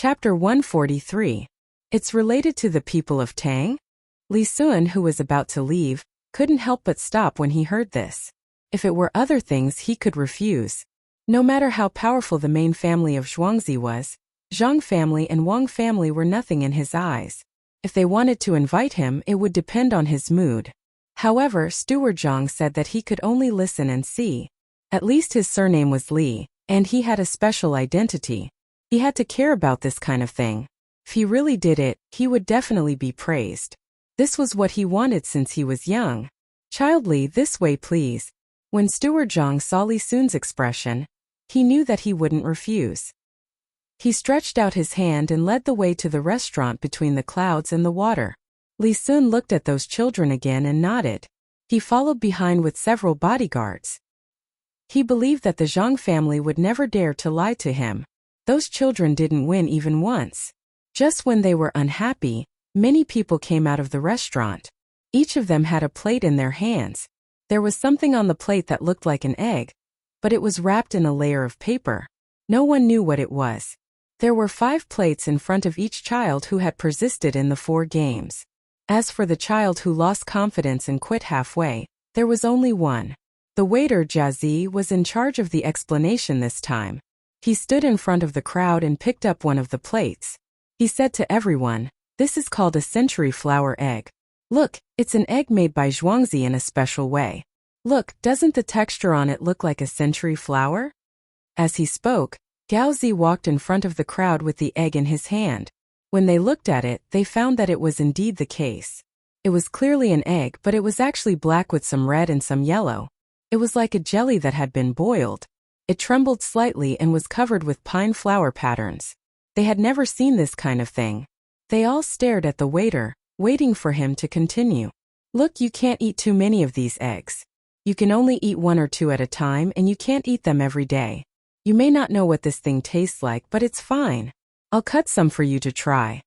Chapter 143. It's related to the people of Tang? Li Sun, who was about to leave, couldn't help but stop when he heard this. If it were other things he could refuse. No matter how powerful the main family of Zhuangzi was, Zhang family and Wang family were nothing in his eyes. If they wanted to invite him, it would depend on his mood. However, Steward Zhang said that he could only listen and see. At least his surname was Li, and he had a special identity. He had to care about this kind of thing. If he really did it, he would definitely be praised. This was what he wanted since he was young. "Child Li, this way please." When Steward Zhang saw Li Sun's expression, he knew that he wouldn't refuse. He stretched out his hand and led the way to the restaurant between the clouds and the water. Li Sun looked at those children again and nodded. He followed behind with several bodyguards. He believed that the Zhang family would never dare to lie to him. Those children didn't win even once. Just when they were unhappy, many people came out of the restaurant. Each of them had a plate in their hands. There was something on the plate that looked like an egg, but it was wrapped in a layer of paper. No one knew what it was. There were 5 plates in front of each child who had persisted in the 4 games. As for the child who lost confidence and quit halfway, there was only one. The waiter Jiazi was in charge of the explanation this time. He stood in front of the crowd and picked up one of the plates. He said to everyone, "This is called a century flower egg. Look, it's an egg made by Zhuangzi in a special way. Look, doesn't the texture on it look like a century flower?" As he spoke, Gaozi walked in front of the crowd with the egg in his hand. When they looked at it, they found that it was indeed the case. It was clearly an egg, but it was actually black with some red and some yellow. It was like a jelly that had been boiled. It trembled slightly and was covered with pine flower patterns. They had never seen this kind of thing. They all stared at the waiter, waiting for him to continue. "Look, you can't eat too many of these eggs. You can only eat 1 or 2 at a time, and you can't eat them every day. You may not know what this thing tastes like, but it's fine. I'll cut some for you to try."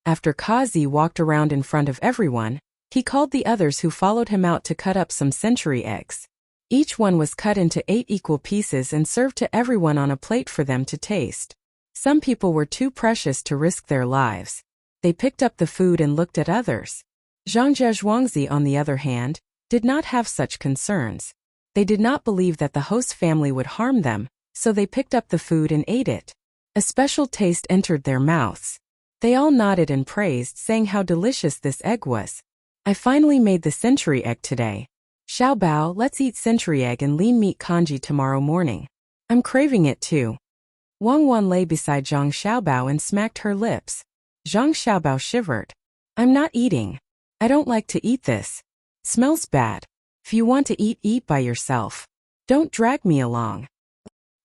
After Kazi walked around in front of everyone, he called the others who followed him out to cut up some century eggs. Each one was cut into 8 equal pieces and served to everyone on a plate for them to taste. Some people were too precious to risk their lives. They picked up the food and looked at others. Zhang Zhuangzi, on the other hand, did not have such concerns. They did not believe that the host family would harm them, so they picked up the food and ate it. A special taste entered their mouths. They all nodded and praised, saying how delicious this egg was. "I finally made the century egg today. Xiaobao, let's eat century egg and lean meat congee tomorrow morning. I'm craving it too." Wang Wan lay beside Zhang Xiaobao and smacked her lips. Zhang Xiaobao shivered. "I'm not eating. I don't like to eat this. It smells bad. If you want to eat, eat by yourself. Don't drag me along.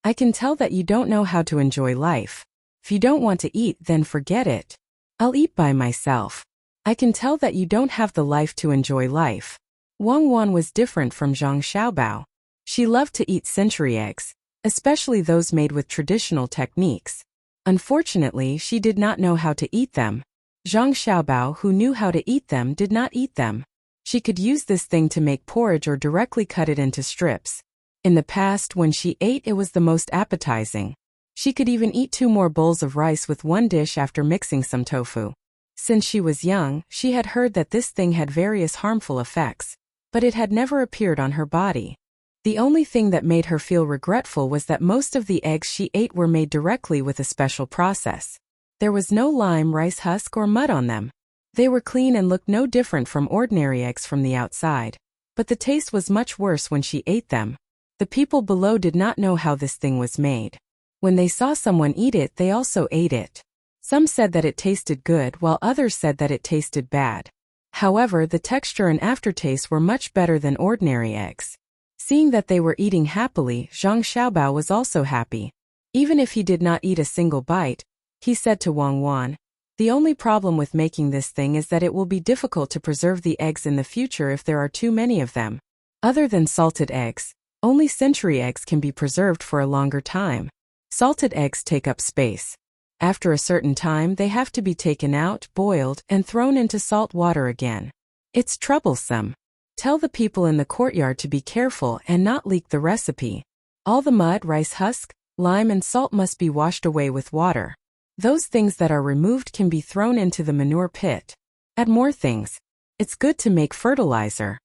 I can tell that you don't know how to enjoy life. If you don't want to eat, then forget it. I'll eat by myself. I can tell that you don't have the life to enjoy life." Wang Wan was different from Zhang Xiaobao. She loved to eat century eggs, especially those made with traditional techniques. Unfortunately, she did not know how to eat them. Zhang Xiaobao, who knew how to eat them, did not eat them. She could use this thing to make porridge or directly cut it into strips. In the past, when she ate, it was the most appetizing. She could even eat 2 more bowls of rice with one dish after mixing some tofu. Since she was young, she had heard that this thing had various harmful effects, but it had never appeared on her body. The only thing that made her feel regretful was that most of the eggs she ate were made directly with a special process. There was no lime, rice husk, or mud on them. They were clean and looked no different from ordinary eggs from the outside, but the taste was much worse when she ate them. The people below did not know how this thing was made. When they saw someone eat it, they also ate it. Some said that it tasted good, while others said that it tasted bad. However, the texture and aftertaste were much better than ordinary eggs. Seeing that they were eating happily, Zhang Xiaobao was also happy. Even if he did not eat a single bite, he said to Wang Wan, "The only problem with making this thing is that it will be difficult to preserve the eggs in the future if there are too many of them. Other than salted eggs, only century eggs can be preserved for a longer time. Salted eggs take up space. After a certain time, they have to be taken out, boiled, and thrown into salt water again. It's troublesome. Tell the people in the courtyard to be careful and not leak the recipe. All the mud, rice husk, lime and salt must be washed away with water. Those things that are removed can be thrown into the manure pit. Add more things. It's good to make fertilizer.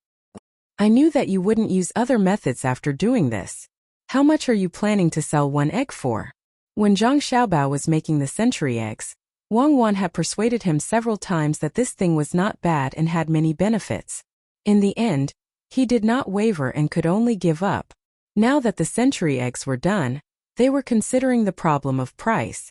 I knew that you wouldn't use other methods after doing this. How much are you planning to sell one egg for? When Zhang Xiaobao was making the century eggs, Wang Wan had persuaded him several times that this thing was not bad and had many benefits. In the end, he did not waver and could only give up. Now that the century eggs were done, they were considering the problem of price.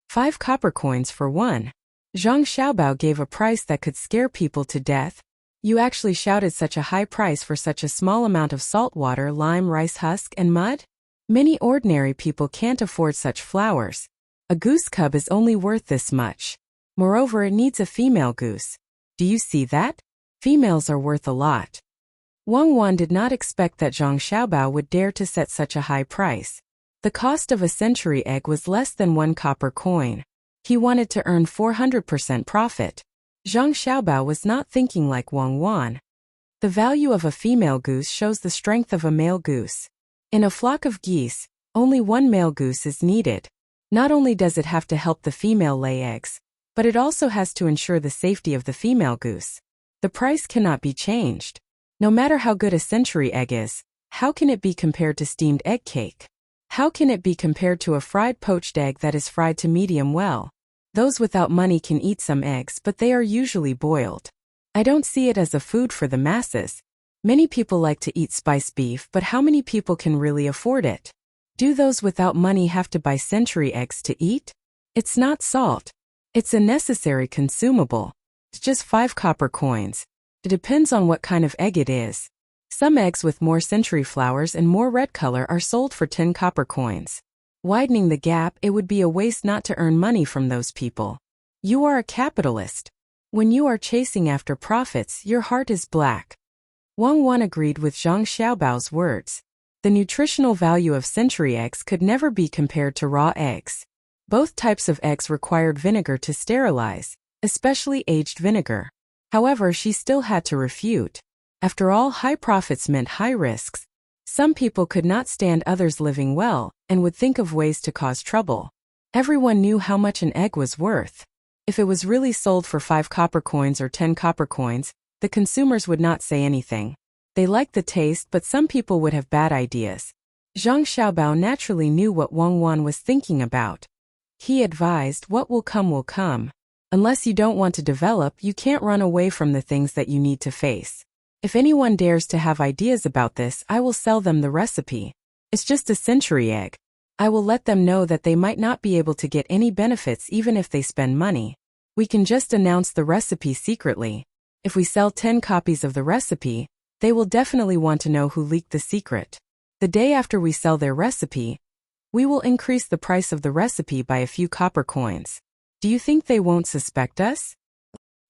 5 copper coins for one. Zhang Xiaobao gave a price that could scare people to death. You actually shouted such a high price for such a small amount of salt water, lime, rice husk, and mud? Many ordinary people can't afford such flowers. A goose cub is only worth this much. Moreover, it needs a female goose. Do you see that? Females are worth a lot. Wang Wan did not expect that Zhang Xiaobao would dare to set such a high price. The cost of a century egg was less than 1 copper coin. He wanted to earn 400% profit. Zhang Xiaobao was not thinking like Wang Wan. The value of a female goose shows the strength of a male goose. In a flock of geese, only one male goose is needed. Not only does it have to help the female lay eggs, but it also has to ensure the safety of the female goose. The price cannot be changed. No matter how good a century egg is, how can it be compared to steamed egg cake? How can it be compared to a fried poached egg that is fried to medium well? Those without money can eat some eggs, but they are usually boiled. I don't see it as a food for the masses. Many people like to eat spiced beef, but how many people can really afford it? Do those without money have to buy century eggs to eat? It's not salt. It's a necessary consumable. It's just 5 copper coins. It depends on what kind of egg it is. Some eggs with more century flowers and more red color are sold for 10 copper coins. Widening the gap, it would be a waste not to earn money from those people. You are a capitalist. When you are chasing after profits, your heart is black. Wang Wan agreed with Zhang Xiaobao's words. The nutritional value of century eggs could never be compared to raw eggs. Both types of eggs required vinegar to sterilize, especially aged vinegar. However, she still had to refute. After all, high profits meant high risks. Some people could not stand others living well, and would think of ways to cause trouble. Everyone knew how much an egg was worth. If it was really sold for 5 copper coins or 10 copper coins, the consumers would not say anything. They liked the taste, but some people would have bad ideas. Zhang Xiaobao naturally knew what Wang Wan was thinking about. He advised, what will come will come. Unless you don't want to develop, you can't run away from the things that you need to face. If anyone dares to have ideas about this, I will sell them the recipe. It's just a century egg. I will let them know that they might not be able to get any benefits even if they spend money. We can just announce the recipe secretly. If we sell 10 copies of the recipe, they will definitely want to know who leaked the secret. The day after we sell their recipe, we will increase the price of the recipe by a few copper coins. Do you think they won't suspect us?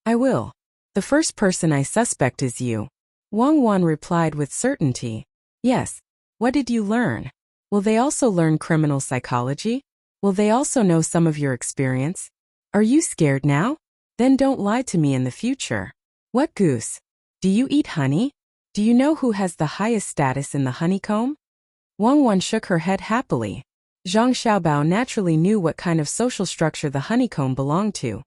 I will. The first person I suspect is you. Wang Wan replied with certainty. Yes. What did you learn? Will they also learn criminal psychology? Will they also know some of your experience? Are you scared now? Then don't lie to me in the future. What goose? Do you eat honey? Do you know who has the highest status in the honeycomb? Wang Wan shook her head happily. Zhang Xiaobao naturally knew what kind of social structure the honeycomb belonged to.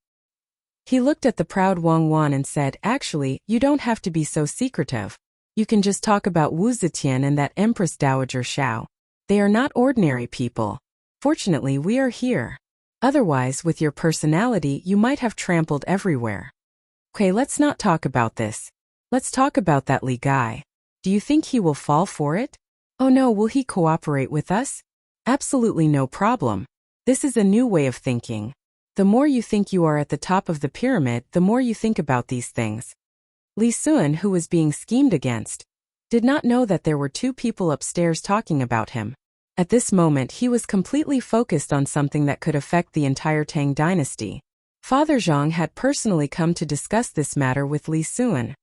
He looked at the proud Wang Wan and said, actually, you don't have to be so secretive. You can just talk about Wu Zetian and that Empress Dowager Xiao. They are not ordinary people. Fortunately, we are here. Otherwise, with your personality, you might have trampled everywhere. Okay, let's not talk about this. Let's talk about that Li guy. Do you think he will fall for it? Oh no, will he cooperate with us? Absolutely no problem. This is a new way of thinking. The more you think you are at the top of the pyramid, the more you think about these things. Li Sun, who was being schemed against, did not know that there were 2 people upstairs talking about him. At this moment, he was completely focused on something that could affect the entire Tang dynasty. Father Zhang had personally come to discuss this matter with Li Sun.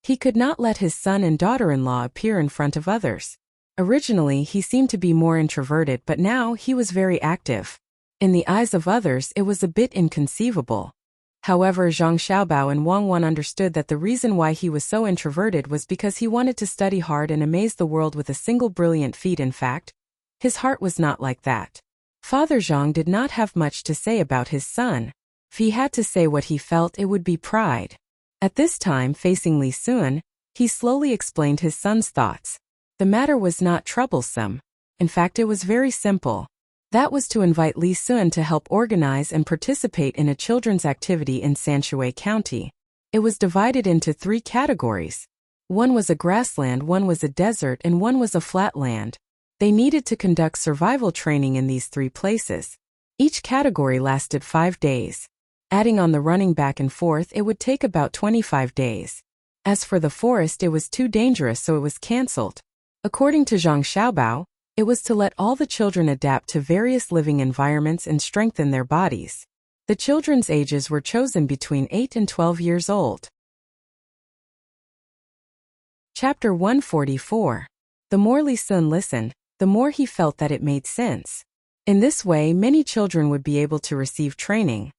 He could not let his son and daughter-in-law appear in front of others. Originally, he seemed to be more introverted, but now he was very active. In the eyes of others, it was a bit inconceivable. However, Zhang Xiaobao and Wang Wan understood that the reason why he was so introverted was because he wanted to study hard and amaze the world with a single brilliant feat. In fact, his heart was not like that. Father Zhang did not have much to say about his son. If he had to say what he felt, it would be pride. At this time, facing Li Sun, he slowly explained his son's thoughts. The matter was not troublesome. In fact, it was very simple. That was to invite Li Sun to help organize and participate in a children's activity in Sanshui County. It was divided into 3 categories. One was a grassland, one was a desert, and one was a flat land. They needed to conduct survival training in these 3 places. Each category lasted 5 days. Adding on the running back and forth, it would take about 25 days. As for the forest, it was too dangerous, so it was cancelled. According to Zhang Xiaobao, it was to let all the children adapt to various living environments and strengthen their bodies. The children's ages were chosen between 8 and 12 years old. Chapter 144. The more Li Sun listened, the more he felt that it made sense. In this way, many children would be able to receive training.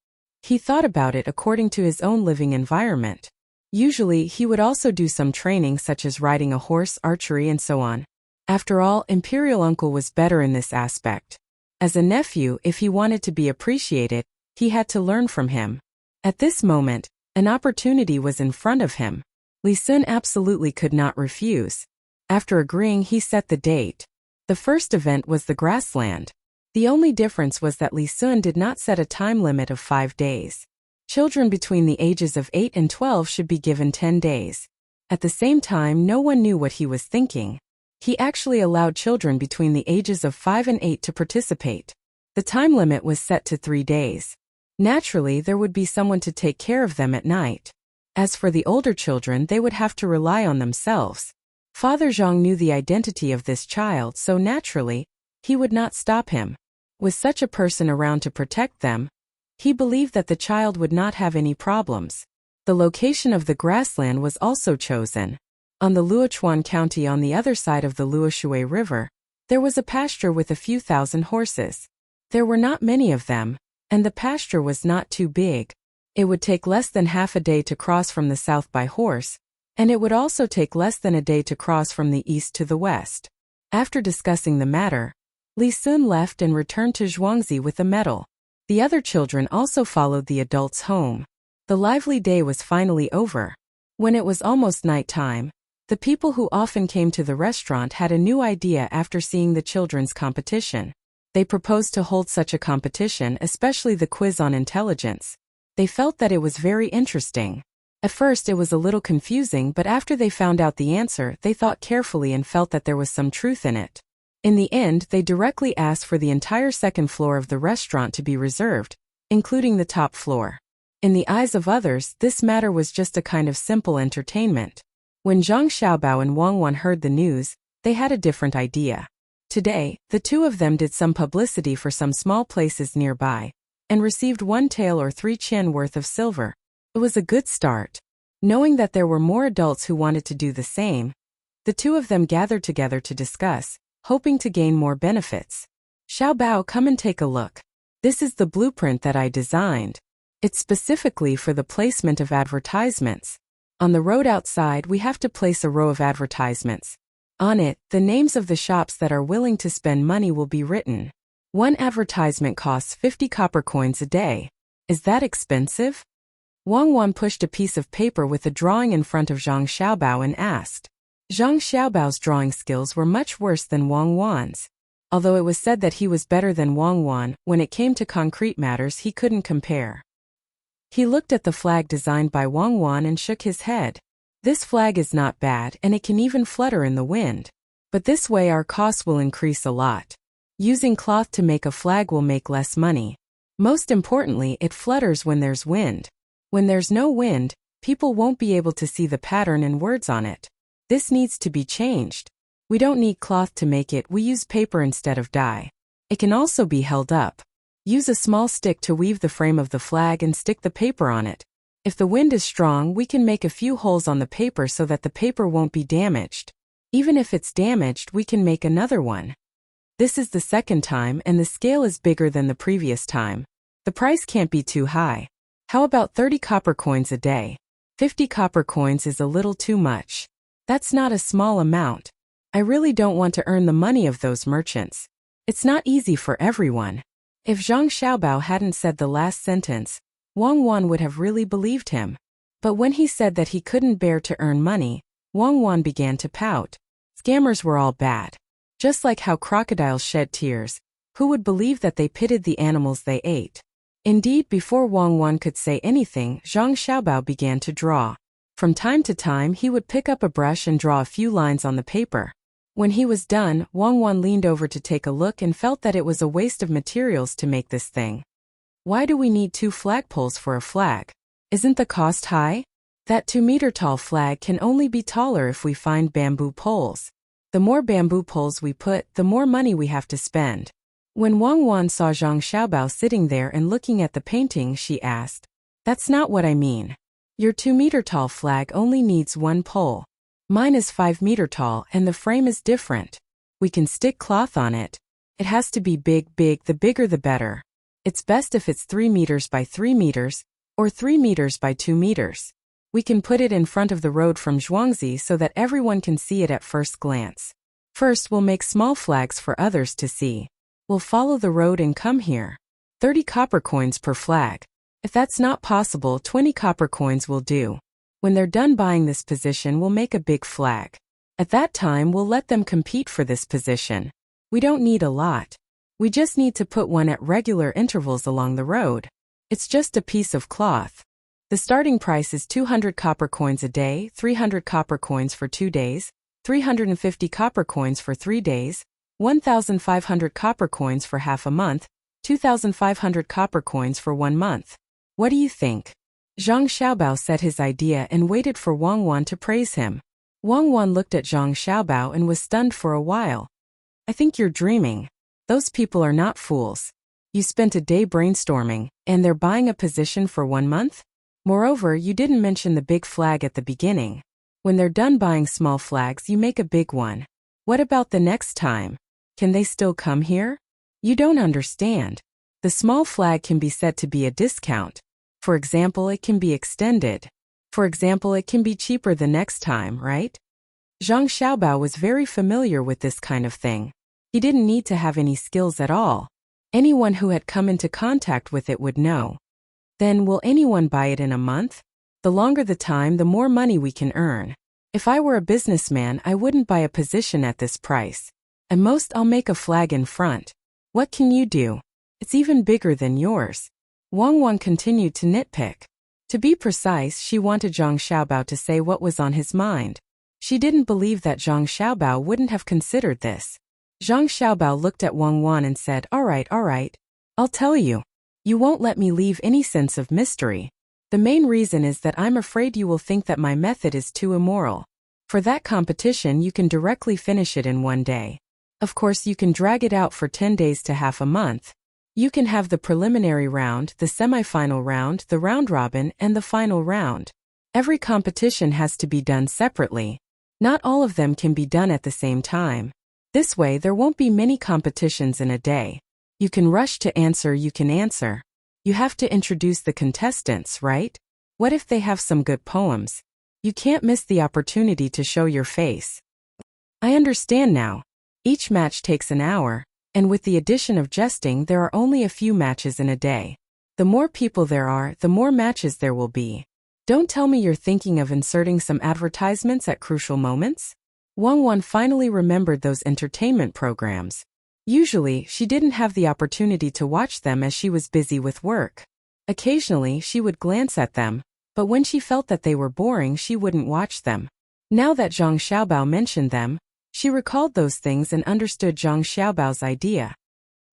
He thought about it according to his own living environment. Usually, he would also do some training such as riding a horse, archery, and so on. After all, Imperial Uncle was better in this aspect. As a nephew, if he wanted to be appreciated, he had to learn from him. At this moment, an opportunity was in front of him. Li Sun absolutely could not refuse. After agreeing, he set the date. The first event was the grassland. The only difference was that Li Sun did not set a time limit of 5 days. Children between the ages of 8 and 12 should be given 10 days. At the same time, no one knew what he was thinking. He actually allowed children between the ages of 5 and 8 to participate. The time limit was set to 3 days. Naturally, there would be someone to take care of them at night. As for the older children, they would have to rely on themselves. Father Zhang knew the identity of this child, so naturally, he would not stop him. With such a person around to protect them, he believed that the child would not have any problems. The location of the grassland was also chosen. On the Luochuan County, on the other side of the Luoshui River, there was a pasture with a few thousand horses. There were not many of them, and the pasture was not too big. It would take less than half a day to cross from the south by horse, and it would also take less than a day to cross from the east to the west. After discussing the matter, Li Sun left and returned to Zhuangzi with a medal. The other children also followed the adults home. The lively day was finally over. When it was almost night time, the people who often came to the restaurant had a new idea after seeing the children's competition. They proposed to hold such a competition, especially the quiz on intelligence. They felt that it was very interesting. At first it was a little confusing, but after they found out the answer, they thought carefully and felt that there was some truth in it. In the end, they directly asked for the entire second floor of the restaurant to be reserved, including the top floor. In the eyes of others, this matter was just a kind of simple entertainment. When Zhang Xiaobao and Wang Wan heard the news, they had a different idea. Today, the two of them did some publicity for some small places nearby, and received 1 tael or 3 qian worth of silver. It was a good start. Knowing that there were more adults who wanted to do the same, the two of them gathered together to discuss, hoping to gain more benefits. Xiaobao, come and take a look. This is the blueprint that I designed. It's specifically for the placement of advertisements. On the road outside, we have to place a row of advertisements. On it, the names of the shops that are willing to spend money will be written. 1 advertisement costs 50 copper coins a day. Is that expensive? Wang Wan pushed a piece of paper with a drawing in front of Zhang Xiaobao and asked. Zhang Xiaobao's drawing skills were much worse than Wang Wan's. Although it was said that he was better than Wang Wan, when it came to concrete matters he couldn't compare. He looked at the flag designed by Wang Wan and shook his head. This flag is not bad, and it can even flutter in the wind. But this way our costs will increase a lot. Using cloth to make a flag will make less money. Most importantly, it flutters when there's wind. When there's no wind, people won't be able to see the pattern and words on it. This needs to be changed. We don't need cloth to make it, we use paper instead of dye. It can also be held up. Use a small stick to weave the frame of the flag and stick the paper on it. If the wind is strong, we can make a few holes on the paper so that the paper won't be damaged. Even if it's damaged, we can make another one. This is the second time and the scale is bigger than the previous time. The price can't be too high. How about 30 copper coins a day? 50 copper coins is a little too much. That's not a small amount. I really don't want to earn the money of those merchants. It's not easy for everyone. If Zhang Xiaobao hadn't said the last sentence, Wang Wan would have really believed him. But when he said that he couldn't bear to earn money, Wang Wan began to pout. Scammers were all bad. Just like how crocodiles shed tears, who would believe that they pitied the animals they ate? Indeed, before Wang Wan could say anything, Zhang Xiaobao began to draw. From time to time, he would pick up a brush and draw a few lines on the paper. When he was done, Wang Wan leaned over to take a look and felt that it was a waste of materials to make this thing. Why do we need 2 flagpoles for a flag? Isn't the cost high? That 2-meter-tall flag can only be taller if we find bamboo poles. The more bamboo poles we put, the more money we have to spend. When Wang Wan saw Zhang Xiaobao sitting there and looking at the painting, she asked, "That's not what I mean. Your 2-meter-tall flag only needs 1 pole. Mine is 5-meter tall and the frame is different. We can stick cloth on it. It has to be big, the bigger the better. It's best if it's 3 meters by 3 meters, or 3 meters by 2 meters. We can put it in front of the road from Zhuangzi so that everyone can see it at first glance. First, we'll make small flags for others to see. We'll follow the road and come here. 30 copper coins per flag. If that's not possible, 20 copper coins will do. When they're done buying this position, we'll make a big flag. At that time, we'll let them compete for this position. We don't need a lot. We just need to put one at regular intervals along the road. It's just a piece of cloth. The starting price is 200 copper coins a day, 300 copper coins for 2 days, 350 copper coins for 3 days, 1,500 copper coins for half a month, 2,500 copper coins for 1 month. What do you think?" Zhang Xiaobao said his idea and waited for Wang Wan to praise him. Wang Wan looked at Zhang Xiaobao and was stunned for a while. "I think you're dreaming. Those people are not fools. You spent a day brainstorming, and they're buying a position for 1 month? Moreover, you didn't mention the big flag at the beginning. When they're done buying small flags, you make a big one. What about the next time? Can they still come here? You don't understand. The small flag can be said to be a discount. For example, it can be extended. For example, it can be cheaper the next time, right?" Zhang Xiaobao was very familiar with this kind of thing. He didn't need to have any skills at all. Anyone who had come into contact with it would know. Then, will anyone buy it in a month? The longer the time, the more money we can earn. If I were a businessman, I wouldn't buy a position at this price. At most, I'll make a flag in front. What can you do? It's even bigger than yours. Wang Wan continued to nitpick. To be precise, she wanted Zhang Xiaobao to say what was on his mind. She didn't believe that Zhang Xiaobao wouldn't have considered this. Zhang Xiaobao looked at Wang Wan and said, all right. I'll tell you. You won't let me leave any sense of mystery. The main reason is that I'm afraid you will think that my method is too immoral. For that competition, you can directly finish it in 1 day. Of course, you can drag it out for 10 days to half a month. You can have the preliminary round, the semifinal round, the round robin, and the final round. Every competition has to be done separately. Not all of them can be done at the same time. This way, there won't be many competitions in a day. You can rush to answer, you can answer. You have to introduce the contestants, right? What if they have some good poems? You can't miss the opportunity to show your face. I understand now. Each match takes an hour. And with the addition of jesting, there are only a few matches in a day. The more people there are, the more matches there will be. Don't tell me you're thinking of inserting some advertisements at crucial moments? Wang Wan finally remembered those entertainment programs. Usually, she didn't have the opportunity to watch them as she was busy with work. Occasionally, she would glance at them, but when she felt that they were boring, she wouldn't watch them. Now that Zhang Xiaobao mentioned them, she recalled those things and understood Zhang Xiaobao's idea.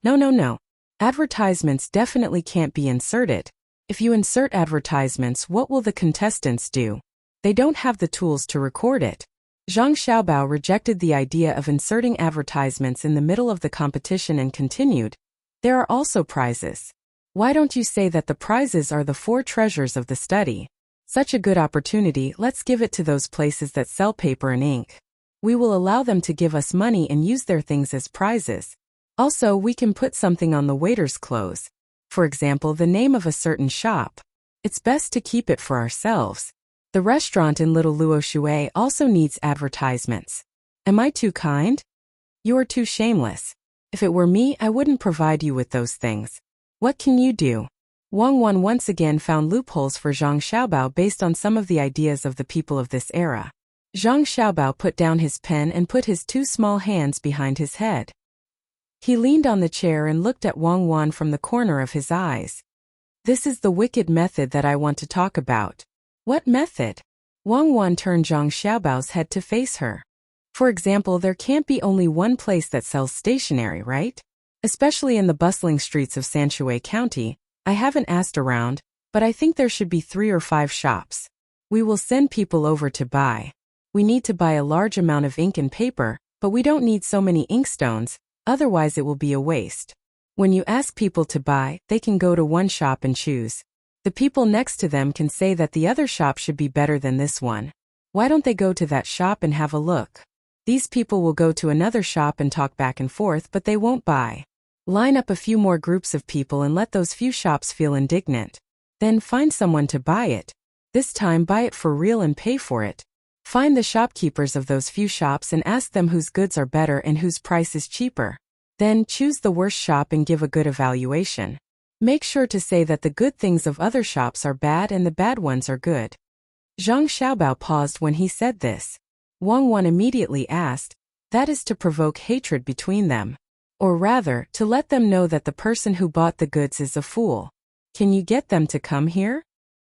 No. Advertisements definitely can't be inserted. If you insert advertisements, what will the contestants do? They don't have the tools to record it. Zhang Xiaobao rejected the idea of inserting advertisements in the middle of the competition and continued, "There are also prizes. Why don't you say that the prizes are the 4 treasures of the study? Such a good opportunity, let's give it to those places that sell paper and ink. We will allow them to give us money and use their things as prizes. Also, we can put something on the waiter's clothes. For example, the name of a certain shop. It's best to keep it for ourselves. The restaurant in Little Luoshui also needs advertisements. Am I too kind? You are too shameless. If it were me, I wouldn't provide you with those things. What can you do? Wang Wan once again found loopholes for Zhang Xiaobao based on some of the ideas of the people of this era. Zhang Xiaobao put down his pen and put his two small hands behind his head. He leaned on the chair and looked at Wang Wan from the corner of his eyes. This is the wicked method that I want to talk about. What method? Wang Wan turned Zhang Xiaobao's head to face her. For example, there can't be only one place that sells stationery, right? Especially in the bustling streets of Sanshui County. I haven't asked around, but I think there should be 3 or 5 shops. We will send people over to buy. We need to buy a large amount of ink and paper, but we don't need so many inkstones, otherwise it will be a waste. When you ask people to buy, they can go to one shop and choose. The people next to them can say that the other shop should be better than this one. Why don't they go to that shop and have a look? These people will go to another shop and talk back and forth, but they won't buy. Line up a few more groups of people and let those few shops feel indignant. Then find someone to buy it. This time buy it for real and pay for it. Find the shopkeepers of those few shops and ask them whose goods are better and whose price is cheaper. Then choose the worst shop and give a good evaluation. Make sure to say that the good things of other shops are bad and the bad ones are good. Zhang Xiaobao paused when he said this. Wang Wan immediately asked, that is to provoke hatred between them. Or rather, to let them know that the person who bought the goods is a fool. Can you get them to come here?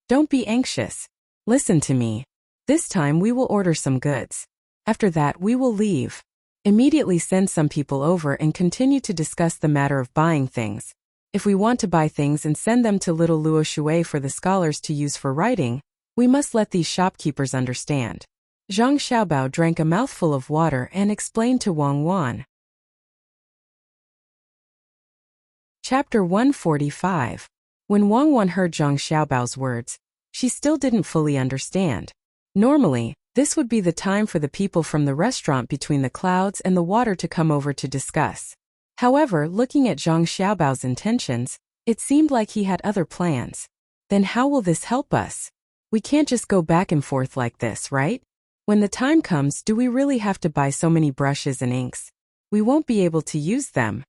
Don't be anxious. Listen to me. This time we will order some goods. After that we will leave. Immediately send some people over and continue to discuss the matter of buying things. If we want to buy things and send them to little Luo Shui for the scholars to use for writing, we must let these shopkeepers understand. Zhang Xiaobao drank a mouthful of water and explained to Wang Wan. Chapter 145. When Wang Wan heard Zhang Xiaobao's words, she still didn't fully understand. Normally, this would be the time for the people from the restaurant between the clouds and the water to come over to discuss. However, looking at Zhang Xiaobao's intentions, it seemed like he had other plans. Then how will this help us? We can't just go back and forth like this, right? When the time comes, do we really have to buy so many brushes and inks? We won't be able to use them.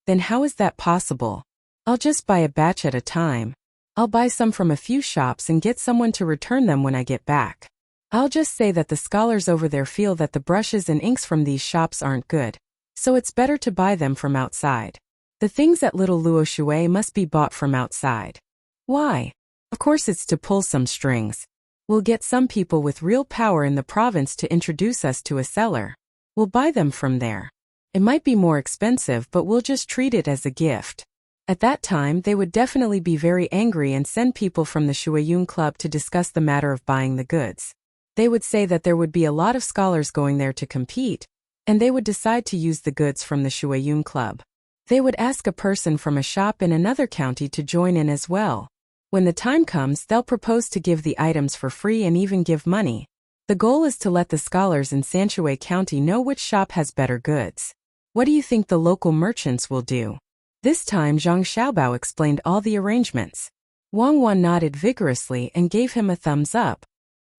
Then how is that possible? I'll just buy a batch at a time. I'll buy some from a few shops and get someone to return them when I get back. I'll just say that the scholars over there feel that the brushes and inks from these shops aren't good, so it's better to buy them from outside. The things at Little Luo Shui must be bought from outside. Why? Of course it's to pull some strings. We'll get some people with real power in the province to introduce us to a seller. We'll buy them from there. It might be more expensive, but we'll just treat it as a gift. At that time, they would definitely be very angry and send people from the Shuiyun Club to discuss the matter of buying the goods. They would say that there would be a lot of scholars going there to compete, and they would decide to use the goods from the Shuiyun Club. They would ask a person from a shop in another county to join in as well. When the time comes, they'll propose to give the items for free and even give money. The goal is to let the scholars in Sanshui County know which shop has better goods. What do you think the local merchants will do? This time Zhang Xiaobao explained all the arrangements. Wang Wan nodded vigorously and gave him a thumbs up.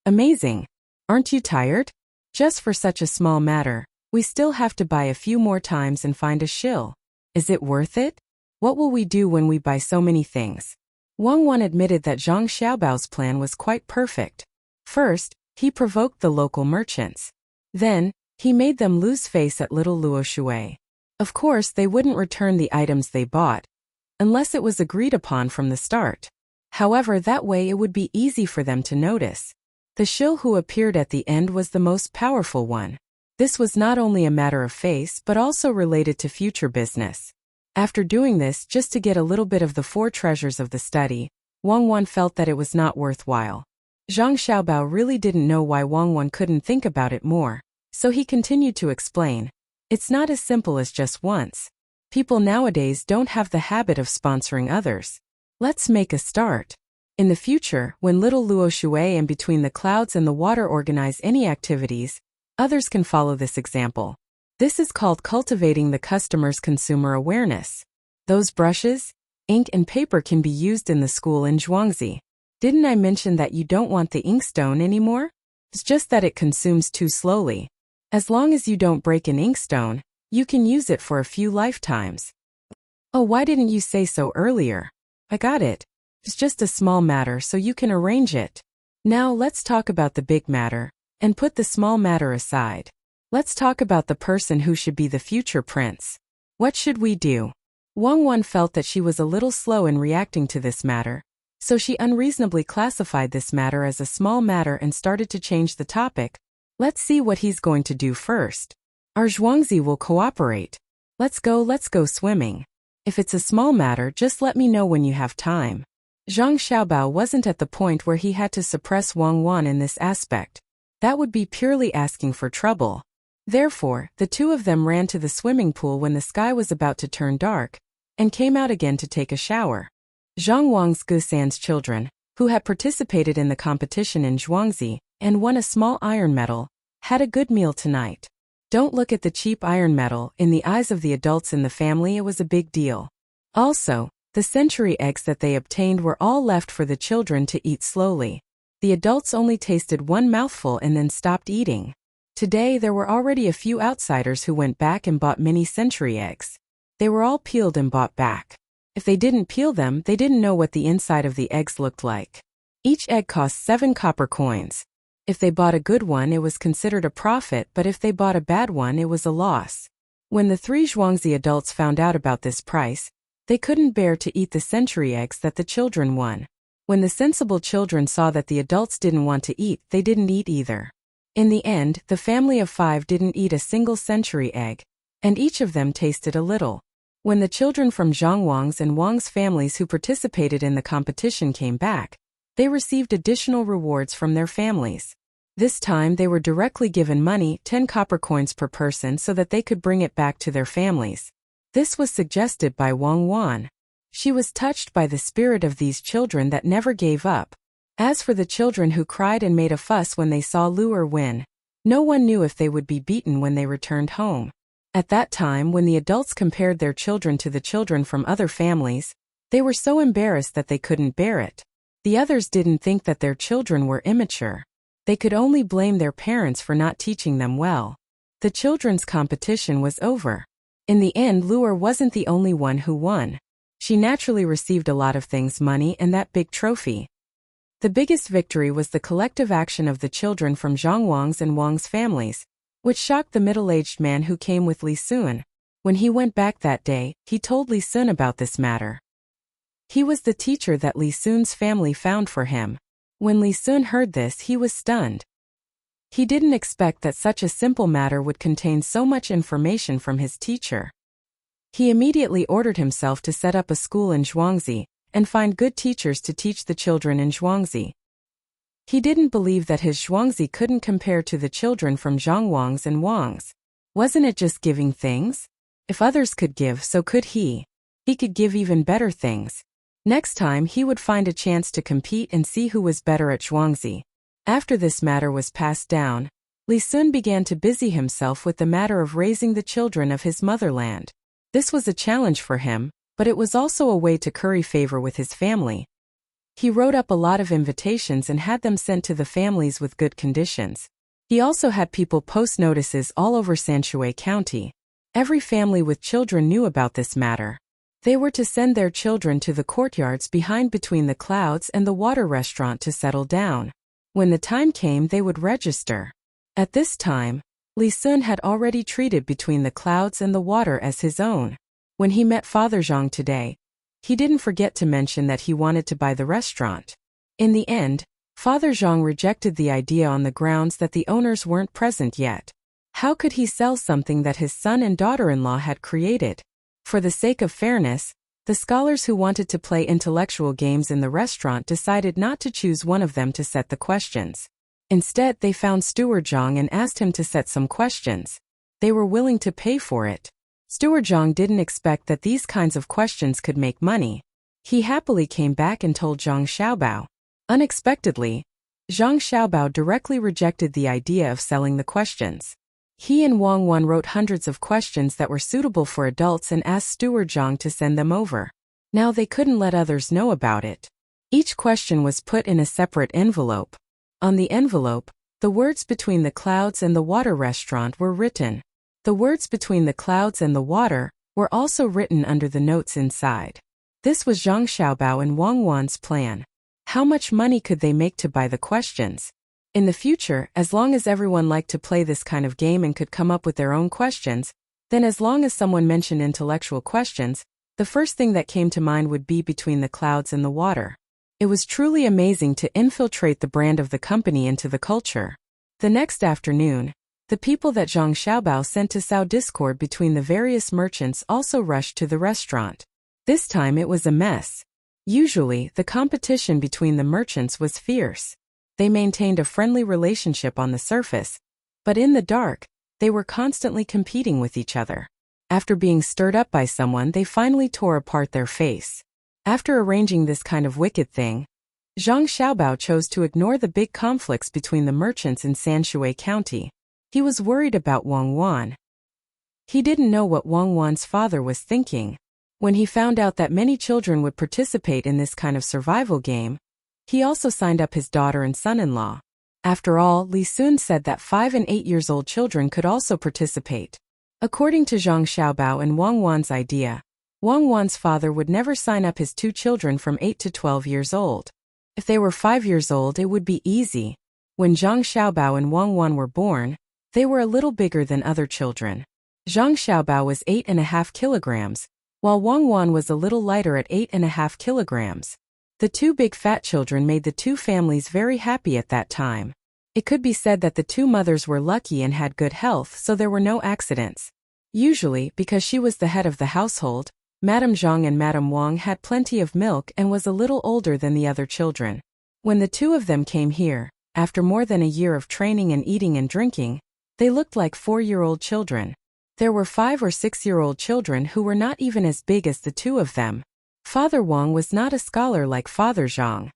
Amazing. Aren't you tired? Just for such a small matter, we still have to buy a few more times and find a shill. Is it worth it? What will we do when we buy so many things? Wang Wan admitted that Zhang Xiaobao's plan was quite perfect. First, he provoked the local merchants. Then, he made them lose face at Little Luo Shui. Of course, they wouldn't return the items they bought, unless it was agreed upon from the start. However, that way it would be easy for them to notice. The shill who appeared at the end was the most powerful one. This was not only a matter of face but also related to future business. After doing this just to get a little bit of the 4 treasures of the study, Wang Wan felt that it was not worthwhile. Zhang Xiaobao really didn't know why Wang Wan couldn't think about it more, so he continued to explain. It's not as simple as just once. People nowadays don't have the habit of sponsoring others. Let's make a start. In the future, when Little Luo Shui and Between the Clouds and the Water organize any activities, others can follow this example. This is called cultivating the customer's consumer awareness. Those brushes, ink and paper can be used in the school in Zhuangzi. Didn't I mention that you don't want the inkstone anymore? It's just that it consumes too slowly. As long as you don't break an inkstone, You can use it for a few lifetimes. Oh, why didn't you say so earlier? I got it. It's just a small matter, so you can arrange it. Now let's talk about the big matter, and put the small matter aside. Let's talk about the person who should be the future prince. What should we do? Wang Wan felt that she was a little slow in reacting to this matter, so she unreasonably classified this matter as a small matter and started to change the topic. Let's see what he's going to do first. Our Zhuangzi will cooperate. Let's go swimming. If it's a small matter, just let me know when you have time. Zhang Xiaobao wasn't at the point where he had to suppress Wang Wan in this aspect. That would be purely asking for trouble. Therefore, the two of them ran to the swimming pool when the sky was about to turn dark, and came out again to take a shower. Zhang Wang's Gusan's children, who had participated in the competition in Zhuangzi and won a small iron medal, had a good meal tonight. Don't look at the cheap iron medal. In the eyes of the adults in the family, it was a big deal. Also, the century eggs that they obtained were all left for the children to eat slowly. The adults only tasted one mouthful and then stopped eating. Today there were already a few outsiders who went back and bought mini century eggs. They were all peeled and bought back. If they didn't peel them, they didn't know what the inside of the eggs looked like. Each egg cost 7 copper coins. If they bought a good one, it was considered a profit, but if they bought a bad one, it was a loss. When the 3 Zhuangzi adults found out about this price, they couldn't bear to eat the century eggs that the children won. When the sensible children saw that the adults didn't want to eat, they didn't eat either. In the end, the family of 5 didn't eat a single century egg, and each of them tasted a little. When the children from Zhang Wang's and Wang's families who participated in the competition came back, they received additional rewards from their families. This time they were directly given money, 10 copper coins per person, so that they could bring it back to their families. This was suggested by Wang Wan. She was touched by the spirit of these children that never gave up. As for the children who cried and made a fuss when they saw Luer win, no one knew if they would be beaten when they returned home. At that time, when the adults compared their children to the children from other families, they were so embarrassed that they couldn't bear it. The others didn't think that their children were immature. They could only blame their parents for not teaching them well. The children's competition was over. In the end, Luer wasn't the only one who won. She naturally received a lot of things, money and that big trophy. The biggest victory was the collective action of the children from Zhang Wang's and Wang's families, which shocked the middle-aged man who came with Li Sun. When he went back that day, he told Li Sun about this matter. He was the teacher that Li Sun's family found for him. When Li Sun heard this, he was stunned. He didn't expect that such a simple matter would contain so much information from his teacher. He immediately ordered himself to set up a school in Zhuangzi, and find good teachers to teach the children in Zhuangzi. He didn't believe that his Zhuangzi couldn't compare to the children from Zhang Wang's and Wang's. Wasn't it just giving things? If others could give, so could he. He could give even better things. Next time he would find a chance to compete and see who was better at Zhuangzi. After this matter was passed down, Li Sun began to busy himself with the matter of raising the children of his motherland. This was a challenge for him, but it was also a way to curry favor with his family. He wrote up a lot of invitations and had them sent to the families with good conditions. He also had people post notices all over Sanshui County. Every family with children knew about this matter. They were to send their children to the courtyards behind Between the Clouds and the water restaurant to settle down. When the time came, they would register. At this time, Li Sun had already treated Between the Clouds and the water as his own. When he met Father Zhang today, he didn't forget to mention that he wanted to buy the restaurant. In the end, Father Zhang rejected the idea on the grounds that the owners weren't present yet. How could he sell something that his son and daughter-in-law had created? For the sake of fairness, the scholars who wanted to play intellectual games in the restaurant decided not to choose one of them to set the questions. Instead, they found Steward Zhang and asked him to set some questions. They were willing to pay for it. Steward Zhang didn't expect that these kinds of questions could make money. He happily came back and told Zhang Xiaobao. Unexpectedly, Zhang Xiaobao directly rejected the idea of selling the questions. He and Wang Wan wrote hundreds of questions that were suitable for adults and asked Steward Zhang to send them over. Now they couldn't let others know about it. Each question was put in a separate envelope. On the envelope, the words Between the Clouds and the water restaurant were written. The words between the clouds and the water were also written under the notes inside. This was Zhang Xiaobao and Wang Wan's plan. How much money could they make to buy the questions? In the future, as long as everyone liked to play this kind of game and could come up with their own questions, then as long as someone mentioned intellectual questions, the first thing that came to mind would be between the clouds and the water. It was truly amazing to infiltrate the brand of the company into the culture. The next afternoon, the people that Zhang Xiaobao sent to sow discord between the various merchants also rushed to the restaurant. This time it was a mess. Usually, the competition between the merchants was fierce. They maintained a friendly relationship on the surface, but in the dark, they were constantly competing with each other. After being stirred up by someone, they finally tore apart their face. After arranging this kind of wicked thing, Zhang Xiaobao chose to ignore the big conflicts between the merchants in Sanshui County. He was worried about Wang Wan. He didn't know what Wang Wan's father was thinking. When he found out that many children would participate in this kind of survival game, he also signed up his daughter and son-in-law. After all, Li Sun said that 5 and 8 years old children could also participate. According to Zhang Xiaobao and Wang Wan's idea, Wang Wan's father would never sign up his 2 children from 8 to 12 years old. If they were 5 years old, it would be easy. When Zhang Xiaobao and Wang Wan were born, they were a little bigger than other children. Zhang Xiaobao was 8.5 kilograms, while Wang Wan was a little lighter at 8.5 kilograms. The 2 big fat children made the 2 families very happy at that time. It could be said that the 2 mothers were lucky and had good health, so there were no accidents. Usually, because she was the head of the household, Madame Zhang and Madame Wang had plenty of milk and was a little older than the other children. When the 2 of them came here, after more than a year of training and eating and drinking, they looked like 4-year-old children. There were 5 or 6-year-old children who were not even as big as the 2 of them. Father Wang was not a scholar like Father Zhang.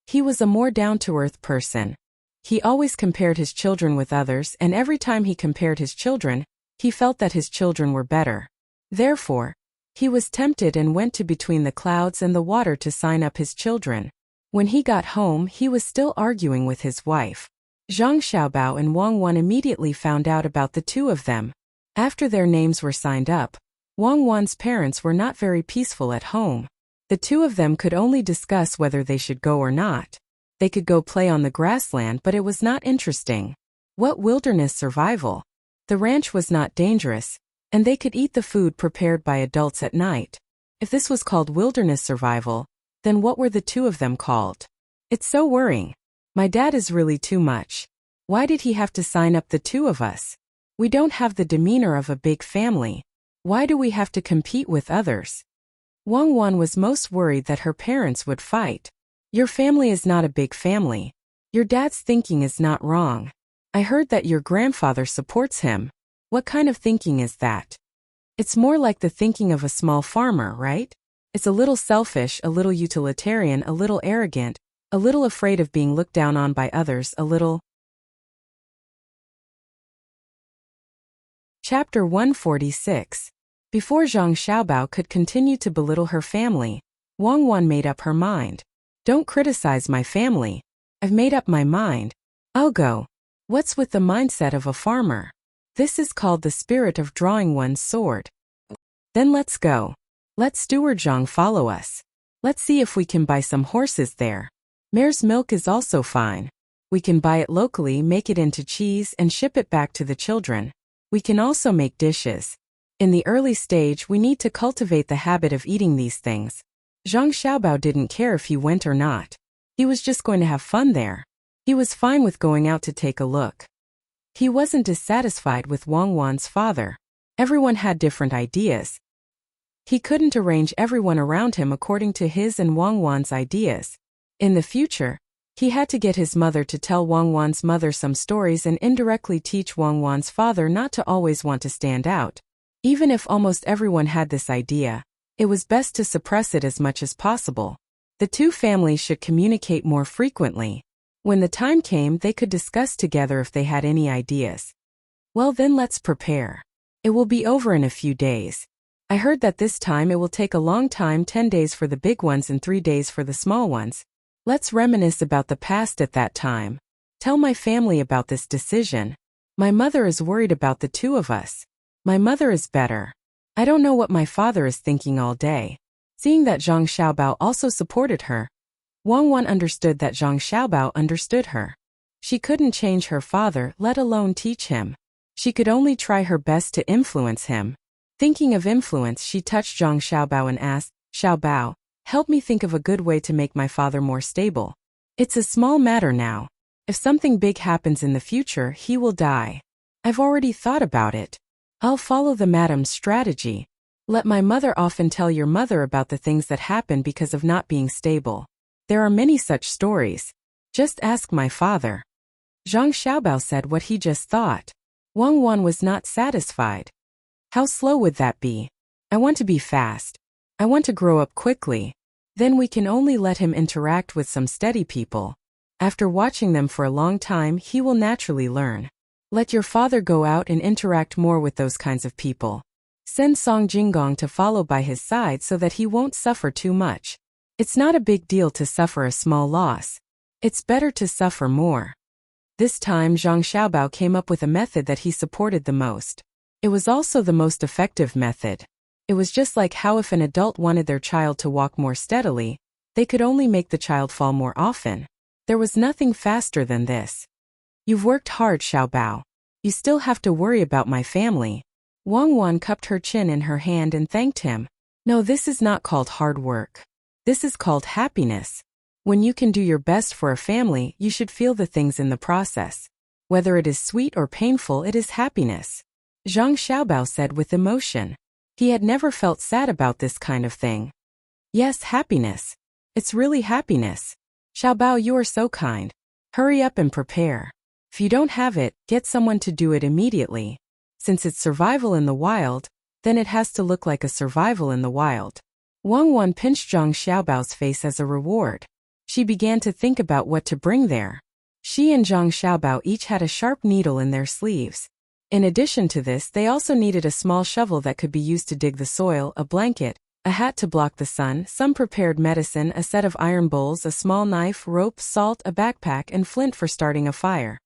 He was a more down-to-earth person. He always compared his children with others, and every time he compared his children, he felt that his children were better. Therefore, he was tempted and went to between the clouds and the water to sign up his children. When he got home, he was still arguing with his wife. Zhang Xiaobao and Wang Wan immediately found out about the 2 of them. After their names were signed up, Wang Wan's parents were not very peaceful at home. The 2 of them could only discuss whether they should go or not. They could go play on the grassland, but it was not interesting. What wilderness survival? The ranch was not dangerous, and they could eat the food prepared by adults at night. If this was called wilderness survival, then what were the 2 of them called? It's so worrying. My dad is really too much. Why did he have to sign up the 2 of us? We don't have the demeanor of a big family. Why do we have to compete with others? Wang Wan was most worried that her parents would fight. Your family is not a big family. Your dad's thinking is not wrong. I heard that your grandfather supports him. What kind of thinking is that? It's more like the thinking of a small farmer, right? It's a little selfish, a little utilitarian, a little arrogant, a little afraid of being looked down on by others, a little. Chapter 146. Before Zhang Xiaobao could continue to belittle her family, Wang Wan made up her mind. Don't criticize my family. I've made up my mind. I'll go. What's with the mindset of a farmer? This is called the spirit of drawing one's sword. Then let's go. Let Steward Zhang follow us. Let's see if we can buy some horses there. Mare's milk is also fine. We can buy it locally, make it into cheese, and ship it back to the children. We can also make dishes. In the early stage, we need to cultivate the habit of eating these things. Zhang Xiaobao didn't care if he went or not. He was just going to have fun there. He was fine with going out to take a look. He wasn't dissatisfied with Wang Wan's father. Everyone had different ideas. He couldn't arrange everyone around him according to his and Wang Wan's ideas. In the future, he had to get his mother to tell Wang Wan's mother some stories and indirectly teach Wang Wan's father not to always want to stand out. Even if almost everyone had this idea, it was best to suppress it as much as possible. The 2 families should communicate more frequently. When the time came, they could discuss together if they had any ideas. Well, then let's prepare. It will be over in a few days. I heard that this time it will take a long time, 10 days for the big ones and 3 days for the small ones. Let's reminisce about the past at that time. Tell my family about this decision. My mother is worried about the 2 of us. My mother is better. I don't know what my father is thinking all day. Seeing that Zhang Xiaobao also supported her, Wang Wan understood that Zhang Xiaobao understood her. She couldn't change her father, let alone teach him. She could only try her best to influence him. Thinking of influence, she touched Zhang Xiaobao and asked, Xiaobao, help me think of a good way to make my father more stable. It's a small matter now. If something big happens in the future, he will die. I've already thought about it. I'll follow the madam's strategy. Let my mother often tell your mother about the things that happen because of not being stable. There are many such stories. Just ask my father. Zhang Xiaobao said what he just thought. Wang Wan was not satisfied. How slow would that be? I want to be fast. I want to grow up quickly. Then we can only let him interact with some steady people. After watching them for a long time, he will naturally learn. Let your father go out and interact more with those kinds of people. Send Song Jinggong to follow by his side so that he won't suffer too much. It's not a big deal to suffer a small loss. It's better to suffer more. This time Zhang Xiaobao came up with a method that he supported the most. It was also the most effective method. It was just like how if an adult wanted their child to walk more steadily, they could only make the child fall more often. There was nothing faster than this. You've worked hard, Xiaobao. You still have to worry about my family. Wang Wan cupped her chin in her hand and thanked him. No, this is not called hard work. This is called happiness. When you can do your best for a family, you should feel the things in the process. Whether it is sweet or painful, it is happiness. Zhang Xiaobao said with emotion. He had never felt sad about this kind of thing. Yes, happiness. It's really happiness. Xiaobao, you are so kind. Hurry up and prepare. If you don't have it, get someone to do it immediately. Since it's survival in the wild, then it has to look like a survival in the wild. Wang Wan pinched Zhang Xiaobao's face as a reward. She began to think about what to bring there. She and Zhang Xiaobao each had a sharp needle in their sleeves. In addition to this, they also needed a small shovel that could be used to dig the soil, a blanket, a hat to block the sun, some prepared medicine, a set of iron bowls, a small knife, rope, salt, a backpack, and flint for starting a fire.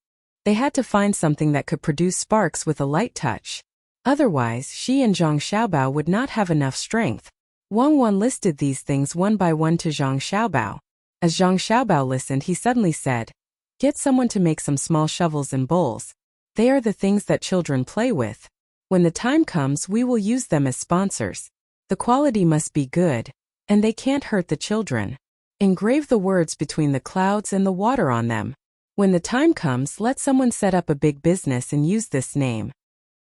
They had to find something that could produce sparks with a light touch. Otherwise, she and Zhang Xiaobao would not have enough strength. Wang Wan listed these things one by one to Zhang Xiaobao. As Zhang Xiaobao listened, he suddenly said, "Get someone to make some small shovels and bowls. They are the things that children play with. When the time comes, we will use them as sponsors. The quality must be good, and they can't hurt the children. Engrave the words between the clouds and the water on them. When the time comes, let someone set up a big business and use this name."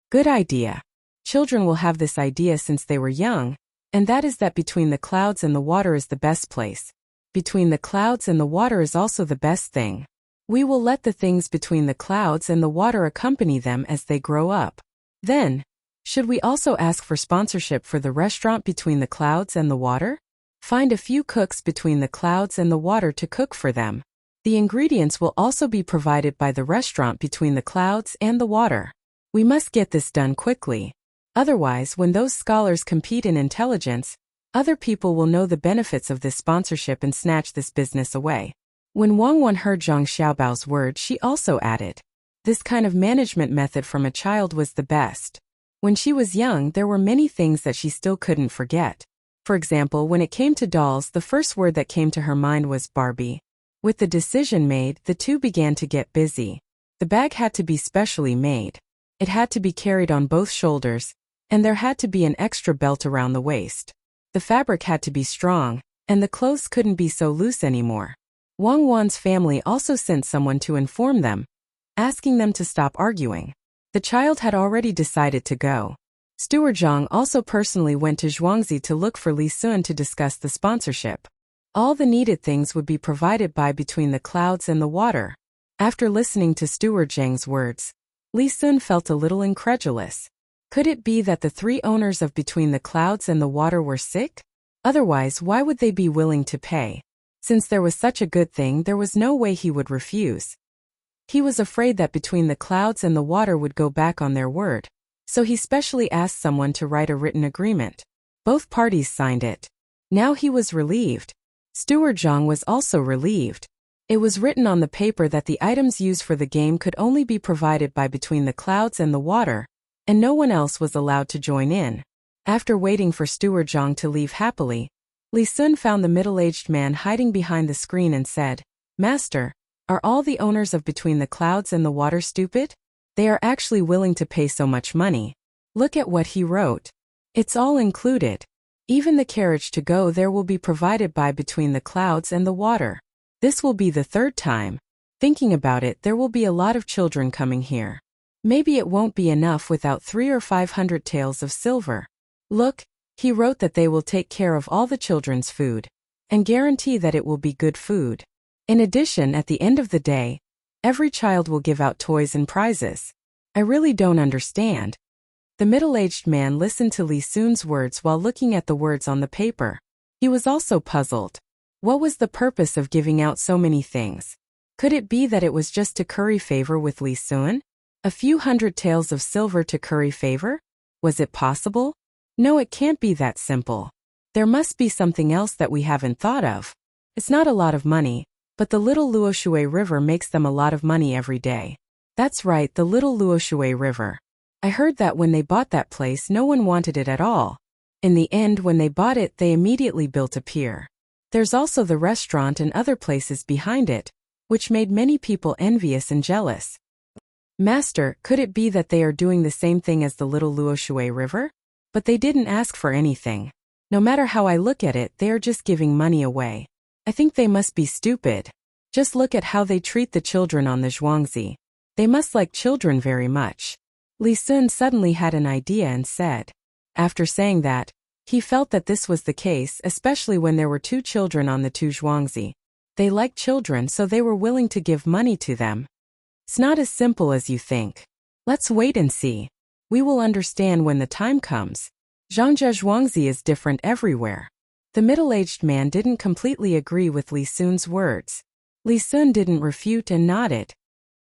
Good idea. Children will have this idea since they were young, and that is that between the clouds and the water is the best place. Between the clouds and the water is also the best thing. We will let the things between the clouds and the water accompany them as they grow up. Then, should we also ask for sponsorship for the restaurant between the clouds and the water? Find a few cooks between the clouds and the water to cook for them. The ingredients will also be provided by the restaurant between the clouds and the water. We must get this done quickly. Otherwise, when those scholars compete in intelligence, other people will know the benefits of this sponsorship and snatch this business away. When Wang Wan heard Zhang Xiaobao's words, she also added, "This kind of management method from a child was the best." When she was young, there were many things that she still couldn't forget. For example, when it came to dolls, the first word that came to her mind was Barbie. With the decision made, the two began to get busy. The bag had to be specially made. It had to be carried on both shoulders, and there had to be an extra belt around the waist. The fabric had to be strong, and the clothes couldn't be so loose anymore. Wang Wan's family also sent someone to inform them, asking them to stop arguing. The child had already decided to go. Steward Zhang also personally went to Zhuangzi to look for Li Sun to discuss the sponsorship. All the needed things would be provided by between the clouds and the water. After listening to Steward Zhang's words, Li Sun felt a little incredulous. Could it be that the three owners of Between the Clouds and the Water were sick? Otherwise, why would they be willing to pay? Since there was such a good thing, there was no way he would refuse. He was afraid that Between the Clouds and the Water would go back on their word, so he specially asked someone to write a written agreement. Both parties signed it. Now he was relieved. Steward Zhang was also relieved. It was written on the paper that the items used for the game could only be provided by Between the Clouds and the Water, and no one else was allowed to join in. After waiting for Steward Zhang to leave happily, Li Sun found the middle-aged man hiding behind the screen and said, "Master, are all the owners of Between the Clouds and the Water stupid? They are actually willing to pay so much money. Look at what he wrote. It's all included. Even the carriage to go there will be provided by Between the Clouds and the Water. This will be the third time. Thinking about it, there will be a lot of children coming here. Maybe it won't be enough without 300 or 500 taels of silver. Look, he wrote that they will take care of all the children's food and guarantee that it will be good food. In addition, at the end of the day, every child will give out toys and prizes. I really don't understand." The middle-aged man listened to Li Sun's words while looking at the words on the paper. He was also puzzled. What was the purpose of giving out so many things? Could it be that it was just to curry favor with Li Sun? A few hundred taels of silver to curry favor? Was it possible? No, it can't be that simple. There must be something else that we haven't thought of. It's not a lot of money, but the little Luoshui River makes them a lot of money every day. That's right, the little Luoshui River. I heard that when they bought that place no one wanted it at all. In the end, when they bought it, they immediately built a pier. There's also the restaurant and other places behind it, which made many people envious and jealous. Master, could it be that they are doing the same thing as the little Luoshui River? But they didn't ask for anything. No matter how I look at it, they are just giving money away. I think they must be stupid. Just look at how they treat the children on the Zhuangzi. They must like children very much. Li Sun suddenly had an idea and said. After saying that, he felt that this was the case, especially when there were two children on the two Zhuangzi. They liked children, so they were willing to give money to them. It's not as simple as you think. Let's wait and see. We will understand when the time comes. Zhangzhe Zhuangzi is different everywhere. The middle-aged man didn't completely agree with Li Sun's words. Li Sun didn't refute and nodded.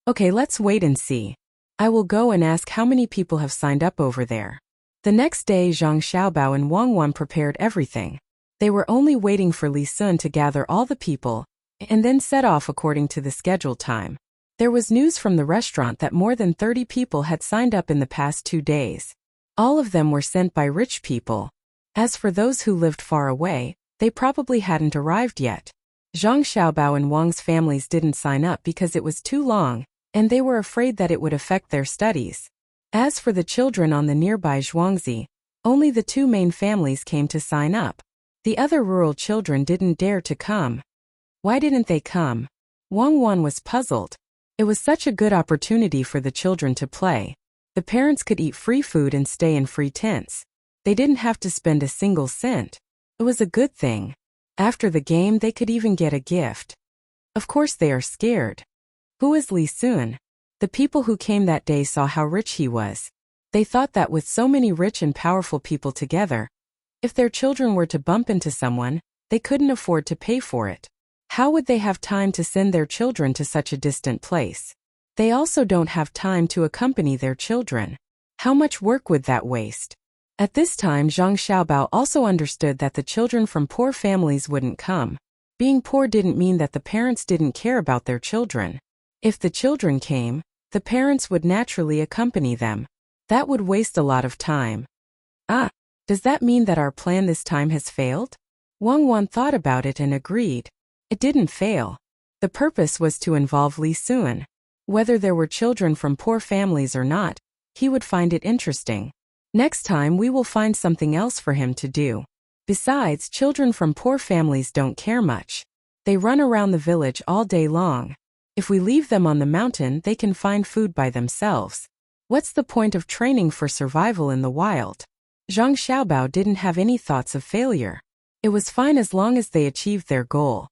Okay, let's wait and see. I will go and ask how many people have signed up over there. The next day, Zhang Xiaobao and Wang Wan prepared everything. They were only waiting for Li Sun to gather all the people and then set off according to the scheduled time. There was news from the restaurant that more than 30 people had signed up in the past 2 days. All of them were sent by rich people. As for those who lived far away, they probably hadn't arrived yet. Zhang Xiaobao and Wang's families didn't sign up because it was too long, and they were afraid that it would affect their studies. As for the children on the nearby Zhuangzi, only the two main families came to sign up. The other rural children didn't dare to come. Why didn't they come? Wang Wan was puzzled. It was such a good opportunity for the children to play. The parents could eat free food and stay in free tents. They didn't have to spend a single cent. It was a good thing. After the game, they could even get a gift. Of course they are scared. Who is Li Sun? The people who came that day saw how rich he was. They thought that with so many rich and powerful people together, if their children were to bump into someone, they couldn't afford to pay for it. How would they have time to send their children to such a distant place? They also don't have time to accompany their children. How much work would that waste? At this time, Zhang Xiaobao also understood that the children from poor families wouldn't come. Being poor didn't mean that the parents didn't care about their children. If the children came, the parents would naturally accompany them. That would waste a lot of time. Does that mean that our plan this time has failed? Wang Wan thought about it and agreed. It didn't fail. The purpose was to involve Li Sun. Whether there were children from poor families or not, he would find it interesting. Next time we will find something else for him to do. Besides, children from poor families don't care much. They run around the village all day long. If we leave them on the mountain, they can find food by themselves. What's the point of training for survival in the wild? Zhang Xiaobao didn't have any thoughts of failure. It was fine as long as they achieved their goal.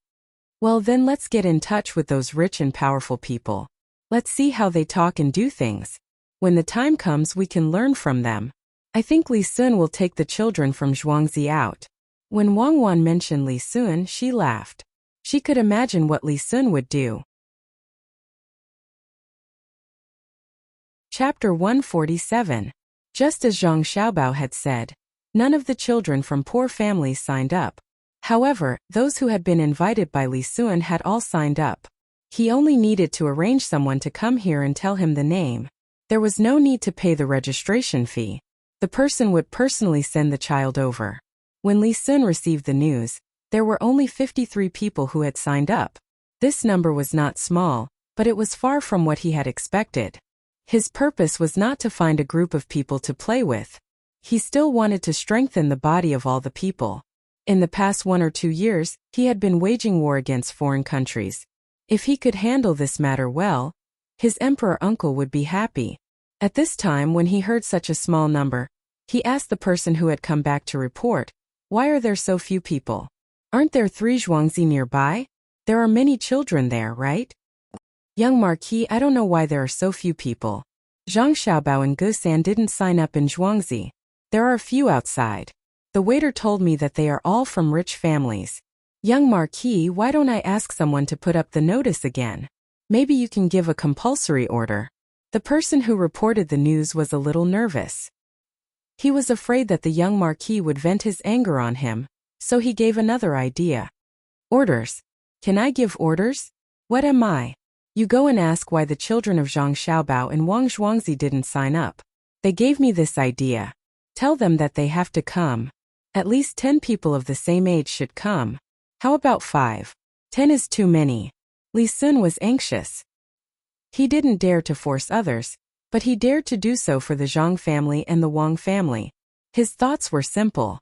Well, then let's get in touch with those rich and powerful people. Let's see how they talk and do things. When the time comes, we can learn from them. I think Li Sun will take the children from Zhuangzi out. When Wang Wan mentioned Li Sun, she laughed. She could imagine what Li Sun would do. Chapter 147. Just as Zhang Xiaobao had said, none of the children from poor families signed up. However, those who had been invited by Li Sun had all signed up. He only needed to arrange someone to come here and tell him the name. There was no need to pay the registration fee. The person would personally send the child over. When Li Sun received the news, there were only 53 people who had signed up. This number was not small, but it was far from what he had expected. His purpose was not to find a group of people to play with. He still wanted to strengthen the body of all the people. In the past 1 or 2 years, he had been waging war against foreign countries. If he could handle this matter well, his emperor uncle would be happy. At this time, when he heard such a small number, he asked the person who had come back to report, "Why are there so few people? Aren't there 3 Zhuangzi nearby? There are many children there, right?" "Young Marquis, I don't know why there are so few people. Zhang Xiaobao and Gusan didn't sign up in Zhuangzi. There are a few outside. The waiter told me that they are all from rich families." "Young Marquis, why don't I ask someone to put up the notice again? Maybe you can give a compulsory order." The person who reported the news was a little nervous. He was afraid that the young Marquis would vent his anger on him, so he gave another idea. "Orders? Can I give orders? What am I? You go and ask why the children of Zhang Xiaobao and Wang Zhuangzi didn't sign up. They gave me this idea. Tell them that they have to come. At least 10 people of the same age should come. How about 5? 10 is too many." Li Sun was anxious. He didn't dare to force others, but he dared to do so for the Zhang family and the Wang family. His thoughts were simple.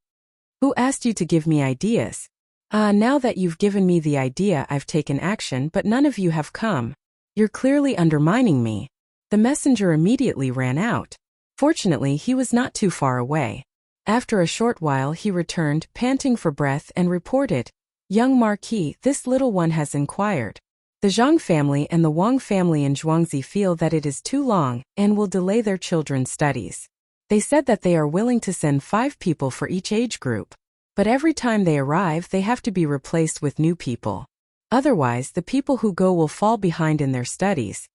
"Who asked you to give me ideas? Now that you've given me the idea, I've taken action, but none of you have come. You're clearly undermining me." The messenger immediately ran out. Fortunately, he was not too far away. After a short while, he returned, panting for breath, and reported, "Young Marquis, this little one has inquired. The Zhang family and the Wang family in Zhuangzi feel that it is too long and will delay their children's studies. They said that they are willing to send 5 people for each age group. But every time they arrive, they have to be replaced with new people. Otherwise, the people who go will fall behind in their studies."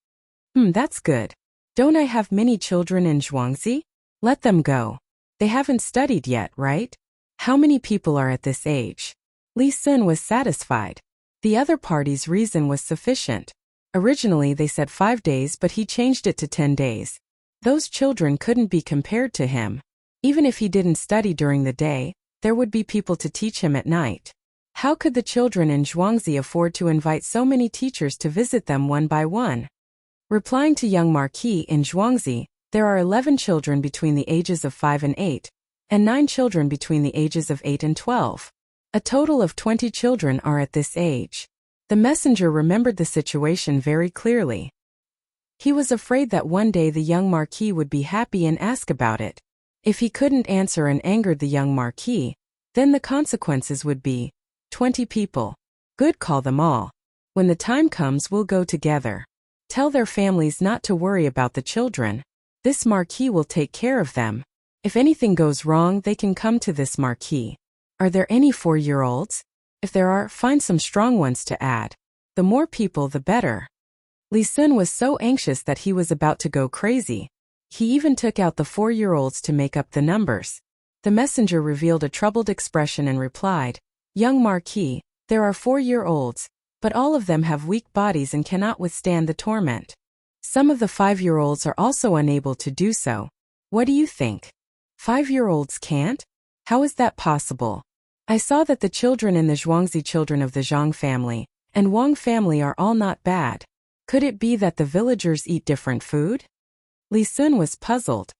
That's good. Don't I have many children in Zhuangzi? Let them go. They haven't studied yet, right? How many people are at this age?" Li Sun was satisfied. The other party's reason was sufficient. Originally they said 5 days, but he changed it to 10 days. Those children couldn't be compared to him. Even if he didn't study during the day, there would be people to teach him at night. How could the children in Zhuangzi afford to invite so many teachers to visit them one by one? Replying to young Marquis, in Zhuangzi, there are 11 children between the ages of 5 and 8, and 9 children between the ages of 8 and 12. A total of 20 children are at this age. The messenger remembered the situation very clearly. He was afraid that one day the young Marquis would be happy and ask about it. If he couldn't answer and angered the young Marquis, then the consequences would be 20 people. Good, call them all. When the time comes, we'll go together. Tell their families not to worry about the children. This Marquis will take care of them. If anything goes wrong, they can come to this Marquis. Are there any 4-year-olds? If there are, find some strong ones to add. The more people, the better." Li Sun was so anxious that he was about to go crazy. He even took out the 4-year-olds to make up the numbers. The messenger revealed a troubled expression and replied, "Young Marquis, there are 4-year-olds, but all of them have weak bodies and cannot withstand the torment. Some of the 5-year-olds are also unable to do so. What do you think? 5-year-olds can't? How is that possible? I saw that the children in the Zhuangzi children of the Zhang family and Wang family are all not bad. Could it be that the villagers eat different food?" Li Sun was puzzled.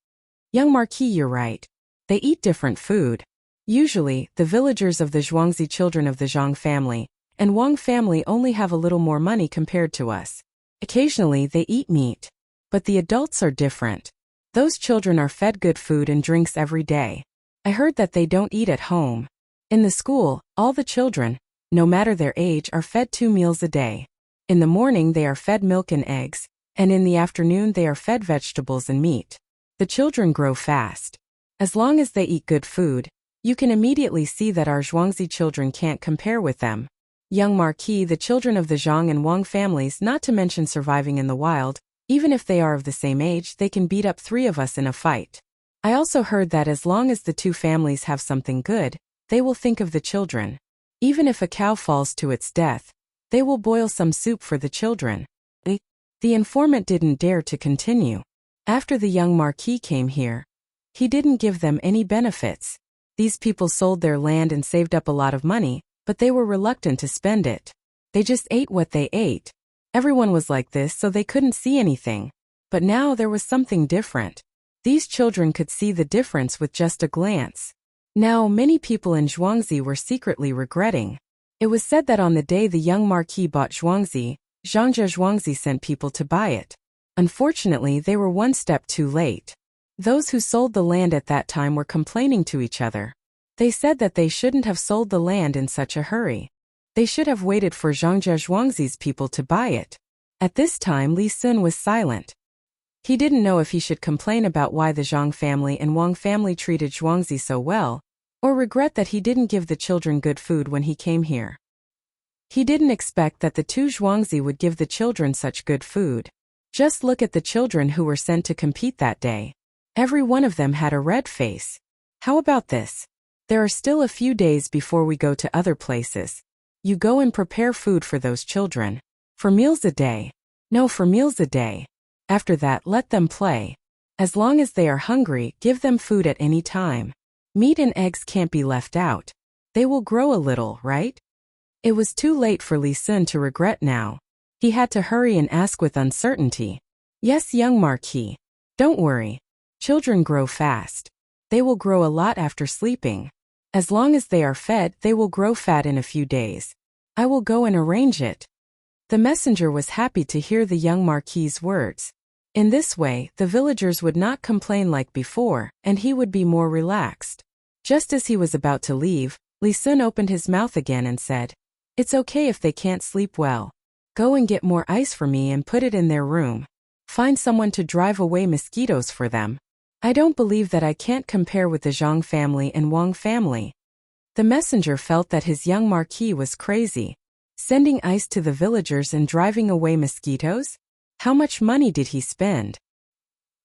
"Young Marquis, you're right. They eat different food. Usually, the villagers of the Zhuangzi children of the Zhang family and Wang family only have a little more money compared to us. Occasionally they eat meat. But the adults are different. Those children are fed good food and drinks every day. I heard that they don't eat at home. In the school, all the children, no matter their age, are fed 2 meals a day. In the morning they are fed milk and eggs, and in the afternoon they are fed vegetables and meat. The children grow fast. As long as they eat good food, you can immediately see that our Zhuangzi children can't compare with them. Young Marquis, the children of the Zhang and Wang families, not to mention surviving in the wild, even if they are of the same age, they can beat up 3 of us in a fight. I also heard that as long as the 2 families have something good, they will think of the children. Even if a cow falls to its death, they will boil some soup for the children." The informant didn't dare to continue. After the young marquis came here, he didn't give them any benefits. These people sold their land and saved up a lot of money, but they were reluctant to spend it. They just ate what they ate. Everyone was like this, so they couldn't see anything. But now there was something different. These children could see the difference with just a glance. Now many people in Zhuangzi were secretly regretting. It was said that on the day the young marquis bought Zhuangzi, Zhangzhe Zhuangzi sent people to buy it. Unfortunately, they were one step too late. Those who sold the land at that time were complaining to each other. They said that they shouldn't have sold the land in such a hurry. They should have waited for Zhangzhe Zhuangzi's people to buy it. At this time, Li Sun was silent. He didn't know if he should complain about why the Zhang family and Wang family treated Zhuangzi so well, or regret that he didn't give the children good food when he came here. He didn't expect that the two Zhuangzi would give the children such good food. Just look at the children who were sent to compete that day. Every one of them had a red face. How about this? There are still a few days before we go to other places. You go and prepare food for those children. For meals a day. No, for meals a day. After that, let them play. As long as they are hungry, give them food at any time. Meat and eggs can't be left out. They will grow a little, right? It was too late for Li Sun to regret now. He had to hurry and ask with uncertainty. Yes, young marquis. Don't worry. Children grow fast. They will grow a lot after sleeping. As long as they are fed, they will grow fat in a few days. I will go and arrange it. The messenger was happy to hear the young marquis's words. In this way, the villagers would not complain like before, and he would be more relaxed. Just as he was about to leave, Li Sun opened his mouth again and said, "It's okay if they can't sleep well. Go and get more ice for me and put it in their room. Find someone to drive away mosquitoes for them. I don't believe that I can't compare with the Zhang family and Wang family." The messenger felt that his young marquis was crazy. Sending ice to the villagers and driving away mosquitoes? How much money did he spend?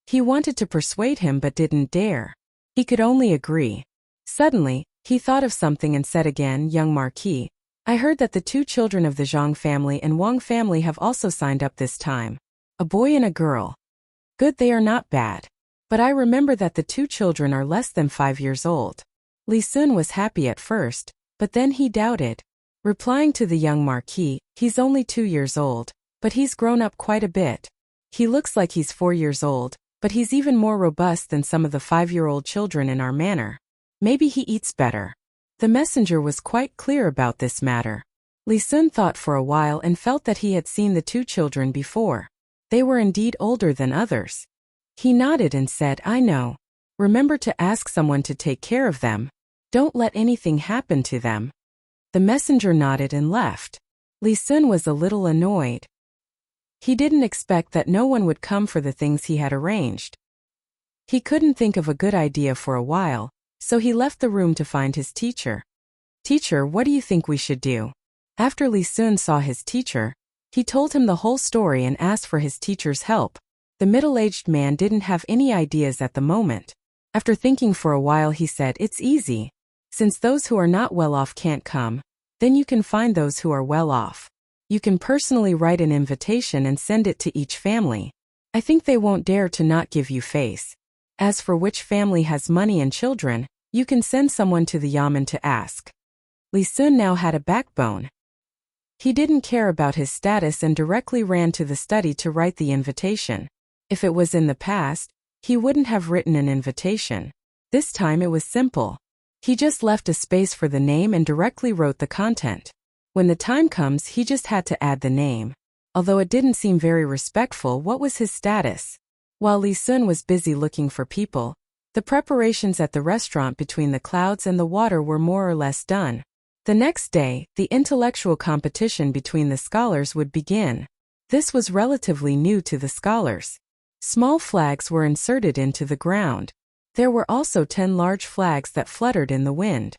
He wanted to persuade him but didn't dare. He could only agree. Suddenly, he thought of something and said again, "Young marquis, I heard that the two children of the Zhang family and Wang family have also signed up this time. A boy and a girl. Good, they are not bad. But I remember that the two children are less than 5 years old." Li Sun was happy at first, but then he doubted. Replying to the young marquis, "He's only 2 years old, but he's grown up quite a bit. He looks like he's 4 years old, but he's even more robust than some of the 5-year-old children in our manor. Maybe he eats better." The messenger was quite clear about this matter. Li Sun thought for a while and felt that he had seen the two children before. They were indeed older than others. He nodded and said, "I know. Remember to ask someone to take care of them. Don't let anything happen to them." The messenger nodded and left. Li Sun was a little annoyed. He didn't expect that no one would come for the things he had arranged. He couldn't think of a good idea for a while, so he left the room to find his teacher. "Teacher, what do you think we should do?" After Li Sun saw his teacher, he told him the whole story and asked for his teacher's help. The middle-aged man didn't have any ideas at the moment. After thinking for a while, he said, "It's easy. Since those who are not well off can't come, then you can find those who are well off. You can personally write an invitation and send it to each family. I think they won't dare to not give you face. As for which family has money and children, you can send someone to the yamen to ask." Li Sun now had a backbone. He didn't care about his status and directly ran to the study to write the invitation. If it was in the past, he wouldn't have written an invitation. This time it was simple. He just left a space for the name and directly wrote the content. When the time comes, he just had to add the name. Although it didn't seem very respectful, what was his status? While Li Sun was busy looking for people, the preparations at the restaurant between the clouds and the water were more or less done. The next day, the intellectual competition between the scholars would begin. This was relatively new to the scholars. Small flags were inserted into the ground. There were also 10 large flags that fluttered in the wind.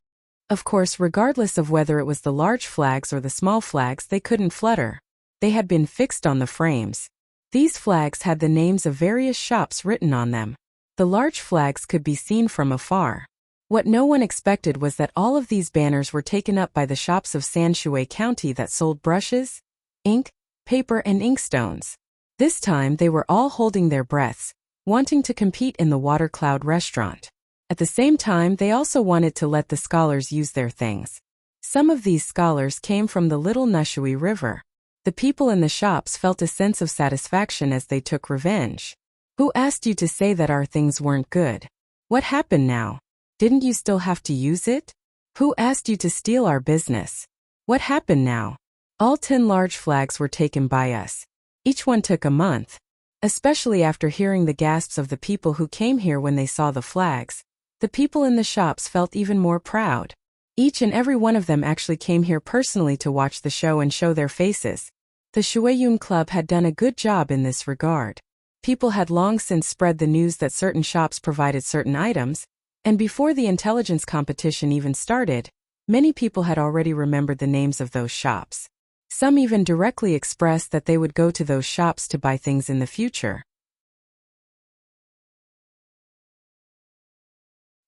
Of course, regardless of whether it was the large flags or the small flags, they couldn't flutter. They had been fixed on the frames. These flags had the names of various shops written on them. The large flags could be seen from afar. What no one expected was that all of these banners were taken up by the shops of Sanshui County that sold brushes, ink, paper and inkstones. This time they were all holding their breaths. wanting to compete in the Water Cloud restaurant. At the same time, they also wanted to let the scholars use their things. Some of these scholars came from the Little Nushui River. The people in the shops felt a sense of satisfaction as they took revenge. Who asked you to say that our things weren't good? What happened now? Didn't you still have to use it? Who asked you to steal our business? What happened now? All 10 large flags were taken by us. Each one took a month. Especially after hearing the gasps of the people who came here when they saw the flags, the people in the shops felt even more proud. Each and every one of them actually came here personally to watch the show and show their faces. The Shuiyun Club had done a good job in this regard. People had long since spread the news that certain shops provided certain items, and before the intelligence competition even started, many people had already remembered the names of those shops. Some even directly expressed that they would go to those shops to buy things in the future.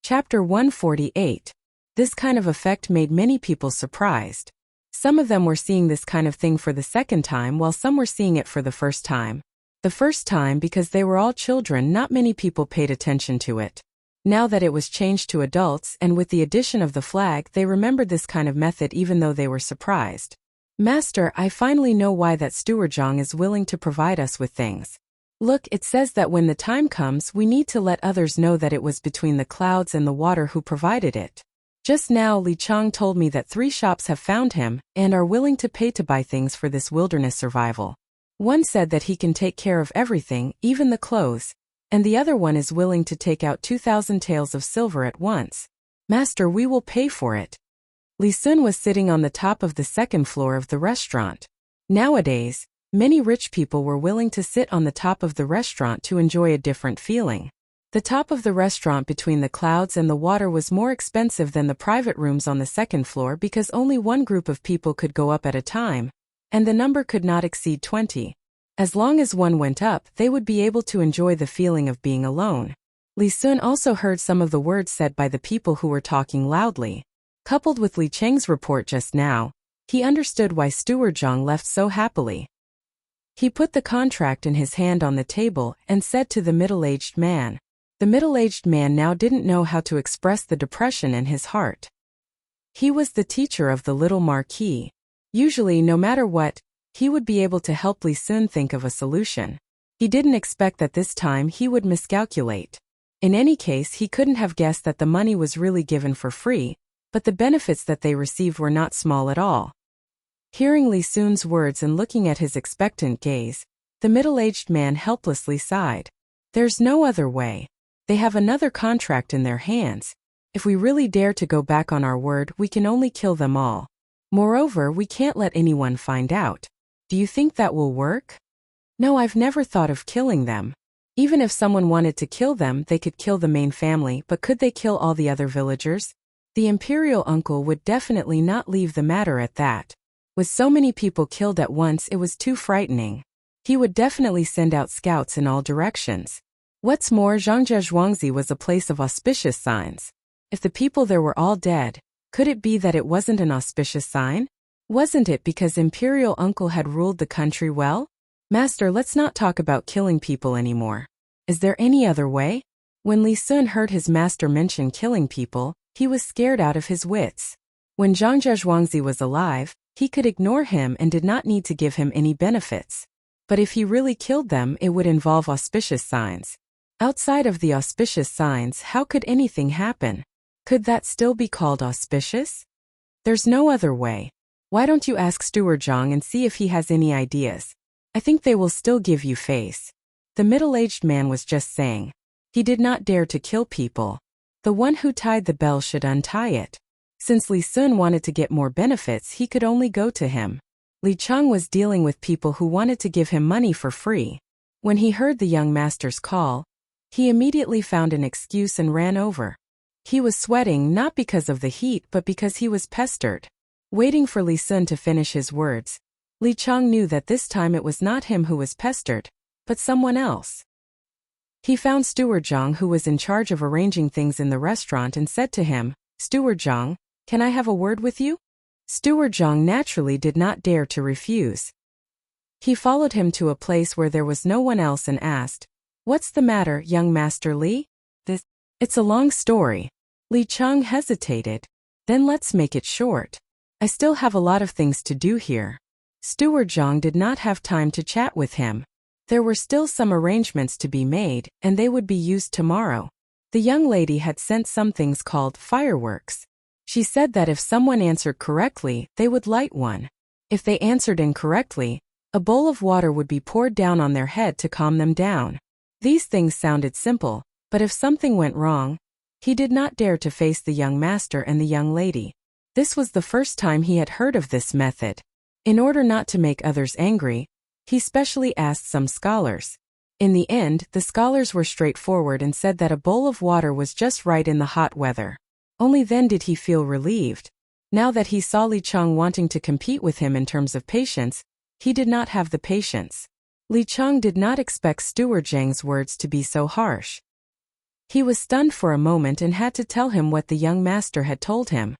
Chapter 148. This kind of effect made many people surprised. Some of them were seeing this kind of thing for the second time while some were seeing it for the first time. The first time because they were all children, not many people paid attention to it. Now that it was changed to adults and with the addition of the flag, they remembered this kind of method even though they were surprised. Master, I finally know why that steward Zhang is willing to provide us with things. Look, it says that when the time comes, we need to let others know that it was between the clouds and the water who provided it. Just now Li Chang told me that 3 shops have found him and are willing to pay to buy things for this wilderness survival. One said that he can take care of everything, even the clothes, and the other one is willing to take out 2,000 taels of silver at once. Master, we will pay for it. Li Sun was sitting on the top of the second floor of the restaurant. Nowadays, many rich people were willing to sit on the top of the restaurant to enjoy a different feeling. The top of the restaurant between the clouds and the water was more expensive than the private rooms on the second floor because only one group of people could go up at a time, and the number could not exceed 20. As long as one went up, they would be able to enjoy the feeling of being alone. Li Sun also heard some of the words said by the people who were talking loudly. Coupled with Li Cheng's report just now, he understood why Steward Zhang left so happily. He put the contract in his hand on the table and said to the middle-aged man. The middle-aged man now didn't know how to express the depression in his heart. He was the teacher of the little Marquis. Usually, no matter what, he would be able to help Li Sun think of a solution. He didn't expect that this time he would miscalculate. In any case, he couldn't have guessed that the money was really given for free, but the benefits that they received were not small at all. Hearing Li Sun's words and looking at his expectant gaze, the middle-aged man helplessly sighed. There's no other way. They have another contract in their hands. If we really dare to go back on our word, we can only kill them all. Moreover, we can't let anyone find out. Do you think that will work? No, I've never thought of killing them. Even if someone wanted to kill them, they could kill the main family, but could they kill all the other villagers? The imperial uncle would definitely not leave the matter at that. With so many people killed at once, it was too frightening. He would definitely send out scouts in all directions. What's more, Zhangzhe Zhuangzi was a place of auspicious signs. If the people there were all dead, could it be that it wasn't an auspicious sign? Wasn't it because imperial uncle had ruled the country well? Master, let's not talk about killing people anymore. Is there any other way? When Li Sun heard his master mention killing people, he was scared out of his wits. When Zhangzhe Zhuangzi was alive, he could ignore him and did not need to give him any benefits. But if he really killed them, it would involve auspicious signs. Outside of the auspicious signs, how could anything happen? Could that still be called auspicious? There's no other way. Why don't you ask Steward Zhang and see if he has any ideas? I think they will still give you face. The middle-aged man was just saying. He did not dare to kill people. The one who tied the bell should untie it. Since Li Sun wanted to get more benefits, he could only go to him. Li Chang was dealing with people who wanted to give him money for free. When he heard the young master's call, he immediately found an excuse and ran over. He was sweating not because of the heat but because he was pestered. Waiting for Li Sun to finish his words, Li Chang knew that this time it was not him who was pestered, but someone else. He found Steward Zhang, who was in charge of arranging things in the restaurant, and said to him, Steward Zhang, can I have a word with you? Steward Zhang naturally did not dare to refuse. He followed him to a place where there was no one else and asked, What's the matter, young Master Li? It's a long story. Li Chang hesitated. Then let's make it short. I still have a lot of things to do here. Steward Zhang did not have time to chat with him. There were still some arrangements to be made, and they would be used tomorrow. The young lady had sent some things called fireworks. She said that if someone answered correctly, they would light one. If they answered incorrectly, a bowl of water would be poured down on their head to calm them down. These things sounded simple, but if something went wrong, he did not dare to face the young master and the young lady. This was the first time he had heard of this method. In order not to make others angry, he specially asked some scholars. In the end, the scholars were straightforward and said that a bowl of water was just right in the hot weather. Only then did he feel relieved. Now that he saw Li Chang wanting to compete with him in terms of patience, he did not have the patience. Li Chang did not expect Steward Zhang's words to be so harsh. He was stunned for a moment and had to tell him what the young master had told him.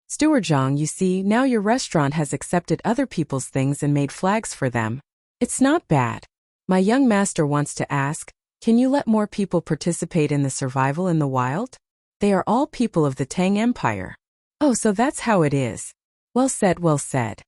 Steward Zhang, you see, now your restaurant has accepted other people's things and made flags for them. It's not bad. My young master wants to ask, can you let more people participate in the survival in the wild? They are all people of the Tang Empire. Oh, so that's how it is. Well said, well said.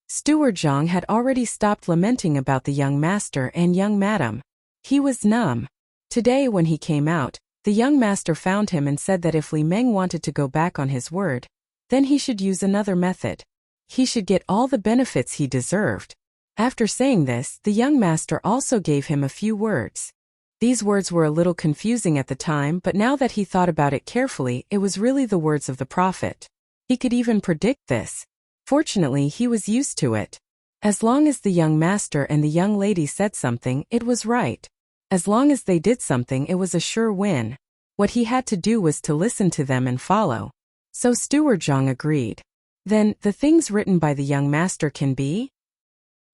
Steward Zhang had already stopped lamenting about the young master and young madam. He was numb. Today when he came out, the young master found him and said that if Li Meng wanted to go back on his word, then he should use another method. He should get all the benefits he deserved. After saying this, the young master also gave him a few words. These words were a little confusing at the time, but now that he thought about it carefully, it was really the words of the prophet. He could even predict this. Fortunately, he was used to it. As long as the young master and the young lady said something, it was right. As long as they did something, it was a sure win. What he had to do was to listen to them and follow. So Steward Zhang agreed. Then, the things written by the young master can be?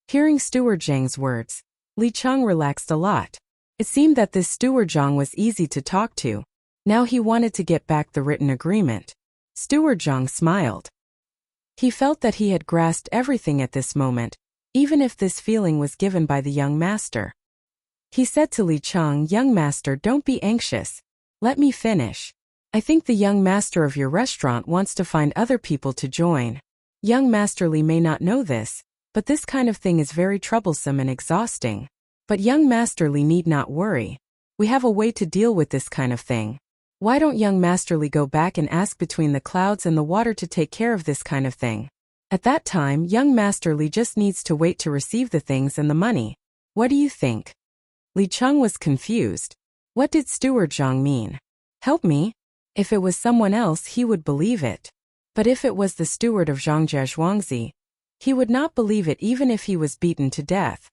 Hearing Steward Zhang's words, Li Chang relaxed a lot. It seemed that this Steward Zhang was easy to talk to. Now he wanted to get back the written agreement. Steward Zhang smiled. He felt that he had grasped everything at this moment, even if this feeling was given by the young master. He said to Li Chang, young master, don't be anxious. Let me finish. I think the young master of your restaurant wants to find other people to join. Young Master Li may not know this, but this kind of thing is very troublesome and exhausting. But young Master Li need not worry. We have a way to deal with this kind of thing. Why don't young Master Li go back and ask between the clouds and the water to take care of this kind of thing? At that time, young Master Li just needs to wait to receive the things and the money. What do you think? Li Chang was confused. What did Steward Zhang mean? Help me? If it was someone else, he would believe it. But if it was the steward of Zhangjia Zhuangzi, he would not believe it even if he was beaten to death.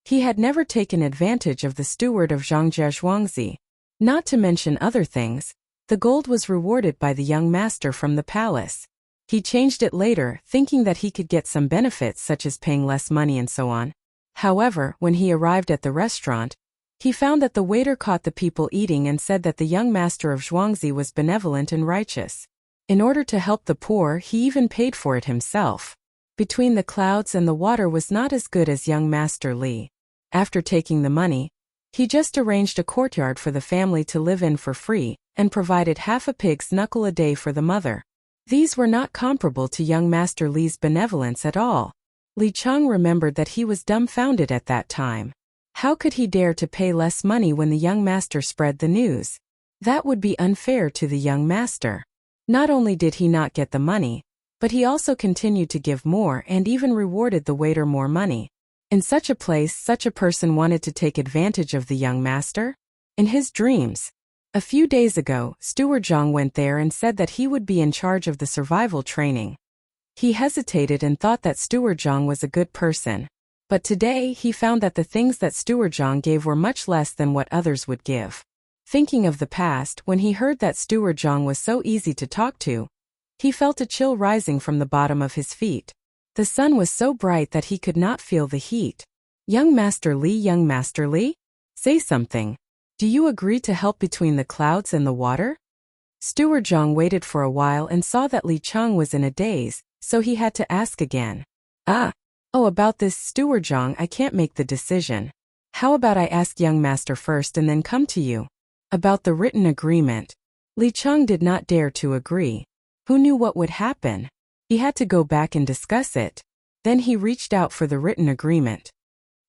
He had never taken advantage of the steward of Zhangjia Zhuangzi. Not to mention other things, the gold was rewarded by the young master from the palace. He changed it later, thinking that he could get some benefits such as paying less money and so on. However, when he arrived at the restaurant, he found that the waiter caught the people eating and said that the young master of Zhuangzi was benevolent and righteous. In order to help the poor, he even paid for it himself. Between the clouds and the water was not as good as young Master Li. After taking the money, he just arranged a courtyard for the family to live in for free, and provided half a pig's knuckle a day for the mother. These were not comparable to young Master Li's benevolence at all. Li Chang remembered that he was dumbfounded at that time. How could he dare to pay less money when the young master spread the news? That would be unfair to the young master. Not only did he not get the money, but he also continued to give more and even rewarded the waiter more money. In such a place, such a person wanted to take advantage of the young master? In his dreams. A few days ago, Steward Zhang went there and said that he would be in charge of the survival training. He hesitated and thought that Steward Zhang was a good person. But today, he found that the things that Steward Zhang gave were much less than what others would give. Thinking of the past, when he heard that Steward Zhang was so easy to talk to, he felt a chill rising from the bottom of his feet. The sun was so bright that he could not feel the heat. Young Master Li, say something. Do you agree to help between the clouds and the water? Steward Zhang waited for a while and saw that Li Chang was in a daze, so he had to ask again. Oh, about this, Steward Zhang, I can't make the decision. How about I ask young master first and then come to you? About the written agreement. Li Cheng did not dare to agree. Who knew what would happen? He had to go back and discuss it. Then he reached out for the written agreement.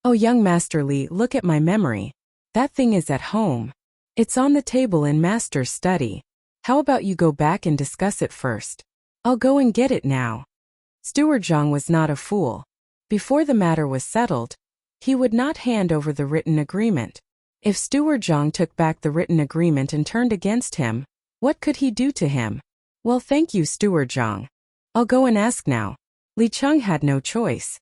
Oh, young Master Li, look at my memory. That thing is at home. It's on the table in Master's study. How about you go back and discuss it first? I'll go and get it now. Steward Zhang was not a fool. Before the matter was settled, he would not hand over the written agreement. If Steward Zhang took back the written agreement and turned against him, what could he do to him? Well, thank you, Steward Zhang. I'll go and ask now. Li Cheng had no choice.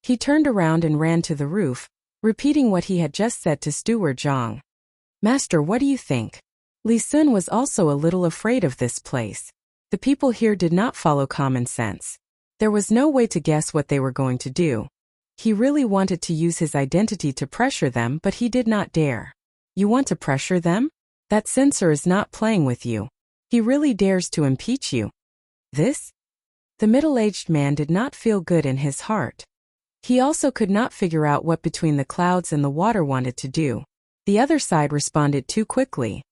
He turned around and ran to the roof, repeating what he had just said to Steward Zhang. Master, what do you think? Li Sun was also a little afraid of this place. The people here did not follow common sense. There was no way to guess what they were going to do. He really wanted to use his identity to pressure them, but he did not dare. You want to pressure them? That censor is not playing with you. He really dares to impeach you. This? The middle-aged man did not feel good in his heart. He also could not figure out what between the clouds and the water wanted to do. The other side responded too quickly.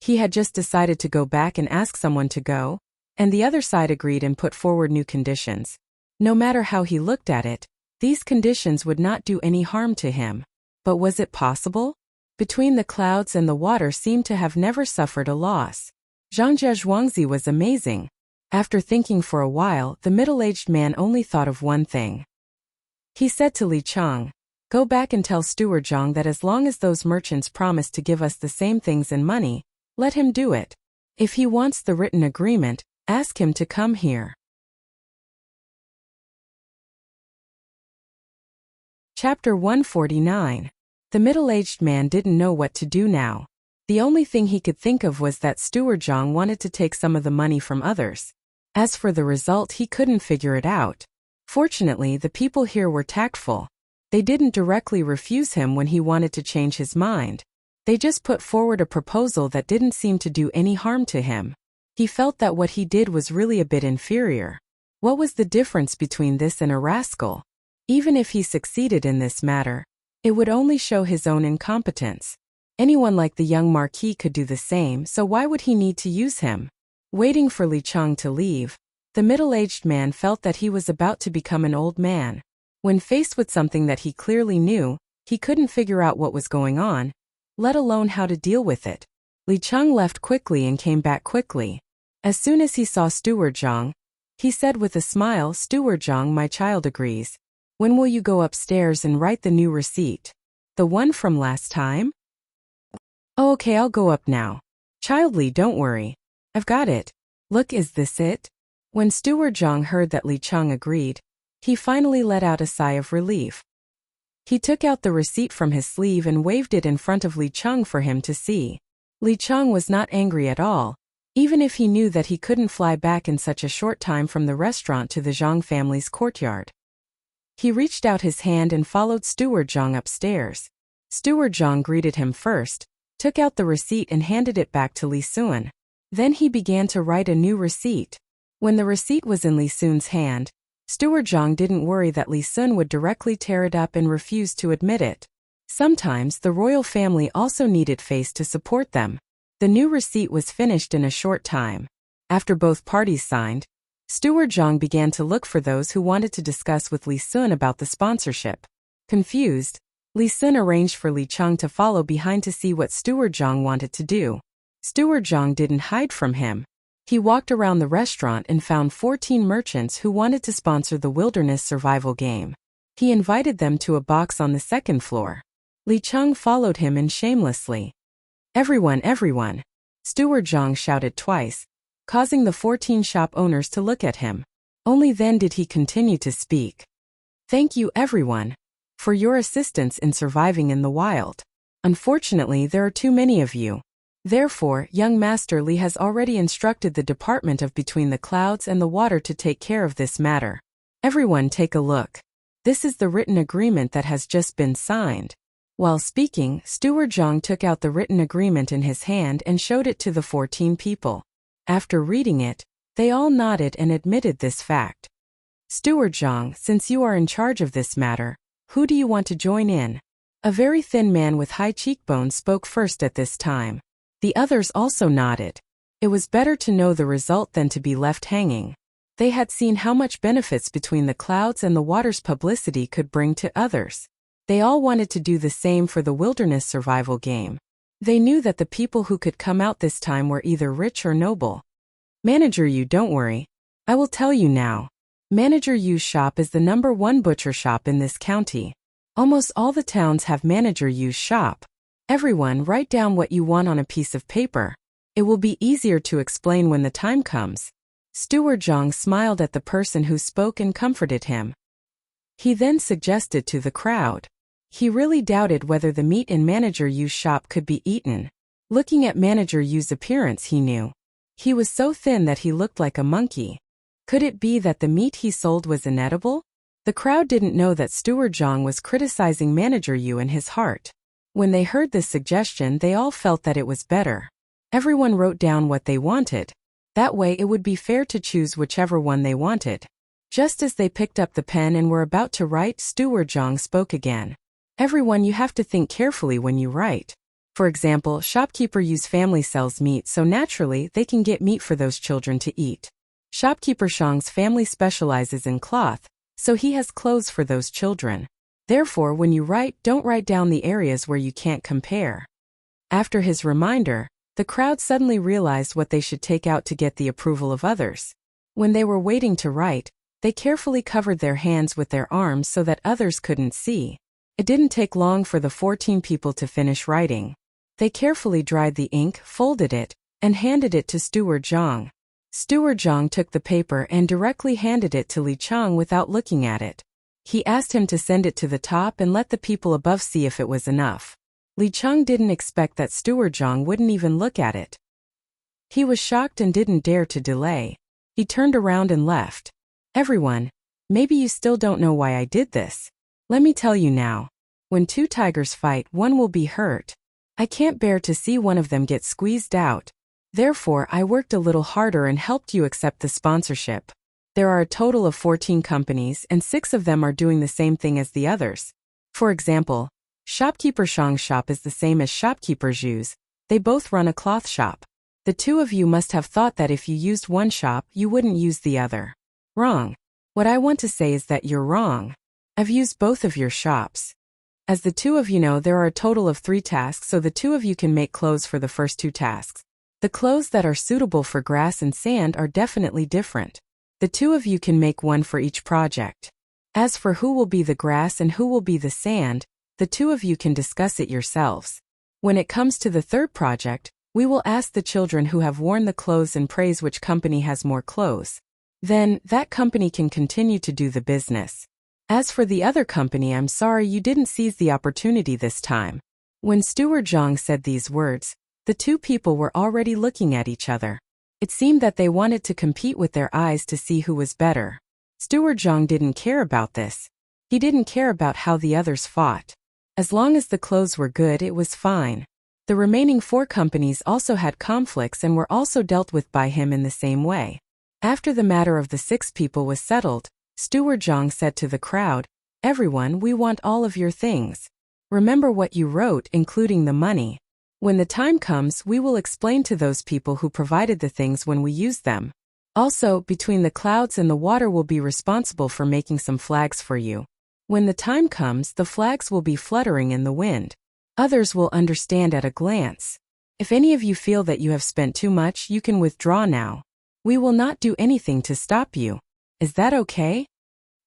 He had just decided to go back and ask someone to go, and the other side agreed and put forward new conditions. No matter how he looked at it, these conditions would not do any harm to him. But was it possible? Between the clouds and the water seemed to have never suffered a loss. Zhang Zhuangzi was amazing. After thinking for a while, the middle-aged man only thought of one thing. He said to Li Cheng, go back and tell Steward Zhang that as long as those merchants promise to give us the same things and money, let him do it. If he wants the written agreement, ask him to come here. Chapter 149. The middle-aged man didn't know what to do now. The only thing he could think of was that Steward Zhang wanted to take some of the money from others. As for the result, he couldn't figure it out. Fortunately, the people here were tactful. They didn't directly refuse him when he wanted to change his mind. They just put forward a proposal that didn't seem to do any harm to him. He felt that what he did was really a bit inferior. What was the difference between this and a rascal? Even if he succeeded in this matter, it would only show his own incompetence. Anyone like the young Marquis could do the same, so why would he need to use him? Waiting for Li Cheng to leave, the middle-aged man felt that he was about to become an old man. When faced with something that he clearly knew, he couldn't figure out what was going on, let alone how to deal with it. Li Cheng left quickly and came back quickly. As soon as he saw Steward Zhang, he said with a smile, Steward Zhang, my child agrees. When will you go upstairs and write the new receipt? The one from last time? Oh, okay, I'll go up now. Childly, don't worry. I've got it. Look, is this it? When Steward Zhang heard that Li Cheng agreed, he finally let out a sigh of relief. He took out the receipt from his sleeve and waved it in front of Li Cheng for him to see. Li Cheng was not angry at all, even if he knew that he couldn't fly back in such a short time from the restaurant to the Zhang family's courtyard. He reached out his hand and followed Steward Zhang upstairs. Steward Zhang greeted him first, took out the receipt and handed it back to Li Sun. Then he began to write a new receipt. When the receipt was in Li Sun's hand, Steward Zhang didn't worry that Li Sun would directly tear it up and refuse to admit it. Sometimes the royal family also needed face to support them. The new receipt was finished in a short time. After both parties signed, Steward Zhang began to look for those who wanted to discuss with Li Sun about the sponsorship. Confused, Li Sun arranged for Li Cheng to follow behind to see what Steward Zhang wanted to do. Steward Zhang didn't hide from him. He walked around the restaurant and found 14 merchants who wanted to sponsor the wilderness survival game. He invited them to a box on the second floor. Li Cheng followed him in shamelessly. Everyone, everyone! Steward Zhang shouted twice, causing the 14 shop owners to look at him. Only then did he continue to speak. Thank you, everyone, for your assistance in surviving in the wild. Unfortunately, there are too many of you. Therefore, young Master Li has already instructed the Department of Between the Clouds and the Water to take care of this matter. Everyone take a look. This is the written agreement that has just been signed. While speaking, Steward Zhang took out the written agreement in his hand and showed it to the 14 people. After reading it, they all nodded and admitted this fact. Steward Zhang, since you are in charge of this matter, who do you want to join in? A very thin man with high cheekbones spoke first at this time. The others also nodded. It was better to know the result than to be left hanging. They had seen how much benefits between the clouds and the water's publicity could bring to others. They all wanted to do the same for the wilderness survival game. They knew that the people who could come out this time were either rich or noble. Manager Yu, don't worry. I will tell you now. Manager Yu's shop is the #1 butcher shop in this county. Almost all the towns have Manager Yu's shop. Everyone write down what you want on a piece of paper. It will be easier to explain when the time comes. Steward Zhang smiled at the person who spoke and comforted him. He then suggested to the crowd. He really doubted whether the meat in Manager Yu's shop could be eaten. Looking at Manager Yu's appearance, he knew. He was so thin that he looked like a monkey. Could it be that the meat he sold was inedible? The crowd didn't know that Steward Zhang was criticizing Manager Yu in his heart. When they heard this suggestion, they all felt that it was better. Everyone wrote down what they wanted. That way it would be fair to choose whichever one they wanted. Just as they picked up the pen and were about to write, Steward Zhang spoke again. Everyone, you have to think carefully when you write. For example, shopkeeper Yu's family sells meat, so naturally they can get meat for those children to eat. Shopkeeper Shang's family specializes in cloth, so he has clothes for those children. Therefore, when you write, don't write down the areas where you can't compare. After his reminder, the crowd suddenly realized what they should take out to get the approval of others. When they were waiting to write, they carefully covered their hands with their arms so that others couldn't see. It didn't take long for the 14 people to finish writing. They carefully dried the ink, folded it, and handed it to Steward Zhang. Steward Zhang took the paper and directly handed it to Li Chang without looking at it. He asked him to send it to the top and let the people above see if it was enough. Li Chang didn't expect that Steward Zhang wouldn't even look at it. He was shocked and didn't dare to delay. He turned around and left. Everyone, maybe you still don't know why I did this. Let me tell you now. When two tigers fight, one will be hurt. I can't bear to see one of them get squeezed out. Therefore, I worked a little harder and helped you accept the sponsorship. There are a total of 14 companies and 6 of them are doing the same thing as the others. For example, Shopkeeper Shang's shop is the same as Shopkeeper Zhu's. They both run a cloth shop. The two of you must have thought that if you used one shop, you wouldn't use the other. Wrong. What I want to say is that you're wrong. I've used both of your shops. As the two of you know, there are a total of 3 tasks, so the two of you can make clothes for the first 2 tasks. The clothes that are suitable for grass and sand are definitely different. The two of you can make one for each project. As for who will be the grass and who will be the sand, the two of you can discuss it yourselves. When it comes to the third project, we will ask the children who have worn the clothes and praise which company has more clothes. Then, that company can continue to do the business. As for the other company, I'm sorry you didn't seize the opportunity this time. When Steward Zhang said these words, the two people were already looking at each other. It seemed that they wanted to compete with their eyes to see who was better. Steward Zhang didn't care about this. He didn't care about how the others fought. As long as the clothes were good, it was fine. The remaining 4 companies also had conflicts and were also dealt with by him in the same way. After the matter of the 6 people was settled, Steward Zhang said to the crowd, "Everyone, we want all of your things. Remember what you wrote, including the money. When the time comes, we will explain to those people who provided the things when we use them. Also, between the clouds and the water will be responsible for making some flags for you. When the time comes, the flags will be fluttering in the wind. Others will understand at a glance. If any of you feel that you have spent too much, you can withdraw now. We will not do anything to stop you. Is that okay?"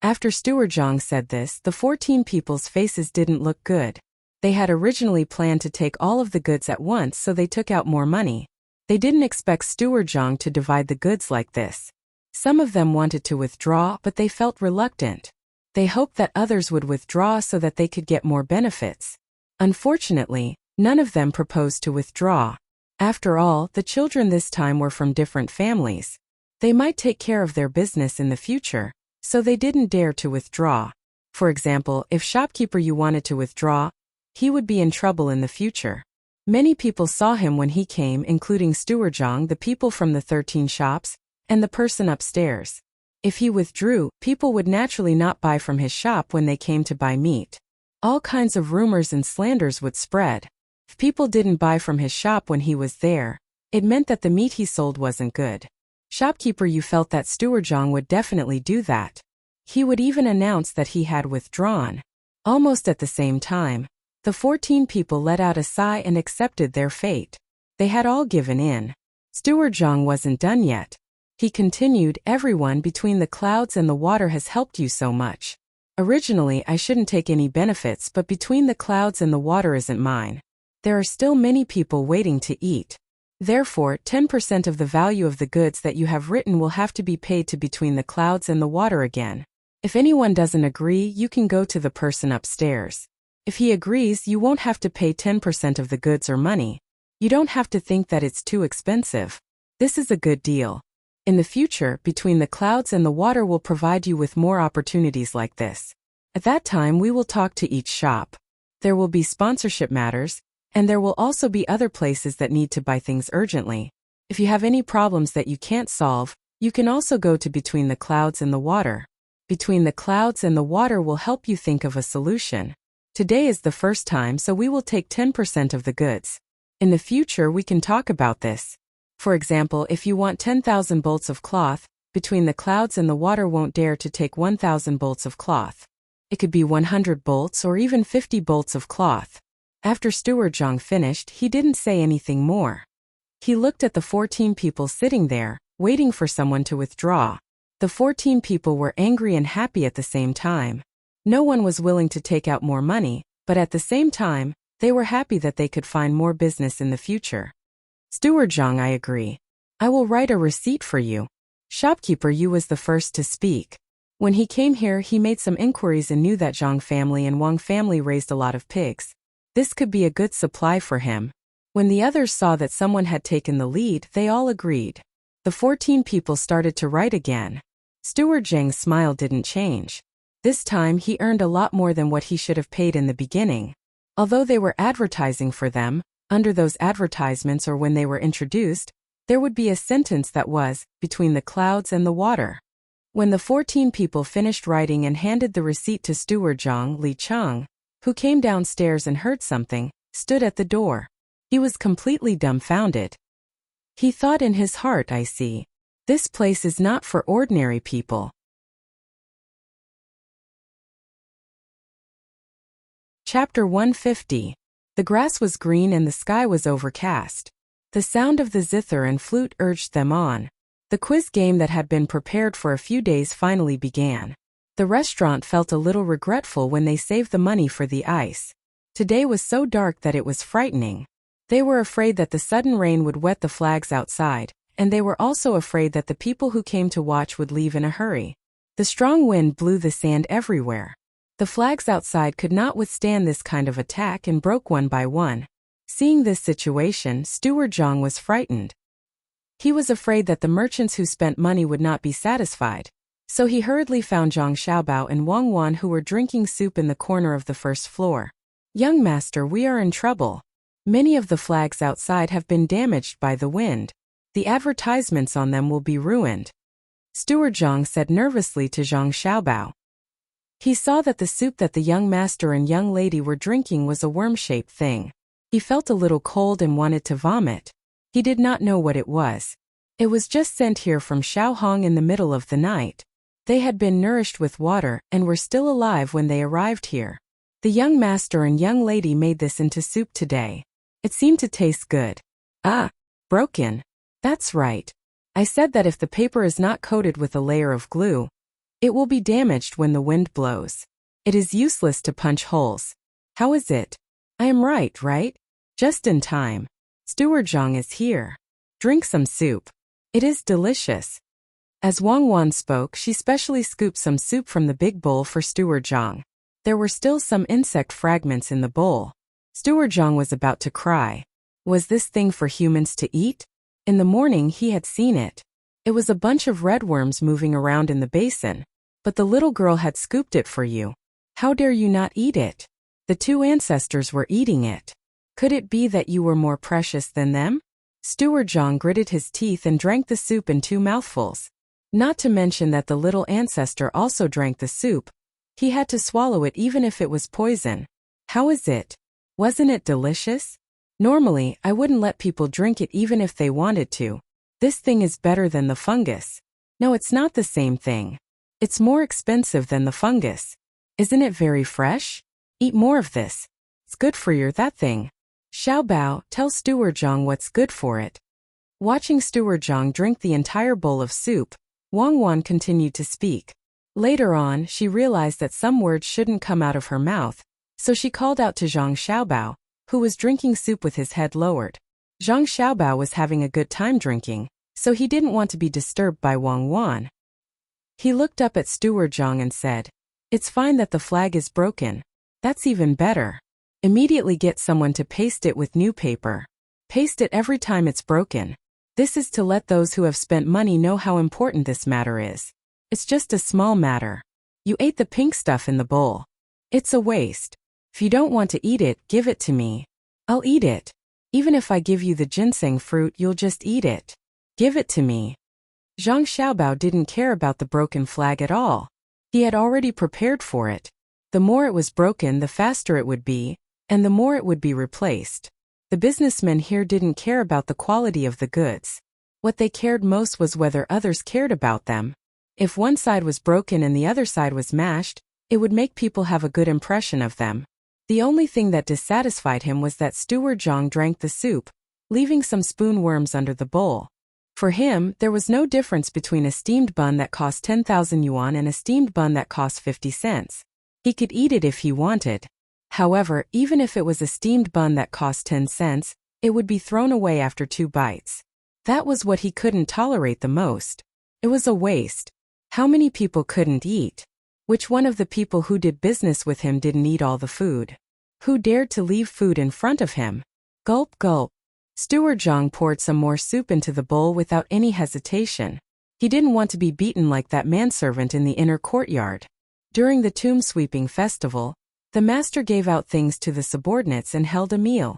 After Steward Zhang said this, the 14 people's faces didn't look good. They had originally planned to take all of the goods at once, so they took out more money. They didn't expect Steward Zhang to divide the goods like this. Some of them wanted to withdraw, but they felt reluctant. They hoped that others would withdraw so that they could get more benefits. Unfortunately, none of them proposed to withdraw. After all, the children this time were from different families. They might take care of their business in the future, so they didn't dare to withdraw. For example, if Shopkeeper Yu wanted to withdraw, he would be in trouble in the future. Many people saw him when he came, including Steward Zhang, the people from the 13 shops, and the person upstairs. If he withdrew, people would naturally not buy from his shop when they came to buy meat. All kinds of rumors and slanders would spread. If people didn't buy from his shop when he was there, it meant that the meat he sold wasn't good. Shopkeeper Yu felt that Steward Zhang would definitely do that. He would even announce that he had withdrawn. Almost at the same time, the 14 people let out a sigh and accepted their fate. They had all given in. Steward Zhang wasn't done yet. He continued, "Everyone between the clouds and the water has helped you so much. Originally, I shouldn't take any benefits, but between the clouds and the water isn't mine. There are still many people waiting to eat. Therefore, 10% of the value of the goods that you have written will have to be paid to between the clouds and the water again. If anyone doesn't agree, you can go to the person upstairs. If he agrees, you won't have to pay 10% of the goods or money. You don't have to think that it's too expensive. This is a good deal. In the future, between the clouds and the water will provide you with more opportunities like this. At that time, we will talk to each shop. There will be sponsorship matters, and there will also be other places that need to buy things urgently. If you have any problems that you can't solve, you can also go to between the clouds and the water. Between the clouds and the water will help you think of a solution. Today is the first time, so we will take 10% of the goods. In the future, we can talk about this. For example, if you want 10,000 bolts of cloth, between the clouds and the water won't dare to take 1,000 bolts of cloth. It could be 100 bolts or even 50 bolts of cloth." After Steward Zhang finished, he didn't say anything more. He looked at the 14 people sitting there, waiting for someone to withdraw. The 14 people were angry and happy at the same time. No one was willing to take out more money, but at the same time, they were happy that they could find more business in the future. "Steward Zhang, I agree. I will write a receipt for you." Shopkeeper Yu was the first to speak. When he came here, he made some inquiries and knew that Zhang family and Wang family raised a lot of pigs. This could be a good supply for him. When the others saw that someone had taken the lead, they all agreed. The 14 people started to write again. Steward Zhang's smile didn't change. This time he earned a lot more than what he should have paid in the beginning. Although they were advertising for them, under those advertisements or when they were introduced, there would be a sentence that was, "between the clouds and the water." When the 14 people finished writing and handed the receipt to Steward Zhang, Li Cheng, who came downstairs and heard something, stood at the door. He was completely dumbfounded. He thought in his heart, "I see. This place is not for ordinary people." Chapter 150. The grass was green and the sky was overcast. The sound of the zither and flute urged them on. The quiz game that had been prepared for a few days finally began. The restaurant felt a little regretful when they saved the money for the ice. Today was so dark that it was frightening. They were afraid that the sudden rain would wet the flags outside, and they were also afraid that the people who came to watch would leave in a hurry. The strong wind blew the sand everywhere. The flags outside could not withstand this kind of attack and broke one by one. Seeing this situation, Steward Zhang was frightened. He was afraid that the merchants who spent money would not be satisfied. So he hurriedly found Zhang Xiaobao and Wang Wan, who were drinking soup in the corner of the first floor. "Young master, we are in trouble. Many of the flags outside have been damaged by the wind. The advertisements on them will be ruined," Steward Zhang said nervously to Zhang Xiaobao. He saw that the soup that the young master and young lady were drinking was a worm-shaped thing. He felt a little cold and wanted to vomit. He did not know what it was. It was just sent here from Shaohong in the middle of the night. They had been nourished with water and were still alive when they arrived here. The young master and young lady made this into soup today. It seemed to taste good. "Ah, broken. That's right. I said that if the paper is not coated with a layer of glue, it will be damaged when the wind blows. It is useless to punch holes. How is it? I am right? Just in time. Steward Zhang is here. Drink some soup. It is delicious." As Wang Wan spoke, she specially scooped some soup from the big bowl for Steward Zhang. There were still some insect fragments in the bowl. Steward Zhang was about to cry. Was this thing for humans to eat? In the morning he had seen it. It was a bunch of red worms moving around in the basin. But the little girl had scooped it for you. How dare you not eat it? The two ancestors were eating it. Could it be that you were more precious than them? Steward Zhang gritted his teeth and drank the soup in 2 mouthfuls. Not to mention that the little ancestor also drank the soup. He had to swallow it even if it was poison. How is it? Wasn't it delicious? Normally, I wouldn't let people drink it even if they wanted to. This thing is better than the fungus. No, it's not the same thing. It's more expensive than the fungus. Isn't it very fresh? Eat more of this. It's good for your that thing. Xiaobao, tell Steward Zhang what's good for it. Watching Steward Zhang drink the entire bowl of soup, Wang Wan continued to speak. Later on, she realized that some words shouldn't come out of her mouth, so she called out to Zhang Xiaobao, who was drinking soup with his head lowered. Zhang Xiaobao was having a good time drinking, so he didn't want to be disturbed by Wang Wan. He looked up at Steward Zhang and said, "It's fine that the flag is broken. That's even better. Immediately get someone to paste it with new paper. Paste it every time it's broken. This is to let those who have spent money know how important this matter is. It's just a small matter. You ate the pink stuff in the bowl. It's a waste. If you don't want to eat it, give it to me. I'll eat it. Even if I give you the ginseng fruit, you'll just eat it. Give it to me." Zhang Xiaobao didn't care about the broken flag at all. He had already prepared for it. The more it was broken, the faster it would be, and the more it would be replaced. The businessmen here didn't care about the quality of the goods. What they cared most was whether others cared about them. If one side was broken and the other side was mashed, it would make people have a good impression of them. The only thing that dissatisfied him was that Steward Zhang drank the soup, leaving some spoon worms under the bowl. For him, there was no difference between a steamed bun that cost 10,000 yuan and a steamed bun that cost 50 cents. He could eat it if he wanted. However, even if it was a steamed bun that cost 10 cents, it would be thrown away after 2 bites. That was what he couldn't tolerate the most. It was a waste. How many people couldn't eat? Which one of the people who did business with him didn't eat all the food? Who dared to leave food in front of him? Gulp, gulp. Steward Zhang poured some more soup into the bowl without any hesitation. He didn't want to be beaten like that manservant in the inner courtyard. During the tomb sweeping festival, the master gave out things to the subordinates and held a meal.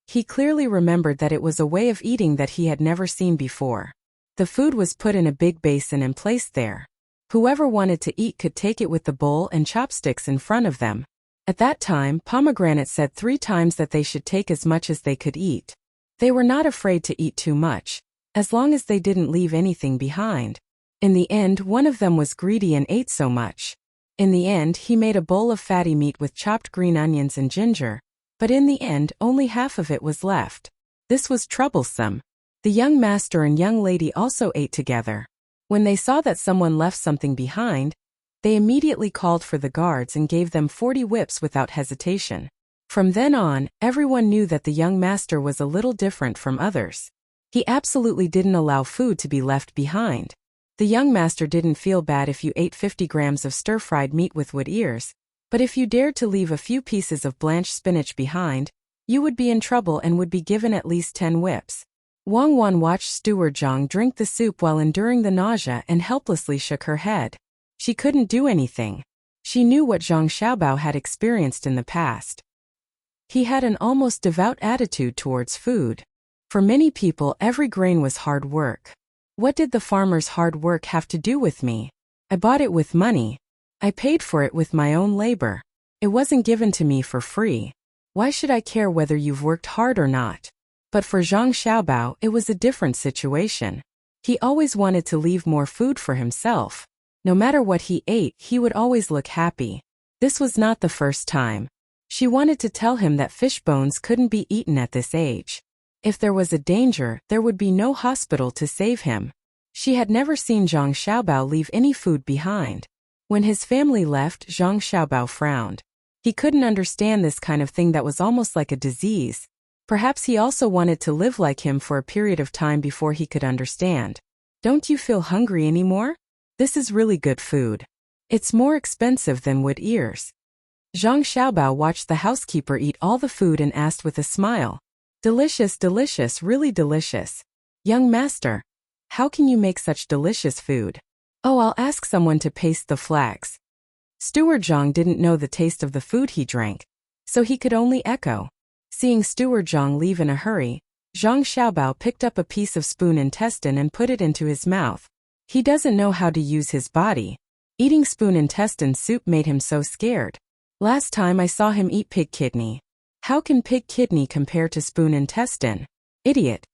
He clearly remembered that it was a way of eating that he had never seen before. The food was put in a big basin and placed there. Whoever wanted to eat could take it with the bowl and chopsticks in front of them. At that time, Pomegranate said 3 times that they should take as much as they could eat. They were not afraid to eat too much, as long as they didn't leave anything behind. In the end, one of them was greedy and ate so much. In the end, he made a bowl of fatty meat with chopped green onions and ginger, but in the end, only half of it was left. This was troublesome. The young master and young lady also ate together. When they saw that someone left something behind, they immediately called for the guards and gave them 40 whips without hesitation. From then on, everyone knew that the young master was a little different from others. He absolutely didn't allow food to be left behind. The young master didn't feel bad if you ate 50 grams of stir-fried meat with wood ears, but if you dared to leave a few pieces of blanched spinach behind, you would be in trouble and would be given at least 10 whips. Wang Wan watched Steward Zhang drink the soup while enduring the nausea and helplessly shook her head. She couldn't do anything. She knew what Zhang Xiaobao had experienced in the past. He had an almost devout attitude towards food. For many people, every grain was hard work. What did the farmer's hard work have to do with me? I bought it with money. I paid for it with my own labor. It wasn't given to me for free. Why should I care whether you've worked hard or not? But for Zhang Xiaobao, it was a different situation. He always wanted to leave more food for himself. No matter what he ate, he would always look happy. This was not the first time. She wanted to tell him that fish bones couldn't be eaten at this age. If there was a danger, there would be no hospital to save him. She had never seen Zhang Xiaobao leave any food behind. When his family left, Zhang Xiaobao frowned. He couldn't understand this kind of thing that was almost like a disease. Perhaps he also wanted to live like him for a period of time before he could understand. Don't you feel hungry anymore? This is really good food. It's more expensive than wood ears. Zhang Xiaobao watched the housekeeper eat all the food and asked with a smile. Delicious, delicious, really delicious. Young master, how can you make such delicious food? Oh, I'll ask someone to paste the flags. Steward Zhang didn't know the taste of the food he drank, so he could only echo. Seeing Steward Zhang leave in a hurry, Zhang Xiaobao picked up a piece of spoon intestine and put it into his mouth. He doesn't know how to use his body. Eating spoon intestine soup made him so scared. Last time I saw him eat pig kidney. How can pig kidney compare to spoon intestine? Idiot.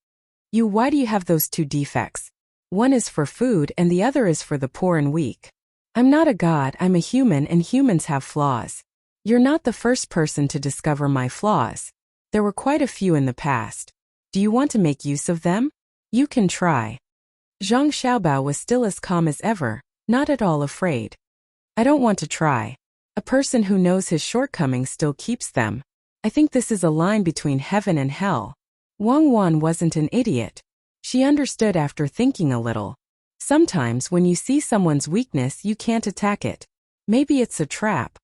Why do you have those two defects? One is for food and the other is for the poor and weak. I'm not a god, I'm a human and humans have flaws. You're not the first person to discover my flaws. There were quite a few in the past. Do you want to make use of them? You can try. Zhang Xiaobao was still as calm as ever, not at all afraid. I don't want to try. A person who knows his shortcomings still keeps them. I think this is a line between heaven and hell. Wang Wan wasn't an idiot. She understood after thinking a little. Sometimes when you see someone's weakness you can't attack it. Maybe it's a trap.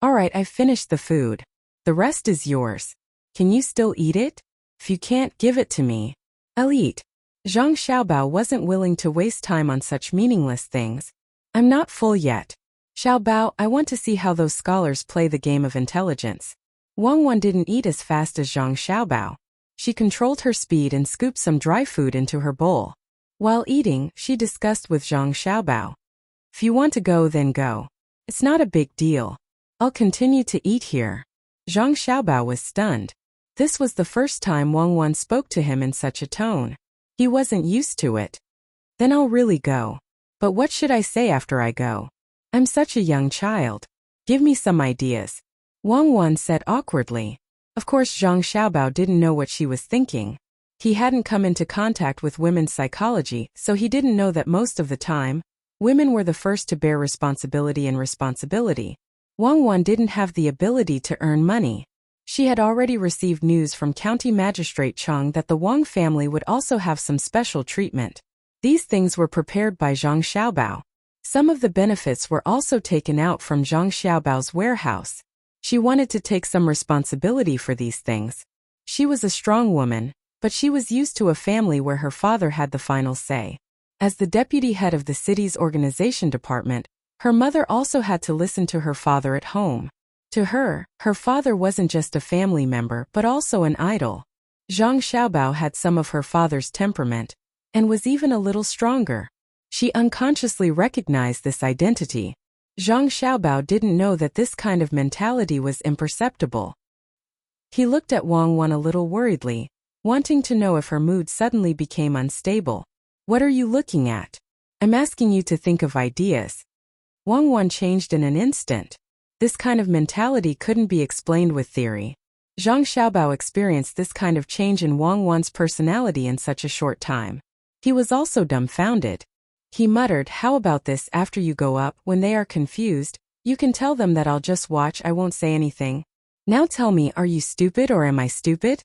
Alright, I've finished the food. The rest is yours. Can you still eat it? If you can't, give it to me. I'll eat. Zhang Xiaobao wasn't willing to waste time on such meaningless things. I'm not full yet. Xiaobao, I want to see how those scholars play the game of intelligence. Wang Wan didn't eat as fast as Zhang Xiaobao. She controlled her speed and scooped some dry food into her bowl. While eating, she discussed with Zhang Xiaobao. If you want to go, then go. It's not a big deal. I'll continue to eat here. Zhang Xiaobao was stunned. This was the first time Wang Wan spoke to him in such a tone. He wasn't used to it. Then I'll really go. But what should I say after I go? I'm such a young child. Give me some ideas. Wang Wan said awkwardly. Of course Zhang Xiaobao didn't know what she was thinking. He hadn't come into contact with women's psychology, so he didn't know that most of the time, women were the first to bear responsibility and responsibility. Wang Wan didn't have the ability to earn money. She had already received news from County Magistrate Chang that the Wang family would also have some special treatment. These things were prepared by Zhang Xiaobao. Some of the benefits were also taken out from Zhang Xiaobao's warehouse. She wanted to take some responsibility for these things. She was a strong woman, but she was used to a family where her father had the final say. As the deputy head of the city's organization department, her mother also had to listen to her father at home. To her, her father wasn't just a family member but also an idol. Zhang Xiaobao had some of her father's temperament, and was even a little stronger. She unconsciously recognized this identity. Zhang Xiaobao didn't know that this kind of mentality was imperceptible. He looked at Wang Wan a little worriedly, wanting to know if her mood suddenly became unstable. What are you looking at? I'm asking you to think of ideas. Wang Wan changed in an instant. This kind of mentality couldn't be explained with theory. Zhang Xiaobao experienced this kind of change in Wang Wan's personality in such a short time. He was also dumbfounded. He muttered, how about this, after you go up, when they are confused, you can tell them that I'll just watch, I won't say anything. Now tell me, are you stupid or am I stupid?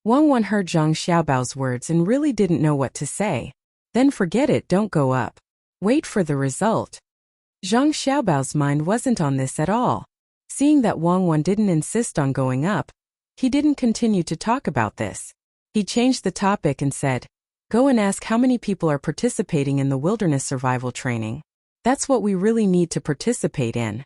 Wang Wan heard Zhang Xiaobao's words and really didn't know what to say. Then forget it, don't go up. Wait for the result. Zhang Xiaobao's mind wasn't on this at all. Seeing that Wang Wan didn't insist on going up, he didn't continue to talk about this. He changed the topic and said, go and ask how many people are participating in the wilderness survival training. That's what we really need to participate in.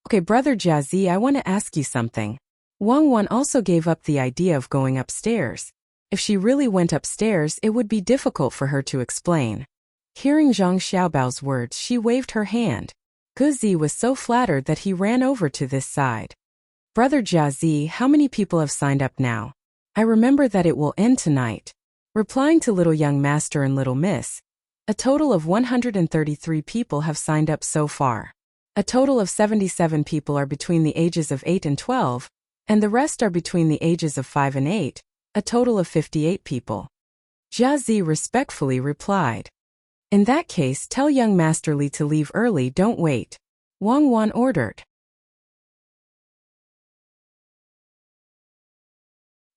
Okay, Brother Jiazi, I want to ask you something. Wang Wan also gave up the idea of going upstairs. If she really went upstairs, it would be difficult for her to explain. Hearing Zhang Xiaobao's words, she waved her hand. Guzi was so flattered that he ran over to this side. Brother Jiazi, how many people have signed up now? I remember that it will end tonight. Replying to little young master and little miss, a total of 133 people have signed up so far. A total of 77 people are between the ages of 8 and 12, and the rest are between the ages of 5 and 8, a total of 58 people. Jiazi respectfully replied. In that case, tell young Master Li to leave early, don't wait. Wang Wan ordered.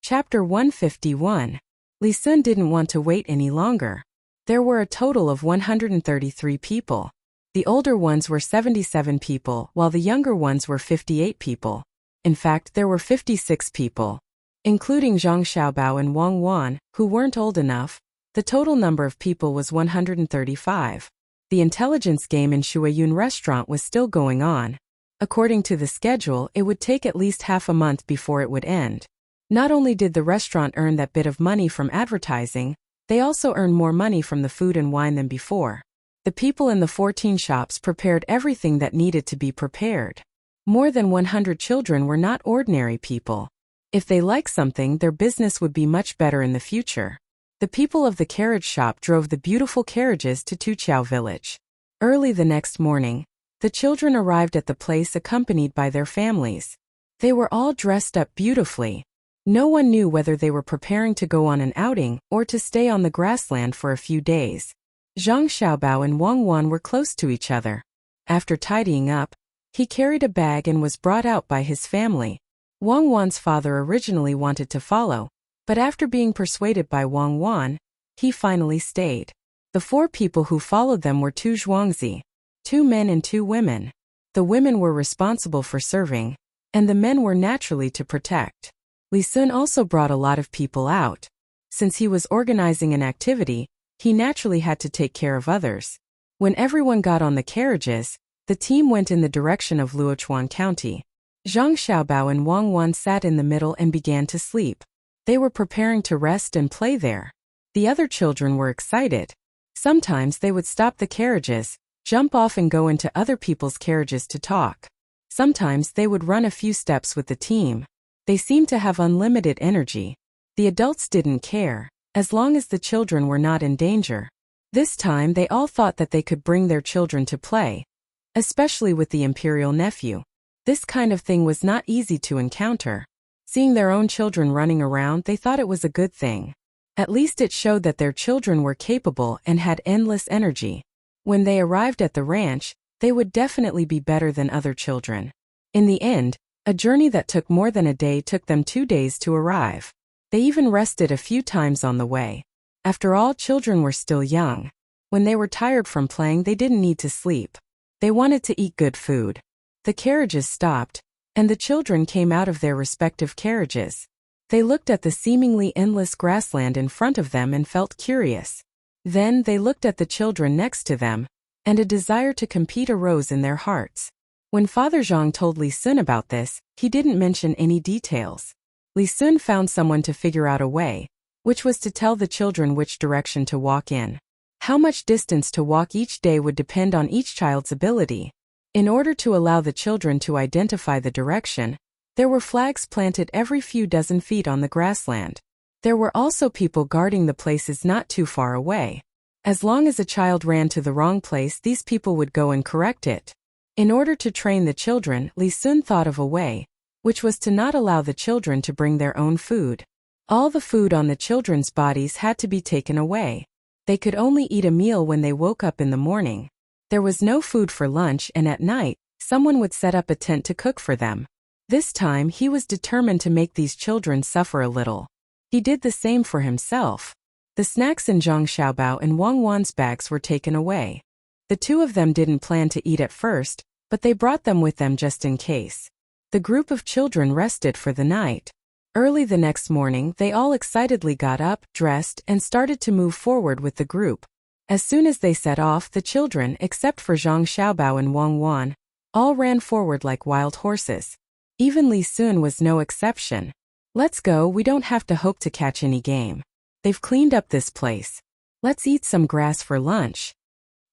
Chapter 151. Li Sun didn't want to wait any longer. There were a total of 133 people. The older ones were 77 people, while the younger ones were 58 people. In fact, there were 56 people. Including Zhang Xiaobao and Wang Wan, who weren't old enough, the total number of people was 135. The intelligence game in Shuayun restaurant was still going on. According to the schedule, it would take at least half a month before it would end. Not only did the restaurant earn that bit of money from advertising, they also earned more money from the food and wine than before. The people in the 14 shops prepared everything that needed to be prepared. More than 100 children were not ordinary people. If they liked something, their business would be much better in the future. The people of the carriage shop drove the beautiful carriages to Tuqiao village. Early the next morning, the children arrived at the place accompanied by their families. They were all dressed up beautifully. No one knew whether they were preparing to go on an outing or to stay on the grassland for a few days. Zhang Xiaobao and Wang Wan were close to each other. After tidying up, he carried a bag and was brought out by his family. Wang Wan's father originally wanted to follow, but after being persuaded by Wang Wan, he finally stayed. The 4 people who followed them were 2 zhuangzi, 2 men and 2 women. The women were responsible for serving, and the men were naturally to protect. Li Sun also brought a lot of people out. Since he was organizing an activity, he naturally had to take care of others. When everyone got on the carriages, the team went in the direction of Luochuan County. Zhang Xiaobao and Wang Wan sat in the middle and began to sleep. They were preparing to rest and play there. The other children were excited. Sometimes they would stop the carriages, jump off and go into other people's carriages to talk. Sometimes they would run a few steps with the team. They seemed to have unlimited energy. The adults didn't care, as long as the children were not in danger. This time they all thought that they could bring their children to play, especially with the imperial nephew. This kind of thing was not easy to encounter. Seeing their own children running around, they thought it was a good thing. At least it showed that their children were capable and had endless energy. When they arrived at the ranch, they would definitely be better than other children. In the end, a journey that took more than a day took them 2 days to arrive. They even rested a few times on the way. After all, children were still young. When they were tired from playing, they didn't need to sleep. They wanted to eat good food. The carriages stopped, and the children came out of their respective carriages. They looked at the seemingly endless grassland in front of them and felt curious. Then they looked at the children next to them, and a desire to compete arose in their hearts. When Father Zhang told Li Sun about this, he didn't mention any details. Li Sun found someone to figure out a way, which was to tell the children which direction to walk in. How much distance to walk each day would depend on each child's ability. In order to allow the children to identify the direction, there were flags planted every few dozen feet on the grassland. There were also people guarding the places not too far away. As long as a child ran to the wrong place, these people would go and correct it. In order to train the children, Li Sun thought of a way, which was to not allow the children to bring their own food. All the food on the children's bodies had to be taken away. They could only eat a meal when they woke up in the morning. There was no food for lunch, and at night, someone would set up a tent to cook for them. This time he was determined to make these children suffer a little. He did the same for himself. The snacks in Zhang Xiaobao and Wang Wan's bags were taken away. The 2 of them didn't plan to eat at first, but they brought them with them just in case. The group of children rested for the night. Early the next morning, they all excitedly got up, dressed, and started to move forward with the group. As soon as they set off, the children, except for Zhang Xiaobao and Wang Wan, all ran forward like wild horses. Even Li Sun was no exception. Let's go, we don't have to hope to catch any game. They've cleaned up this place. Let's eat some grass for lunch.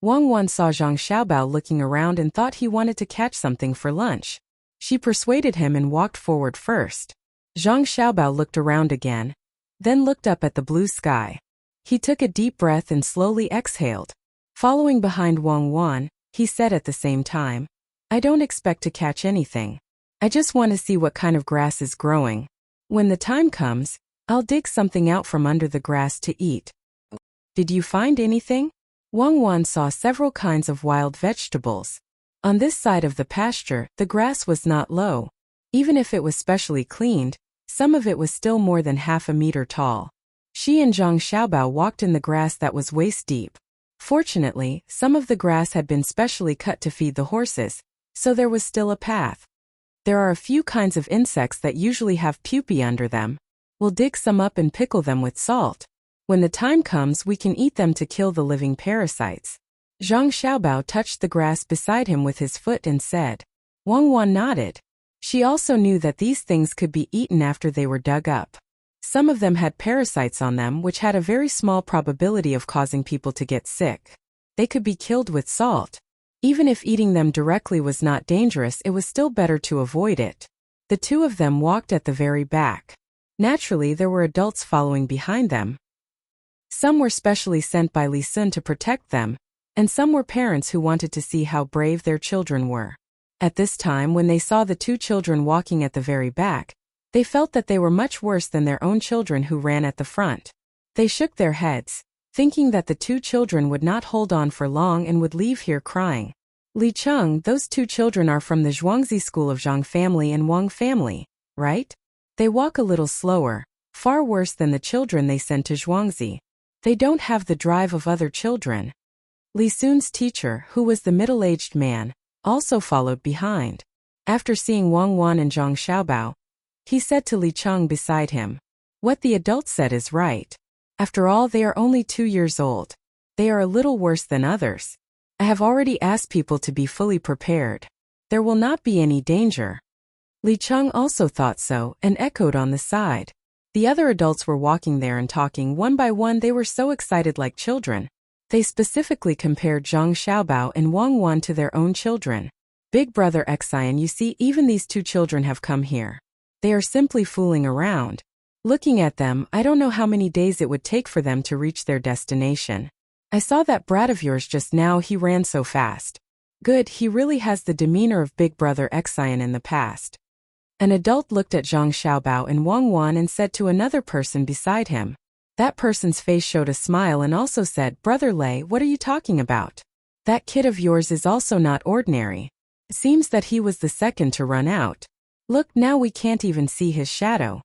Wang Wan saw Zhang Xiaobao looking around and thought he wanted to catch something for lunch. She persuaded him and walked forward first. Zhang Xiaobao looked around again, then looked up at the blue sky. He took a deep breath and slowly exhaled. Following behind Wang Wan, he said at the same time, I don't expect to catch anything. I just want to see what kind of grass is growing. When the time comes, I'll dig something out from under the grass to eat. Did you find anything? Wang Wan saw several kinds of wild vegetables. On this side of the pasture, the grass was not low. Even if it was specially cleaned, some of it was still more than half a meter tall. She and Zhang Xiaobao walked in the grass that was waist deep. Fortunately, some of the grass had been specially cut to feed the horses, so there was still a path. There are a few kinds of insects that usually have pupae under them. We'll dig some up and pickle them with salt. When the time comes, we can eat them to kill the living parasites. Zhang Xiaobao touched the grass beside him with his foot and said. Wang Wan nodded. She also knew that these things could be eaten after they were dug up. Some of them had parasites on them which had a very small probability of causing people to get sick. They could be killed with salt. Even if eating them directly was not dangerous, it was still better to avoid it. The two of them walked at the very back. Naturally, there were adults following behind them. Some were specially sent by Li Sun to protect them, and some were parents who wanted to see how brave their children were. At this time, when they saw the two children walking at the very back, they felt that they were much worse than their own children who ran at the front. They shook their heads, thinking that the two children would not hold on for long and would leave here crying. Li Cheng, those two children are from the Zhuangzi school of Zhang family and Wang family, right? They walk a little slower, far worse than the children they sent to Zhuangzi. They don't have the drive of other children. Li Sun's teacher, who was the middle-aged man, also followed behind. After seeing Wang Wan and Zhang Xiaobao, he said to Li Cheng beside him, "What the adult said is right. After all, they are only 2 years old. They are a little worse than others. I have already asked people to be fully prepared. There will not be any danger." Li Cheng also thought so and echoed on the side. The other adults were walking there and talking one by one. They were so excited like children. They specifically compared Zhang Xiaobao and Wang Wan to their own children. "Big brother Xian, you see, even these two children have come here. They are simply fooling around. Looking at them, I don't know how many days it would take for them to reach their destination. I saw that brat of yours just now, he ran so fast. Good, he really has the demeanor of big brother Xian in the past." An adult looked at Zhang Xiaobao and Wang Wan and said to another person beside him. That person's face showed a smile and also said, "Brother Lei, what are you talking about? That kid of yours is also not ordinary. It seems that he was the second to run out. Look, now we can't even see his shadow."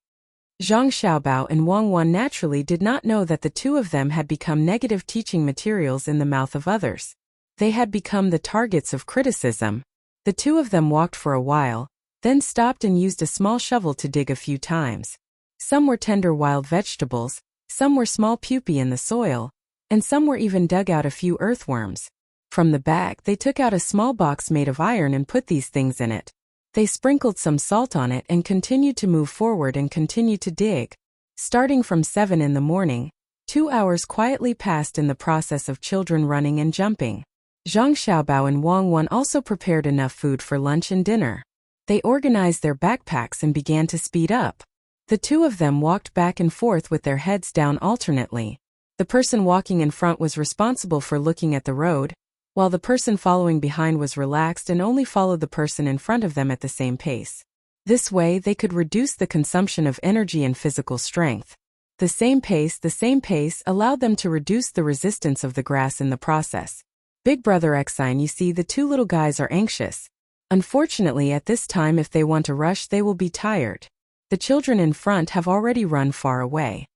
Zhang Xiaobao and Wang Wan naturally did not know that the two of them had become negative teaching materials in the mouth of others. They had become the targets of criticism. The two of them walked for a while, then stopped and used a small shovel to dig a few times. Some were tender wild vegetables, some were small pupae in the soil, and some were even dug out a few earthworms. From the bag, they took out a small box made of iron and put these things in it. They sprinkled some salt on it and continued to move forward and continued to dig. Starting from 7 in the morning, 2 hours quietly passed in the process of children running and jumping. Zhang Xiaobao and Wang Wan also prepared enough food for lunch and dinner. They organized their backpacks and began to speed up. The two of them walked back and forth with their heads down alternately. The person walking in front was responsible for looking at the road, while the person following behind was relaxed and only followed the person in front of them at the same pace. This way, they could reduce the consumption of energy and physical strength. The same pace allowed them to reduce the resistance of the grass in the process. Big brother Xian, you see, the two little guys are anxious. Unfortunately, at this time, if they want to rush, they will be tired. The children in front have already run far away.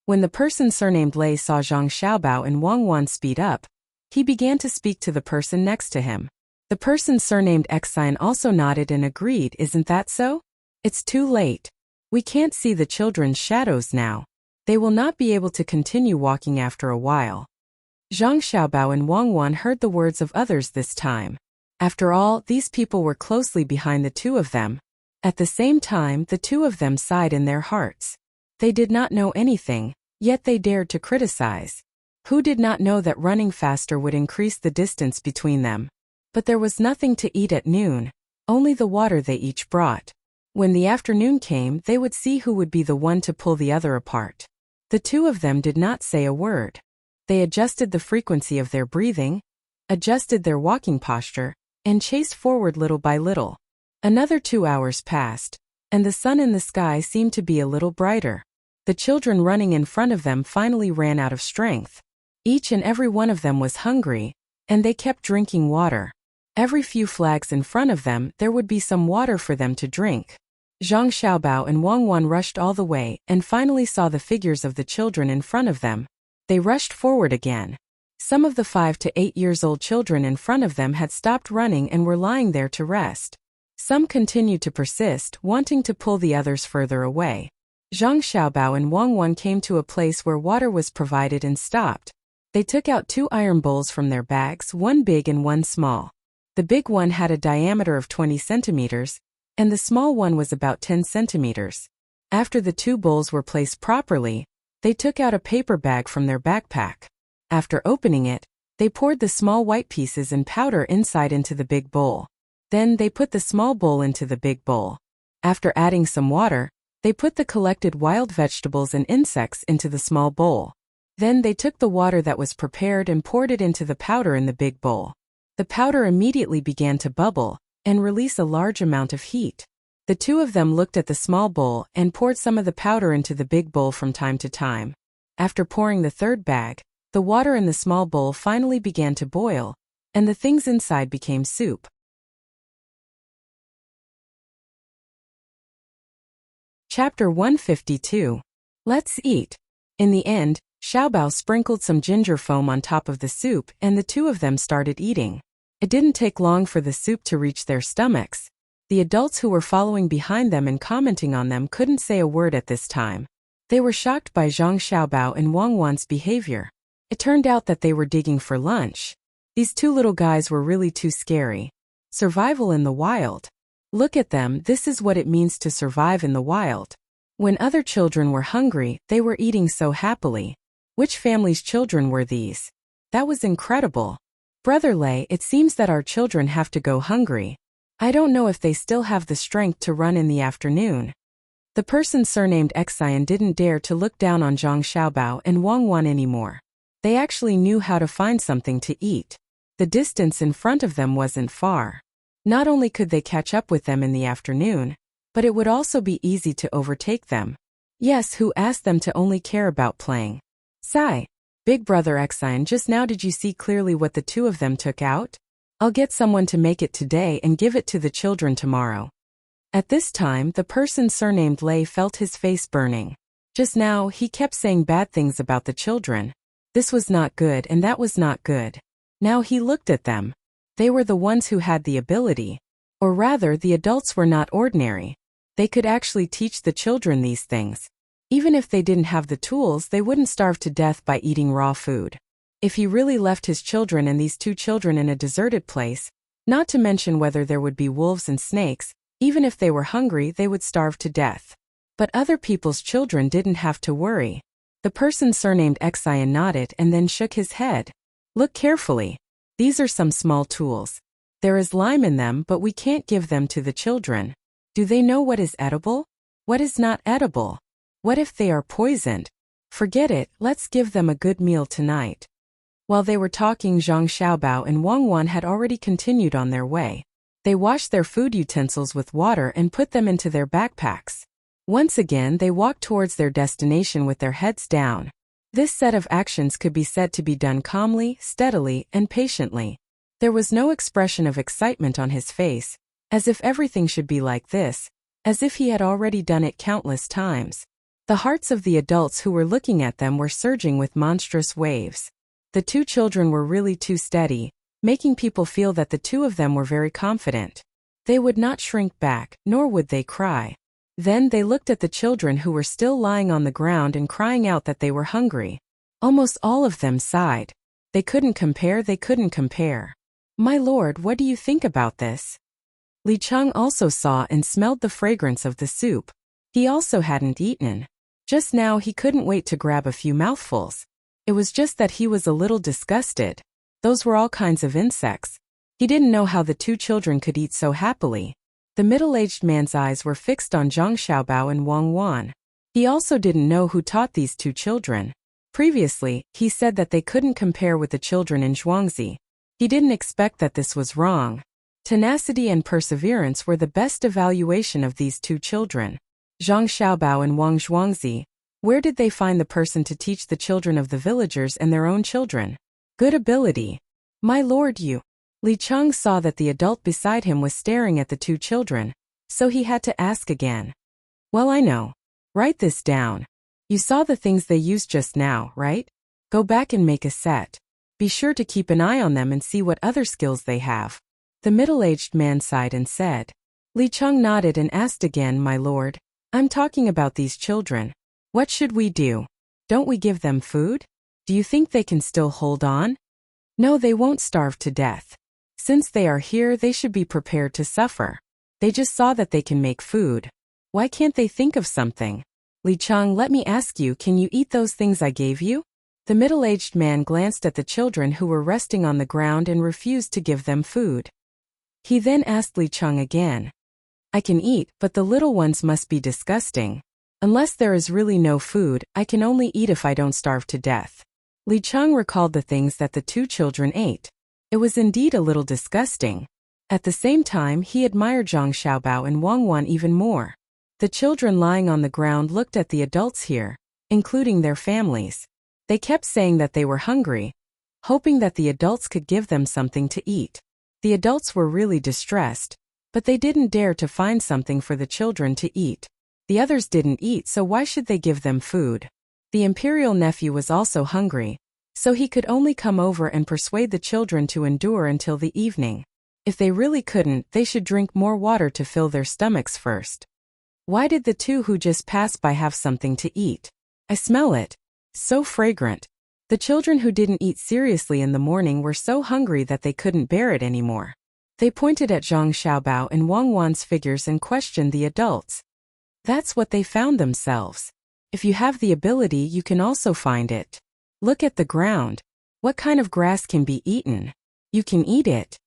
When the person surnamed Lei saw Zhang Xiaobao and Wang Wan speed up, he began to speak to the person next to him. The person surnamed Xian also nodded and agreed, "Isn't that so? It's too late. We can't see the children's shadows now. They will not be able to continue walking after a while." Zhang Xiaobao and Wang Wan heard the words of others this time. After all, these people were closely behind the two of them. At the same time, the two of them sighed in their hearts. They did not know anything, yet they dared to criticize. Who did not know that running faster would increase the distance between them? But there was nothing to eat at noon, only the water they each brought. When the afternoon came, they would see who would be the one to pull the other apart. The two of them did not say a word. They adjusted the frequency of their breathing, adjusted their walking posture, and chased forward little by little. Another 2 hours passed, and the sun in the sky seemed to be a little brighter. The children running in front of them finally ran out of strength. Each and every one of them was hungry, and they kept drinking water. Every few flags in front of them, there would be some water for them to drink. Zhang Xiaobao and Wang Wan rushed all the way and finally saw the figures of the children in front of them. They rushed forward again. Some of the 5 to 8 years old children in front of them had stopped running and were lying there to rest. Some continued to persist, wanting to pull the others further away. Zhang Xiaobao and Wang Wan came to a place where water was provided and stopped. They took out 2 iron bowls from their bags, one big and one small. The big one had a diameter of 20 centimeters, and the small one was about 10 centimeters. After the 2 bowls were placed properly, they took out a paper bag from their backpack. After opening it, They poured the small white pieces and powder inside into the big bowl. Then they put the small bowl into the big bowl. After adding some water, they put the collected wild vegetables and insects into the small bowl. Then they took the water that was prepared and poured it into the powder in the big bowl. The powder immediately began to bubble and release a large amount of heat. The two of them looked at the small bowl and poured some of the powder into the big bowl from time to time. After pouring the third bag, the water in the small bowl finally began to boil, and the things inside became soup. Chapter 152. Let's eat. In the end, Xiaobao sprinkled some ginger foam on top of the soup and the two of them started eating. It didn't take long for the soup to reach their stomachs. The adults who were following behind them and commenting on them couldn't say a word at this time. They were shocked by Zhang Xiaobao and Wang Wan's behavior. It turned out that they were digging for lunch. These two little guys were really too scary. Survival in the wild. Look at them, this is what it means to survive in the wild. When other children were hungry, they were eating so happily. Which family's children were these? That was incredible. Brother Lei, it seems that our children have to go hungry. I don't know if they still have the strength to run in the afternoon. The person surnamed Xian didn't dare to look down on Zhang Xiaobao and Wang Wan anymore. They actually knew how to find something to eat. The distance in front of them wasn't far. Not only could they catch up with them in the afternoon, but it would also be easy to overtake them. Yes, who asked them to only care about playing? Sigh. Big brother Xian, just now did you see clearly what the two of them took out? I'll get someone to make it today and give it to the children tomorrow. At this time, the person surnamed Lei felt his face burning. Just now, he kept saying bad things about the children. This was not good and that was not good. Now he looked at them. They were the ones who had the ability. Or rather, the adults were not ordinary. They could actually teach the children these things. Even if they didn't have the tools, they wouldn't starve to death by eating raw food. If he really left his children and these two children in a deserted place, not to mention whether there would be wolves and snakes, even if they were hungry, they would starve to death. But other people's children didn't have to worry. The person surnamed Xian nodded and then shook his head. Look carefully. These are some small tools. There is lime in them, but we can't give them to the children. Do they know what is edible? What is not edible? What if they are poisoned? Forget it, let's give them a good meal tonight. While they were talking, Zhang Xiaobao and Wang Wan had already continued on their way. They washed their food utensils with water and put them into their backpacks. Once again, they walked towards their destination with their heads down. This set of actions could be said to be done calmly, steadily, and patiently. There was no expression of excitement on his face, as if everything should be like this, as if he had already done it countless times. The hearts of the adults who were looking at them were surging with monstrous waves. The two children were really too steady, making people feel that the two of them were very confident. They would not shrink back, nor would they cry. Then they looked at the children who were still lying on the ground and crying out that they were hungry. Almost all of them sighed. They couldn't compare. My lord, what do you think about this? Li Cheng also saw and smelled the fragrance of the soup. He also hadn't eaten. Just now he couldn't wait to grab a few mouthfuls. It was just that he was a little disgusted. Those were all kinds of insects. He didn't know how the two children could eat so happily. The middle-aged man's eyes were fixed on Zhang Xiaobao and Wang Wan. He also didn't know who taught these two children. Previously, he said that they couldn't compare with the children in Zhuangzi. He didn't expect that this was wrong. Tenacity and perseverance were the best evaluation of these two children. Zhang Xiaobao and Wang Zhuangzi. Where did they find the person to teach the children of the villagers and their own children? Good ability. My lord, you. Li Cheng saw that the adult beside him was staring at the two children, so he had to ask again. Well, I know. Write this down. You saw the things they used just now, right? Go back and make a set. Be sure to keep an eye on them and see what other skills they have. The middle-aged man sighed and said. Li Cheng nodded and asked again, my lord. I'm talking about these children. What should we do? Don't we give them food? Do you think they can still hold on? No, they won't starve to death. Since they are here, they should be prepared to suffer. They just saw that they can make food. Why can't they think of something? Li Cheng, let me ask you, can you eat those things I gave you? The middle-aged man glanced at the children who were resting on the ground and refused to give them food. He then asked Li Cheng again. I can eat, but the little ones must be disgusting. Unless there is really no food, I can only eat if I don't starve to death. Li Cheng recalled the things that the two children ate. It was indeed a little disgusting. At the same time, he admired Zhang Xiaobao and Wang Wan even more. The children lying on the ground looked at the adults here, including their families. They kept saying that they were hungry, hoping that the adults could give them something to eat. The adults were really distressed, but they didn't dare to find something for the children to eat. The others didn't eat, so why should they give them food? The imperial nephew was also hungry, so he could only come over and persuade the children to endure until the evening. If they really couldn't, they should drink more water to fill their stomachs first. Why did the two who just passed by have something to eat? I smell it. So fragrant. The children who didn't eat seriously in the morning were so hungry that they couldn't bear it anymore. They pointed at Zhang Xiaobao and Wang Wan's figures and questioned the adults. That's what they found themselves. If you have the ability, you can also find it. Look at the ground. What kind of grass can be eaten? You can eat it.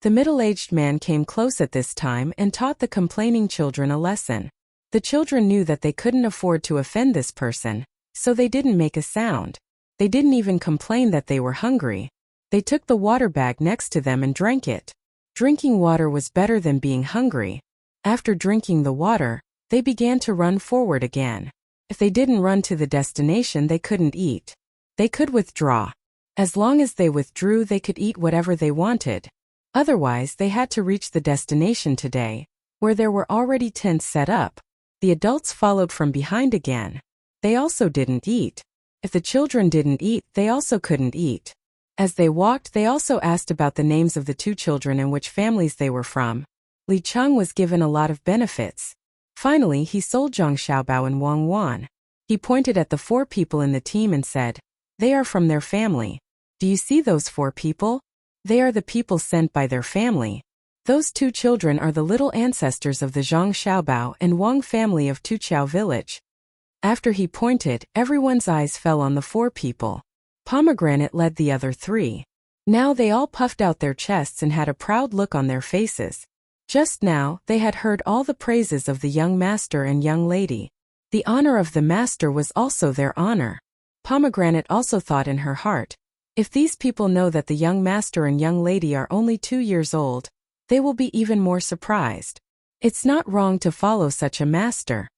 The middle-aged man came close at this time and taught the complaining children a lesson. The children knew that they couldn't afford to offend this person, so they didn't make a sound. They didn't even complain that they were hungry. They took the water bag next to them and drank it. Drinking water was better than being hungry. After drinking the water, they began to run forward again. If they didn't run to the destination, they couldn't eat. They could withdraw. As long as they withdrew, they could eat whatever they wanted. Otherwise, they had to reach the destination today, where there were already tents set up. The adults followed from behind again. They also didn't eat. If the children didn't eat, they also couldn't eat. As they walked, they also asked about the names of the two children and which families they were from. Li Cheng was given a lot of benefits. Finally, he sold Zhang Xiaobao and Wang Wan. He pointed at the 4 people in the team and said, they are from their family. Do you see those 4 people? They are the people sent by their family. Those 2 children are the little ancestors of the Zhang Xiaobao and Wang family of Tuqiao village. After he pointed, everyone's eyes fell on the 4 people. Pomegranate led the other 3. Now they all puffed out their chests and had a proud look on their faces. Just now, they had heard all the praises of the young master and young lady. The honor of the master was also their honor. Pomegranate also thought in her heart, if these people know that the young master and young lady are only 2 years old, they will be even more surprised. It's not wrong to follow such a master.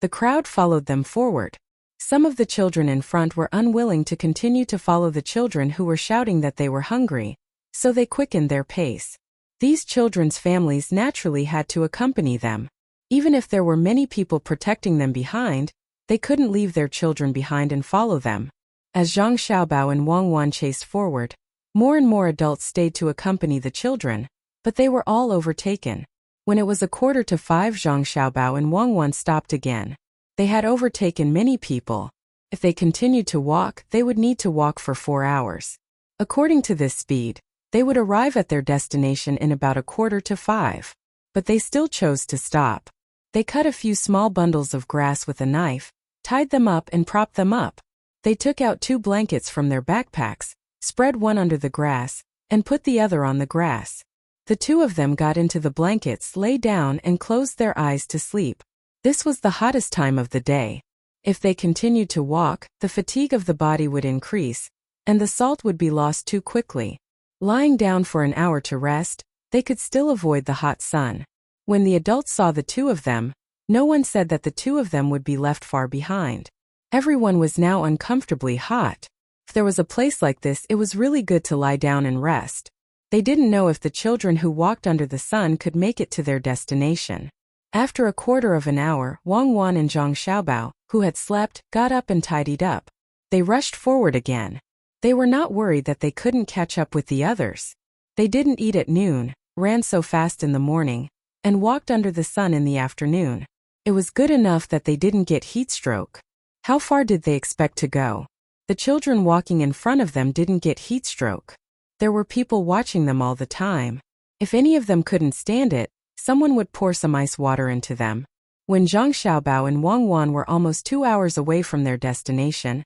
The crowd followed them forward. Some of the children in front were unwilling to continue to follow the children who were shouting that they were hungry, so they quickened their pace. These children's families naturally had to accompany them. Even if there were many people protecting them behind, they couldn't leave their children behind and follow them. As Zhang Xiaobao and Wang Wan chased forward, more and more adults stayed to accompany the children, but they were all overtaken. When it was 4:45, Zhang Xiaobao and Wang Wan stopped again. They had overtaken many people. If they continued to walk, they would need to walk for 4 hours. According to this speed, they would arrive at their destination in about 4:45. But they still chose to stop. They cut a few small bundles of grass with a knife, tied them up and propped them up. They took out 2 blankets from their backpacks, spread one under the grass, and put the other on the grass. The 2 of them got into the blankets, lay down and closed their eyes to sleep. This was the hottest time of the day. If they continued to walk, the fatigue of the body would increase, and the salt would be lost too quickly. Lying down for an hour to rest, they could still avoid the hot sun. When the adults saw the 2 of them, no one said that the 2 of them would be left far behind. Everyone was now uncomfortably hot. If there was a place like this, it was really good to lie down and rest. They didn't know if the children who walked under the sun could make it to their destination. After 1/4 of an hour, Wang Wan and Zhang Xiaobao, who had slept, got up and tidied up. They rushed forward again. They were not worried that they couldn't catch up with the others. They didn't eat at noon, ran so fast in the morning, and walked under the sun in the afternoon. It was good enough that they didn't get heat stroke. How far did they expect to go? The children walking in front of them didn't get heat stroke. There were people watching them all the time. If any of them couldn't stand it, someone would pour some ice water into them. When Zhang Xiaobao and Wang Wan were almost 2 hours away from their destination,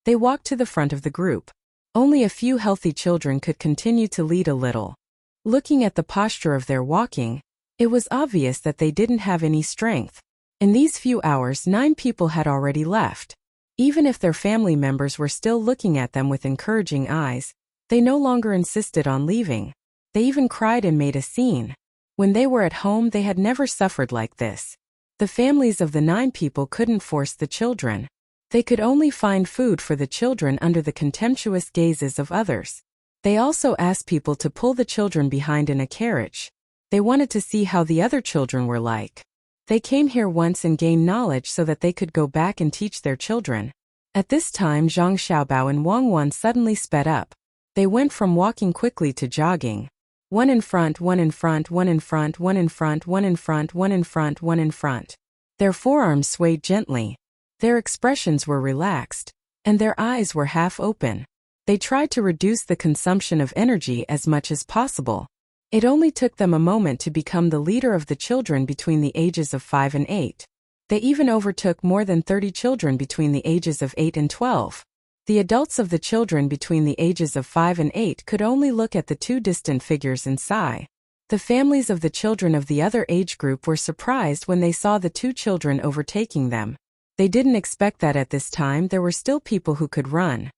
They walked to the front of the group. Only a few healthy children could continue to lead a little. Looking at the posture of their walking, it was obvious that they didn't have any strength. In these few hours, 9 people had already left. Even if their family members were still looking at them with encouraging eyes, they no longer insisted on leaving. They even cried and made a scene. When they were at home, they had never suffered like this. The families of the 9 people couldn't force the children. They could only find food for the children under the contemptuous gazes of others. They also asked people to pull the children behind in a carriage. They wanted to see how the other children were like. They came here once and gained knowledge so that they could go back and teach their children. At this time, Zhang Xiaobao and Wang Wan suddenly sped up. They went from walking quickly to jogging. One in front, one in front, one in front, one in front, one in front, one in front, one in front. Their forearms swayed gently. Their expressions were relaxed, and their eyes were half open. They tried to reduce the consumption of energy as much as possible. It only took them a moment to become the leader of the children between the ages of 5 and 8. They even overtook more than 30 children between the ages of 8 and 12. The adults of the children between the ages of 5 and 8 could only look at the 2 distant figures and sigh. The families of the children of the other age group were surprised when they saw the 2 children overtaking them. They didn't expect that at this time there were still people who could run.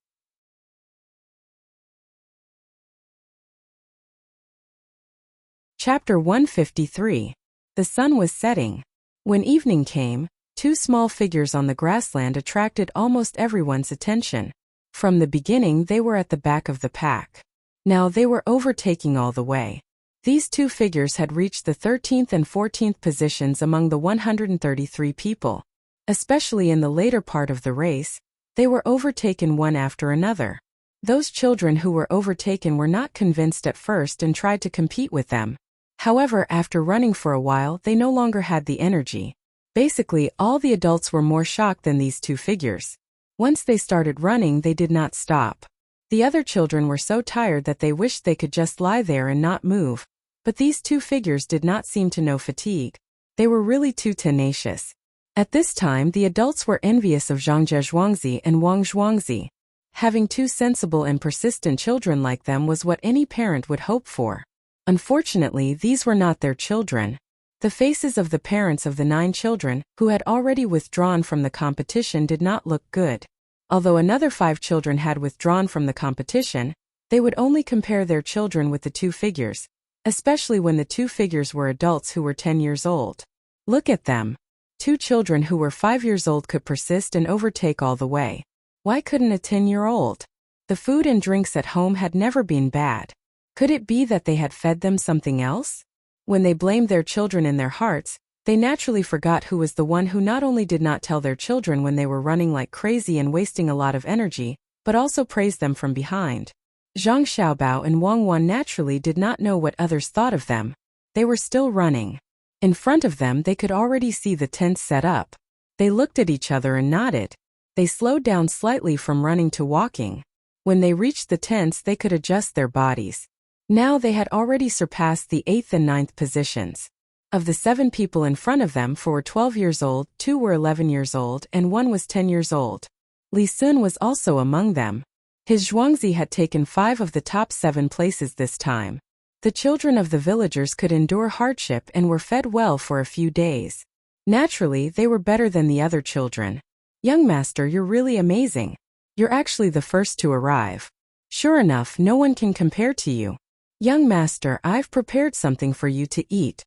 Chapter 153. The sun was setting. When evening came, 2 small figures on the grassland attracted almost everyone's attention. From the beginning, they were at the back of the pack. Now they were overtaking all the way. These 2 figures had reached the 13th and 14th positions among the 133 people. Especially in the later part of the race, they were overtaken one after another. Those children who were overtaken were not convinced at first and tried to compete with them. However, after running for a while, they no longer had the energy. Basically, all the adults were more shocked than these 2 figures. Once they started running, they did not stop. The other children were so tired that they wished they could just lie there and not move. But these 2 figures did not seem to know fatigue. They were really too tenacious. At this time, the adults were envious of Zhang Zhuangzi and Wang Zhuangzi. Having 2 sensible and persistent children like them was what any parent would hope for. Unfortunately, these were not their children. The faces of the parents of the 9 children, who had already withdrawn from the competition, did not look good. Although another 5 children had withdrawn from the competition, they would only compare their children with the 2 figures, especially when the 2 figures were adults who were 10 years old. Look at them. 2 children who were 5 years old could persist and overtake all the way. Why couldn't a 10-year-old? The food and drinks at home had never been bad. Could it be that they had fed them something else? When they blamed their children in their hearts, they naturally forgot who was the one who not only did not tell their children when they were running like crazy and wasting a lot of energy, but also praised them from behind. Zhang Xiaobao and Wang Wan naturally did not know what others thought of them. They were still running. In front of them, they could already see the tents set up. They looked at each other and nodded. They slowed down slightly from running to walking. When they reached the tents, they could adjust their bodies. Now they had already surpassed the 8th and 9th positions. Of the 7 people in front of them, 4 were 12 years old, 2 were 11 years old, and 1 was 10 years old. Li Sun was also among them. His Zhuangzi had taken 5 of the top 7 places this time. The children of the villagers could endure hardship and were fed well for a few days. Naturally, they were better than the other children. Young master, you're really amazing. You're actually the first to arrive. Sure enough, no one can compare to you. Young master, I've prepared something for you to eat.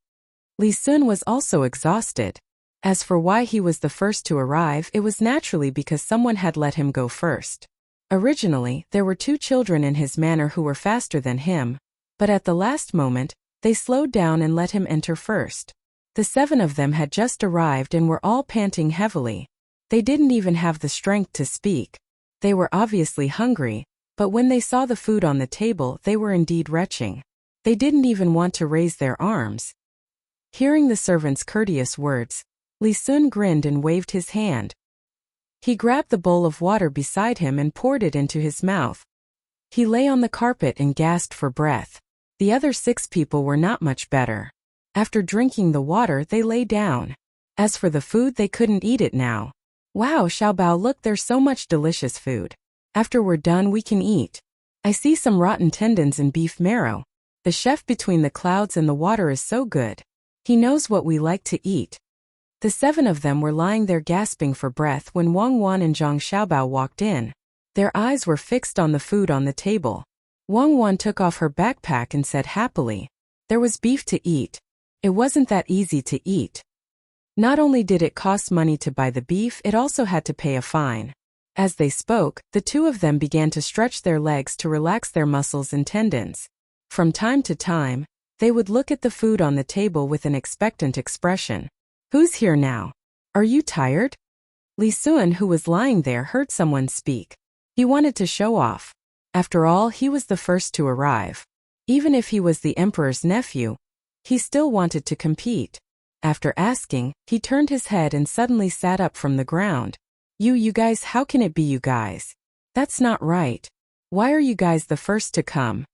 Li Sun was also exhausted. As for why he was the first to arrive, it was naturally because someone had let him go first. Originally, there were 2 children in his manor who were faster than him, but at the last moment, they slowed down and let him enter first. The 7 of them had just arrived and were all panting heavily. They didn't even have the strength to speak. They were obviously hungry, but when they saw the food on the table, they were indeed retching. They didn't even want to raise their arms. Hearing the servant's courteous words, Li Sun grinned and waved his hand. He grabbed the bowl of water beside him and poured it into his mouth. He lay on the carpet and gasped for breath. The other 6 people were not much better. After drinking the water, they lay down. As for the food, they couldn't eat it now. Wow, Xiaobao, look, there's so much delicious food. After we're done we can eat. I see some rotten tendons and beef marrow. The chef between the clouds and the water is so good. He knows what we like to eat. The 7 of them were lying there gasping for breath when Wang Wan and Zhang Xiaobao walked in. Their eyes were fixed on the food on the table. Wang Wan took off her backpack and said happily, "There was beef to eat. It wasn't that easy to eat. Not only did it cost money to buy the beef, it also had to pay a fine." As they spoke, the 2 of them began to stretch their legs to relax their muscles and tendons. From time to time, they would look at the food on the table with an expectant expression. "Who's here now? Are you tired?" Li Sun, who was lying there, heard someone speak. He wanted to show off. After all, he was the first to arrive. Even if he was the emperor's nephew, he still wanted to compete. After asking, he turned his head and suddenly sat up from the ground. You guys, how can it be you guys? That's not right. Why are you guys the first to come?"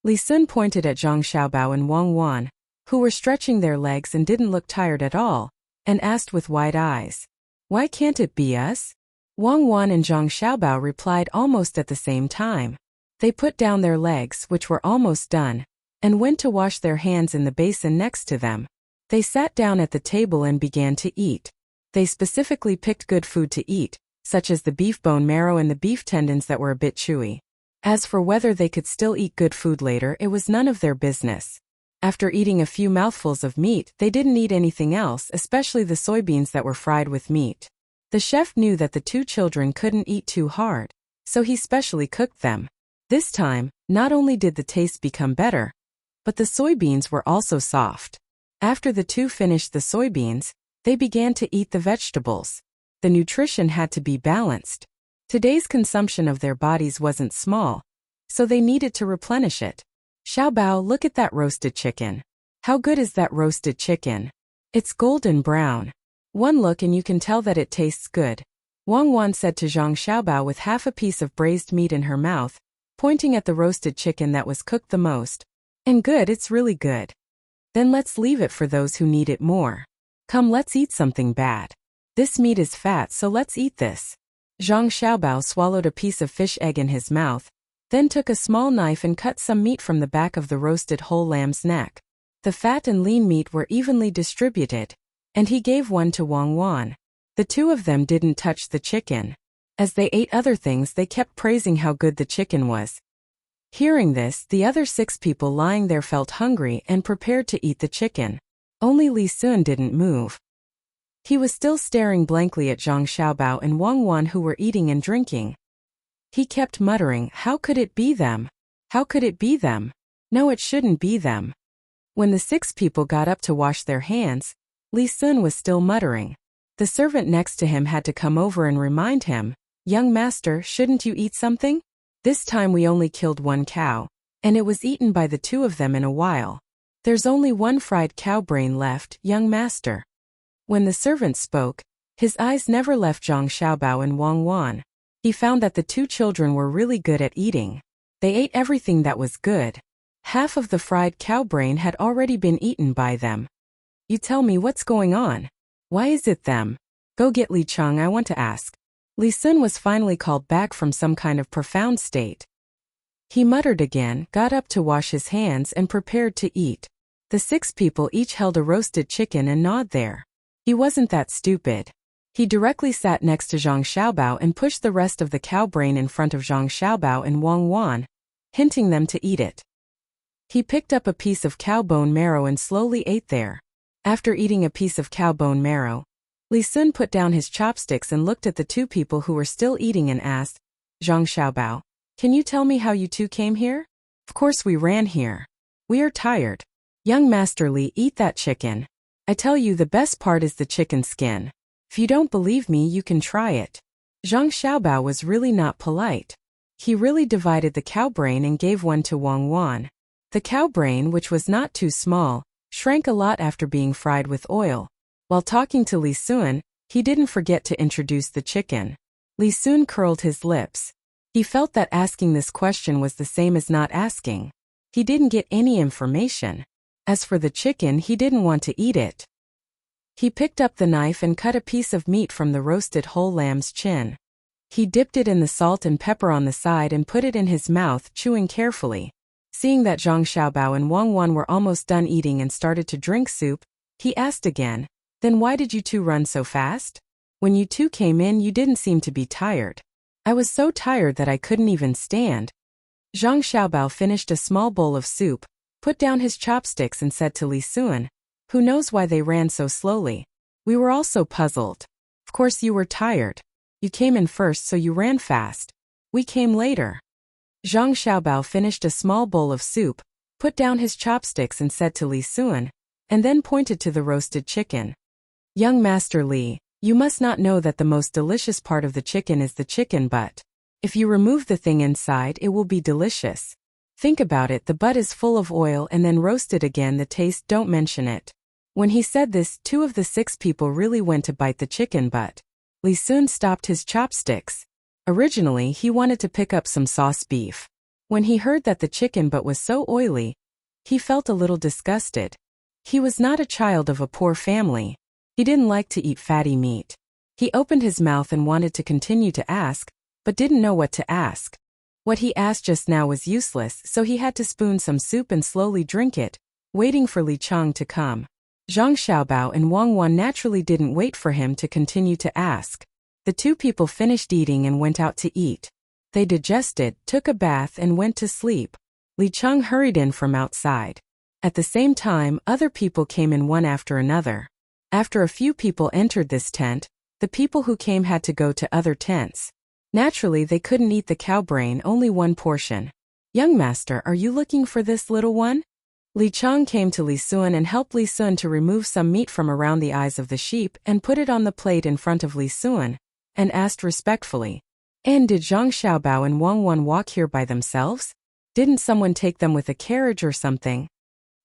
Li Sun pointed at Zhang Xiaobao and Wang Wan, who were stretching their legs and didn't look tired at all, and asked with wide eyes, "Why can't it be us?" Wang Wan and Zhang Xiaobao replied almost at the same time. They put down their legs, which were almost done, and went to wash their hands in the basin next to them. They sat down at the table and began to eat. They specifically picked good food to eat, such as the beef bone marrow and the beef tendons that were a bit chewy. As for whether they could still eat good food later, it was none of their business. After eating a few mouthfuls of meat, they didn't eat anything else, especially the soybeans that were fried with meat. The chef knew that the 2 children couldn't eat too hard, so he specially cooked them. This time, not only did the taste become better, but the soybeans were also soft. After the 2 finished the soybeans, they began to eat the vegetables. The nutrition had to be balanced. Today's consumption of their bodies wasn't small, so they needed to replenish it. "Xiaobao, look at that roasted chicken. How good is that roasted chicken? It's golden brown. One look and you can tell that it tastes good," Wang Wan said to Zhang Xiaobao with half a piece of braised meat in her mouth, pointing at the roasted chicken that was cooked the most. "And good, it's really good. Then let's leave it for those who need it more. Come, let's eat something bad. This meat is fat, so let's eat this." Zhang Xiaobao swallowed a piece of fish egg in his mouth, then took a small knife and cut some meat from the back of the roasted whole lamb's neck. The fat and lean meat were evenly distributed, and he gave one to Wang Wan. The 2 of them didn't touch the chicken. As they ate other things, they kept praising how good the chicken was. Hearing this, the other 6 people lying there felt hungry and prepared to eat the chicken. Only Li Sun didn't move. He was still staring blankly at Zhang Xiaobao and Wang Wan, who were eating and drinking. He kept muttering, "How could it be them? How could it be them? No, it shouldn't be them." When the 6 people got up to wash their hands, Li Sun was still muttering. The servant next to him had to come over and remind him, "Young master, shouldn't you eat something? This time we only killed 1 cow, and it was eaten by the 2 of them in a while. There's only 1 fried cow brain left, young master." When the servant spoke, his eyes never left Zhang Xiaobao and Wang Wan. He found that the 2 children were really good at eating. They ate everything that was good. Half of the fried cow brain had already been eaten by them. "You tell me what's going on. Why is it them? Go get Li Cheng, I want to ask." Li Sun was finally called back from some kind of profound state. He muttered again, got up to wash his hands and prepared to eat. The 6 people each held a roasted chicken and gnawed there. He wasn't that stupid. He directly sat next to Zhang Xiaobao and pushed the rest of the cow brain in front of Zhang Xiaobao and Wang Wan, hinting them to eat it. He picked up a piece of cow bone marrow and slowly ate there. After eating a piece of cow bone marrow, Li Sun put down his chopsticks and looked at the 2 people who were still eating and asked, "Zhang Xiaobao, can you tell me how you 2 came here?" "Of course we ran here. We are tired." "Young Master Li, eat that chicken. I tell you, the best part is the chicken skin. If you don't believe me, you can try it." Zhang Xiaobao was really not polite. He really divided the cow brain and gave one to Wang Wan. The cow brain, which was not too small, shrank a lot after being fried with oil. While talking to Li Sun, he didn't forget to introduce the chicken. Li Sun curled his lips. He felt that asking this question was the same as not asking. He didn't get any information. As for the chicken, he didn't want to eat it. He picked up the knife and cut a piece of meat from the roasted whole lamb's chin. He dipped it in the salt and pepper on the side and put it in his mouth, chewing carefully. Seeing that Zhang Xiaobao and Wang Wan were almost done eating and started to drink soup, he asked again, "Then why did you two run so fast? When you two came in, you didn't seem to be tired." "I was so tired that I couldn't even stand." Zhang Xiaobao finished a small bowl of soup, put down his chopsticks and said to Li Sun, "Who knows why they ran so slowly? We were all so puzzled. Of course you were tired. You came in first, so you ran fast. We came later." Zhang Xiaobao finished a small bowl of soup, put down his chopsticks and said to Li Sun, and then pointed to the roasted chicken. "Young Master Li, you must not know that the most delicious part of the chicken is the chicken butt. If you remove the thing inside, it will be delicious. Think about it, the butt is full of oil and then roasted again, the taste, don't mention it." When he said this, 2 of the 6 people really went to bite the chicken butt. Li Sun stopped his chopsticks. Originally, he wanted to pick up some sauce beef. When he heard that the chicken butt was so oily, he felt a little disgusted. He was not a child of a poor family. He didn't like to eat fatty meat. He opened his mouth and wanted to continue to ask, but didn't know what to ask. What he asked just now was useless, so he had to spoon some soup and slowly drink it, waiting for Li Chang to come. Zhang Xiaobao and Wang Wan naturally didn't wait for him to continue to ask. The 2 people finished eating and went out to eat. They digested, took a bath and went to sleep. Li Chang hurried in from outside. At the same time, other people came in one after another. After a few people entered this tent, the people who came had to go to other tents. Naturally, they couldn't eat the cow brain, only one portion. "Young master, are you looking for this little one?" Li Chang came to Li Sun and helped Li Sun to remove some meat from around the eyes of the sheep and put it on the plate in front of Li Sun, and asked respectfully, "And did Zhang Xiaobao and Wang Wan walk here by themselves? Didn't someone take them with a carriage or something?"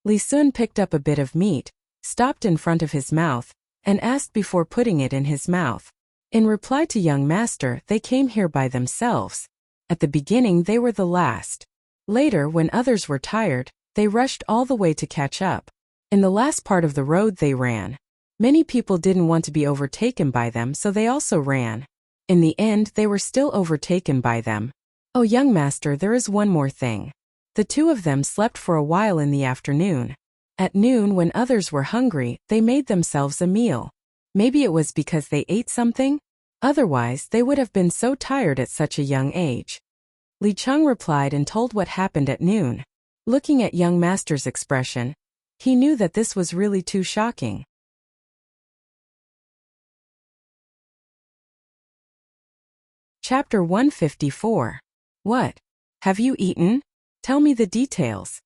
Li Sun picked up a bit of meat, stopped in front of his mouth, and asked before putting it in his mouth. In reply to young master, they came here by themselves. At the beginning they were the last. Later, when others were tired, they rushed all the way to catch up. In the last part of the road they ran. Many people didn't want to be overtaken by them, so they also ran. In the end, they were still overtaken by them. "Oh, young master, there is one more thing." The 2 of them slept for a while in the afternoon. At noon, when others were hungry, they made themselves a meal. Maybe it was because they ate something? Otherwise, they would have been so tired at such a young age. Li Chang replied and told what happened at noon. Looking at young master's expression, he knew that this was really too shocking. Chapter 154. What? Have you eaten? Tell me the details.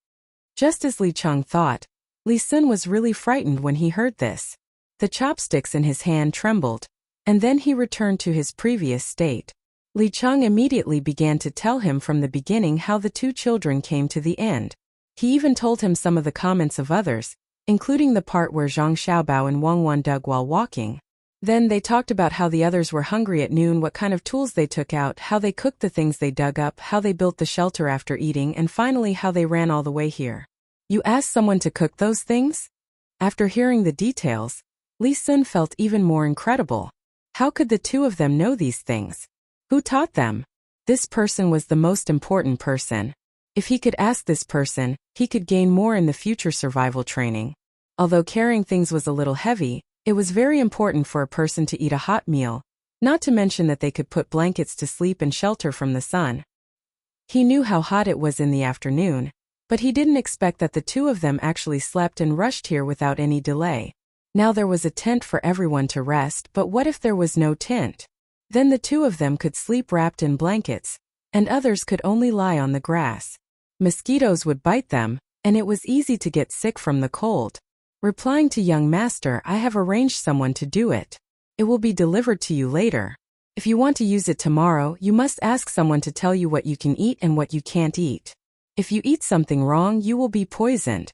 Just as Li Chang thought, Li Sun was really frightened when he heard this. The chopsticks in his hand trembled, and then he returned to his previous state. Li Chang immediately began to tell him from the beginning how the 2 children came to the end. He even told him some of the comments of others, including the part where Zhang Xiaobao and Wang Wan dug while walking. Then they talked about how the others were hungry at noon, what kind of tools they took out, how they cooked the things they dug up, how they built the shelter after eating, and finally how they ran all the way here. "You asked someone to cook those things?" After hearing the details, Li Sun felt even more incredible. How could the 2 of them know these things? Who taught them? This person was the most important person. If he could ask this person, he could gain more in the future survival training. Although carrying things was a little heavy, it was very important for a person to eat a hot meal, not to mention that they could put blankets to sleep and shelter from the sun. He knew how hot it was in the afternoon, but he didn't expect that the 2 of them actually slept and rushed here without any delay. Now there was a tent for everyone to rest, but what if there was no tent? Then the 2 of them could sleep wrapped in blankets, and others could only lie on the grass. Mosquitoes would bite them, and it was easy to get sick from the cold. Replying to young master, "I have arranged someone to do it. It will be delivered to you later. If you want to use it tomorrow, you must ask someone to tell you what you can eat and what you can't eat. If you eat something wrong, you will be poisoned."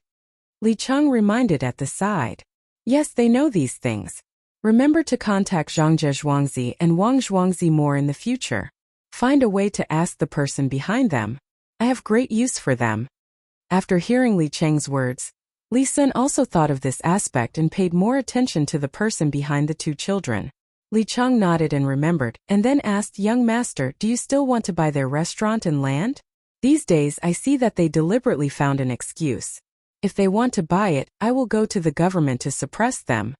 Li Chang reminded at the side. Yes, they know these things. Remember to contact Zhang Zhuangzi and Wang Zhuangzi more in the future. Find a way to ask the person behind them. I have great use for them. After hearing Li Chang's words, Li Sun also thought of this aspect and paid more attention to the person behind the 2 children. Li Cheng nodded and remembered, and then asked, "Young master, do you still want to buy their restaurant and land? These days I see that they deliberately found an excuse. If they want to buy it, I will go to the government to suppress them."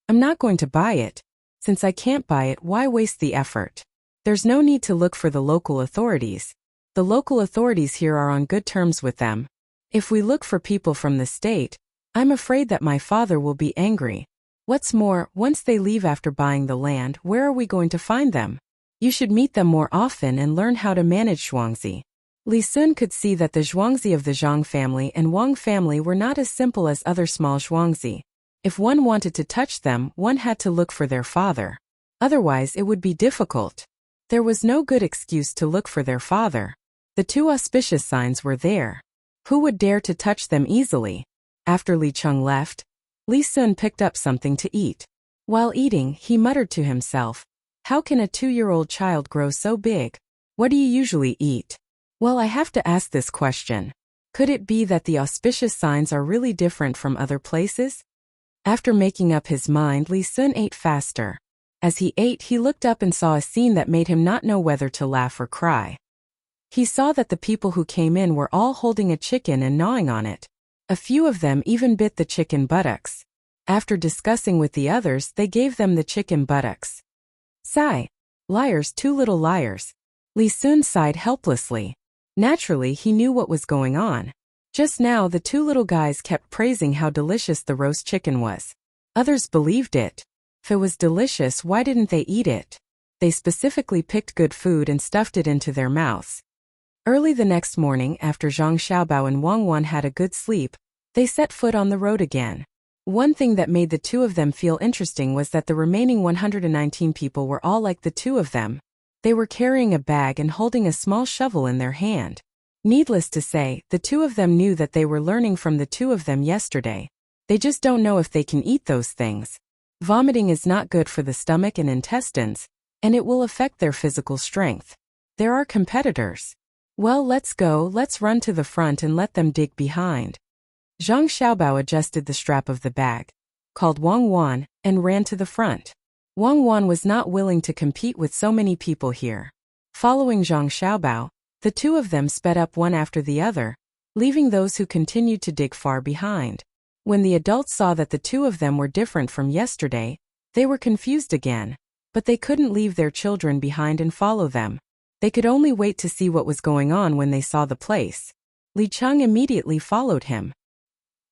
"I'm not going to buy it. Since I can't buy it, why waste the effort? There's no need to look for the local authorities. The local authorities here are on good terms with them. If we look for people from the state, I'm afraid that my father will be angry. What's more, once they leave after buying the land, where are we going to find them? You should meet them more often and learn how to manage Zhuangzi." Li Sun could see that the Zhuangzi of the Zhang family and Wang family were not as simple as other small Zhuangzi. If one wanted to touch them, one had to look for their father. Otherwise it would be difficult. There was no good excuse to look for their father. The two auspicious signs were there. Who would dare to touch them easily? After Li Cheng left, Li Sun picked up something to eat. While eating, he muttered to himself, "How can a 2-year-old child grow so big? What do you usually eat?" Well, I have to ask this question. Could it be that the auspicious signs are really different from other places? After making up his mind, Li Sun ate faster. As he ate, he looked up and saw a scene that made him not know whether to laugh or cry. He saw that the people who came in were all holding a chicken and gnawing on it. A few of them even bit the chicken buttocks. After discussing with the others, they gave them the chicken buttocks. Sigh. Liars, 2 little liars. Li Sun sighed helplessly. Naturally, he knew what was going on. Just now, the 2 little guys kept praising how delicious the roast chicken was. Others believed it. If it was delicious, why didn't they eat it? They specifically picked good food and stuffed it into their mouths. Early the next morning, after Zhang Xiaobao and Wang Wan had a good sleep, they set foot on the road again. One thing that made the two of them feel interesting was that the remaining 119 people were all like the two of them. They were carrying a bag and holding a small shovel in their hand. Needless to say, the two of them knew that they were learning from the two of them yesterday. They just don't know if they can eat those things. Vomiting is not good for the stomach and intestines, and it will affect their physical strength. There are competitors. Well, let's go, let's run to the front and let them dig behind. Zhang Xiaobao adjusted the strap of the bag, called Wang Wan, and ran to the front. Wang Wan was not willing to compete with so many people here. Following Zhang Xiaobao, the two of them sped up one after the other, leaving those who continued to dig far behind. When the adults saw that the two of them were different from yesterday, they were confused again. But they couldn't leave their children behind and follow them. They could only wait to see what was going on when they saw the place. Li Cheng immediately followed him.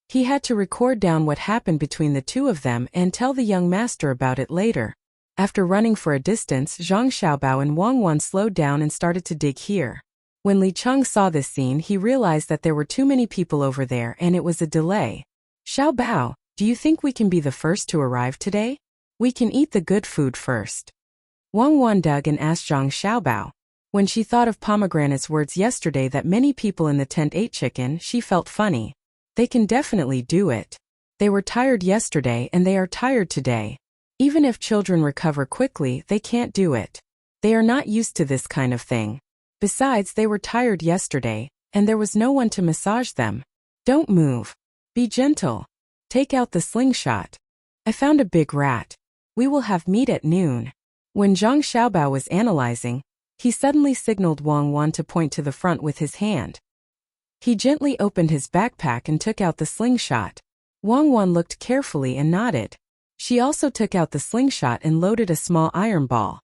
He had to record down what happened between the two of them and tell the young master about it later. After running for a distance, Zhang Xiaobao and Wang Wan slowed down and started to dig here. When Li Cheng saw this scene, he realized that there were too many people over there and it was a delay. "Xiaobao, do you think we can be the first to arrive today? We can eat the good food first." Wang Wan dug and asked Zhang Xiaobao. When she thought of Pomegranate's words yesterday that many people in the tent ate chicken, she felt funny. They can definitely do it. They were tired yesterday and they are tired today. Even if children recover quickly, they can't do it. They are not used to this kind of thing. Besides, they were tired yesterday, and there was no one to massage them. "Don't move. Be gentle. Take out the slingshot. I found a big rat. We will have meat at noon." When Zhang Xiaobao was analyzing, he suddenly signaled Wang Wan to point to the front with his hand. He gently opened his backpack and took out the slingshot. Wang Wan looked carefully and nodded. She also took out the slingshot and loaded a small iron ball.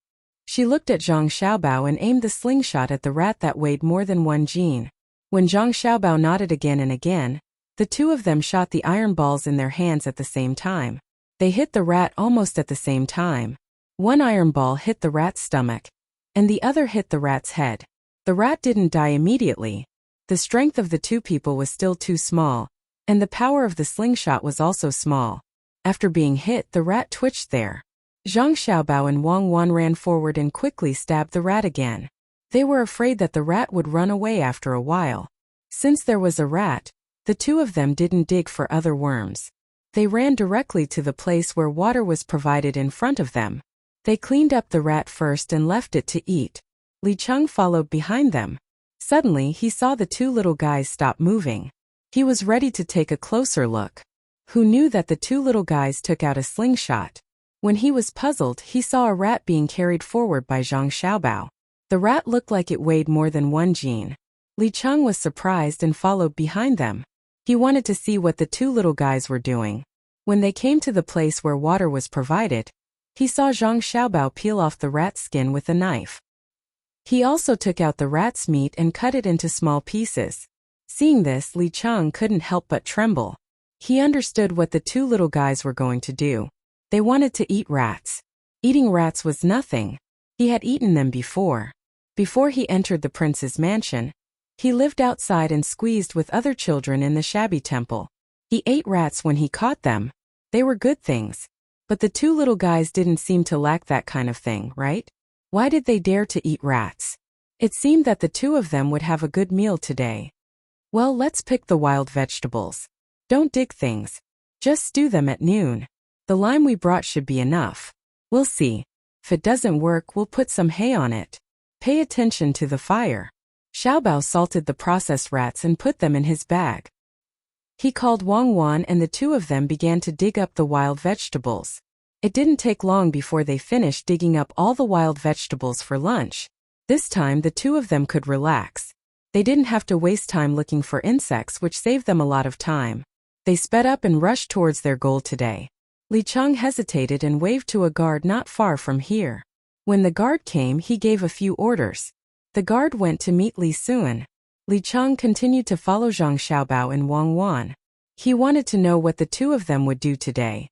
She looked at Zhang Xiaobao and aimed the slingshot at the rat that weighed more than 1 jin. When Zhang Xiaobao nodded again and again, the two of them shot the iron balls in their hands at the same time. They hit the rat almost at the same time. One iron ball hit the rat's stomach, and the other hit the rat's head. The rat didn't die immediately. The strength of the two people was still too small, and the power of the slingshot was also small. After being hit, the rat twitched there. Zhang Xiaobao and Wang Wan ran forward and quickly stabbed the rat again. They were afraid that the rat would run away after a while. Since there was a rat, the two of them didn't dig for other worms. They ran directly to the place where water was provided in front of them. They cleaned up the rat first and left it to eat. Li Cheng followed behind them. Suddenly, he saw the two little guys stop moving. He was ready to take a closer look. Who knew that the two little guys took out a slingshot? When he was puzzled, he saw a rat being carried forward by Zhang Xiaobao. The rat looked like it weighed more than 1 jin. Li Cheng was surprised and followed behind them. He wanted to see what the two little guys were doing. When they came to the place where water was provided, he saw Zhang Xiaobao peel off the rat's skin with a knife. He also took out the rat's meat and cut it into small pieces. Seeing this, Li Cheng couldn't help but tremble. He understood what the two little guys were going to do. They wanted to eat rats. Eating rats was nothing. He had eaten them before. Before he entered the prince's mansion, he lived outside and squeezed with other children in the shabby temple. He ate rats when he caught them. They were good things. But the two little guys didn't seem to lack that kind of thing, right? Why did they dare to eat rats? It seemed that the two of them would have a good meal today. Well, let's pick the wild vegetables. Don't dig things. Just stew them at noon. The lime we brought should be enough. We'll see. If it doesn't work, we'll put some hay on it. Pay attention to the fire. Xiaobao salted the processed rats and put them in his bag. He called Wang Wan and the two of them began to dig up the wild vegetables. It didn't take long before they finished digging up all the wild vegetables for lunch. This time the two of them could relax. They didn't have to waste time looking for insects, which saved them a lot of time. They sped up and rushed towards their goal today. Li Cheng hesitated and waved to a guard not far from here. When the guard came, he gave a few orders. The guard went to meet Li Sun. Li Cheng continued to follow Zhang Xiaobao and Wang Wan. He wanted to know what the two of them would do today.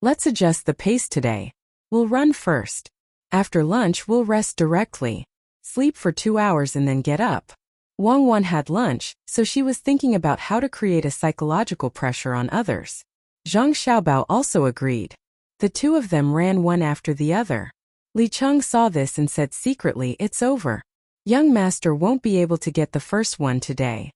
Let's adjust the pace today. We'll run first. After lunch, we'll rest directly. Sleep for 2 hours and then get up. Wang Wan had lunch, so she was thinking about how to create a psychological pressure on others. Zhang Xiaobao also agreed. The two of them ran one after the other. Li Cheng saw this and said secretly, "It's over. Young master won't be able to get the first one today."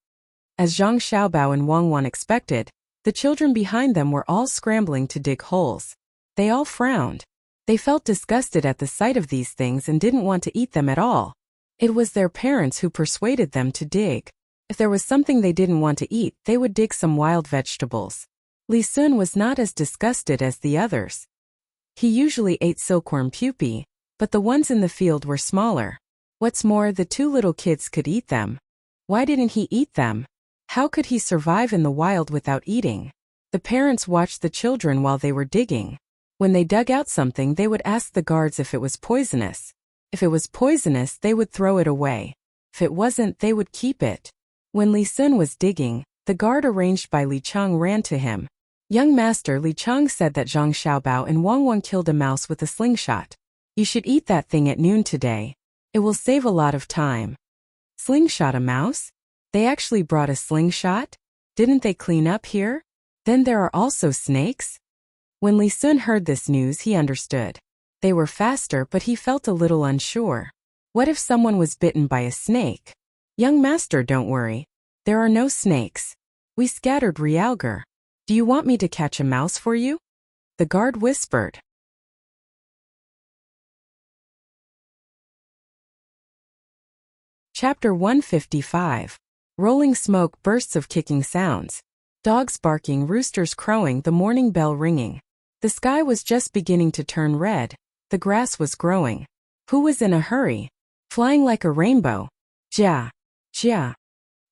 As Zhang Xiaobao and Wang Wan expected, the children behind them were all scrambling to dig holes. They all frowned. They felt disgusted at the sight of these things and didn't want to eat them at all. It was their parents who persuaded them to dig. If there was something they didn't want to eat, they would dig some wild vegetables. Li Sun was not as disgusted as the others. He usually ate silkworm pupae, but the ones in the field were smaller. What's more, the two little kids could eat them. Why didn't he eat them? How could he survive in the wild without eating? The parents watched the children while they were digging. When they dug out something, they would ask the guards if it was poisonous. If it was poisonous, they would throw it away. If it wasn't, they would keep it. When Li Sun was digging, the guard arranged by Li Cheng ran to him. "Young master," Li Cheng said that Zhang Xiaobao and Wang Wan killed a mouse with a slingshot. "You should eat that thing at noon today. It will save a lot of time." Slingshot a mouse? They actually brought a slingshot? Didn't they clean up here? Then there are also snakes? When Li Sun heard this news, he understood. They were faster, but he felt a little unsure. What if someone was bitten by a snake? "Young master, don't worry. There are no snakes. We scattered realgar. Do you want me to catch a mouse for you?" The guard whispered. Chapter 155. Rolling smoke, bursts of kicking sounds. Dogs barking, roosters crowing, the morning bell ringing. The sky was just beginning to turn red. The grass was growing. Who was in a hurry? Flying like a rainbow. Jia. Jia.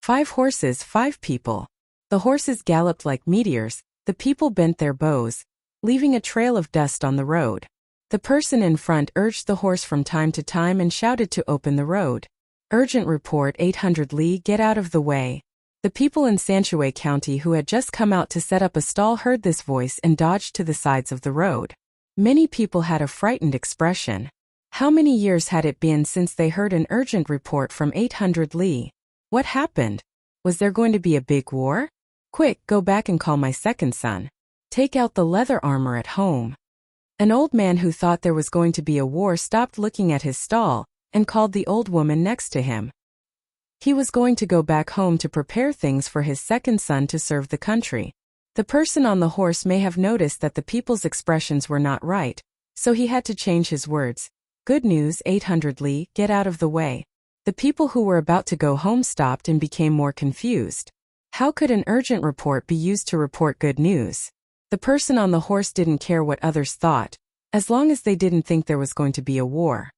5 horses, 5 people. The horses galloped like meteors. The people bent their bows, leaving a trail of dust on the road. The person in front urged the horse from time to time and shouted to open the road. "Urgent report, 800 Li, get out of the way." The people in Sanshui County who had just come out to set up a stall heard this voice and dodged to the sides of the road. Many people had a frightened expression. How many years had it been since they heard an urgent report from 800 Li? What happened? Was there going to be a big war? "Quick, go back and call my second son. Take out the leather armor at home." An old man who thought there was going to be a war stopped looking at his stall and called the old woman next to him. He was going to go back home to prepare things for his second son to serve the country. The person on the horse may have noticed that the people's expressions were not right, so he had to change his words. "Good news, 800 Li, get out of the way." The people who were about to go home stopped and became more confused. How could an urgent report be used to report good news? The person on the horse didn't care what others thought. as long as they didn't think there was going to be a war.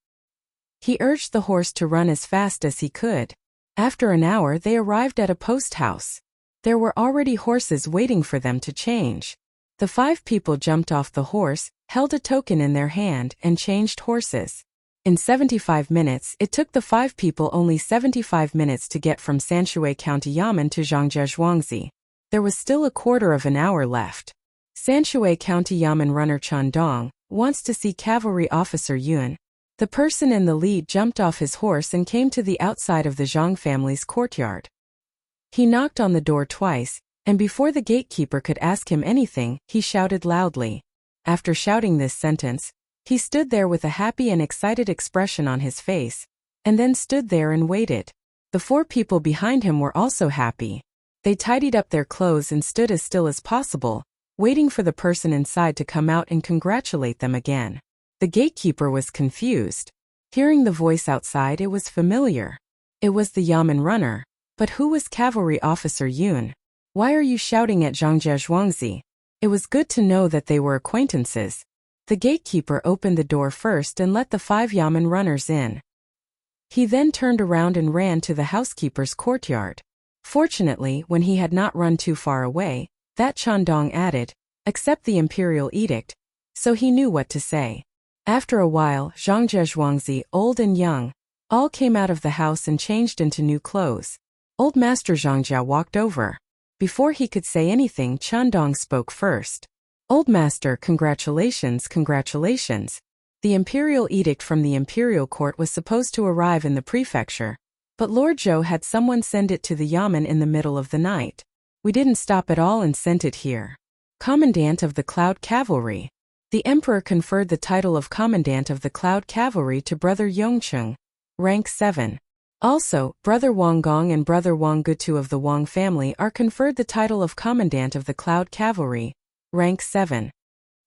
He urged the horse to run as fast as he could. After an hour they arrived at a post house. There were already horses waiting for them to change. The 5 people jumped off the horse, held a token in their hand, and changed horses. In 75 minutes, it took the 5 people only 75 minutes to get from Sanshui County Yamen to Zhangjiazhuangzi. There was still a quarter of an hour left. Sanshui County Yamen runner Chan Dong wants to see cavalry officer Yun. The person in the lead jumped off his horse and came to the outside of the Zhang family's courtyard. He knocked on the door twice, and before the gatekeeper could ask him anything, he shouted loudly. After shouting this sentence, he stood there with a happy and excited expression on his face, and then stood there and waited. The 4 people behind him were also happy. They tidied up their clothes and stood as still as possible, waiting for the person inside to come out and congratulate them again. The gatekeeper was confused. Hearing the voice outside, it was familiar. It was the Yamen runner. But who was cavalry officer Yun? Why are you shouting at Zhangjiazhuangzi? It was good to know that they were acquaintances. The gatekeeper opened the door first and let the 5 Yamen runners in. He then turned around and ran to the housekeeper's courtyard. Fortunately, when he had not run too far away, that Chandong added, "Accept the imperial edict," so he knew what to say. After a while, Zhangjiazhuangzi, old and young, all came out of the house and changed into new clothes. Old Master Zhangjia walked over. Before he could say anything, Chandong spoke first. "Old Master, congratulations, congratulations. The imperial edict from the imperial court was supposed to arrive in the prefecture, but Lord Zhou had someone send it to the Yamen in the middle of the night. We didn't stop at all and sent it here. Commandant of the Cloud Cavalry." The emperor conferred the title of Commandant of the Cloud Cavalry to Brother Yongcheng, rank 7. Also, Brother Wang Gong and Brother Wang Gutu of the Wang family are conferred the title of Commandant of the Cloud Cavalry, rank 7.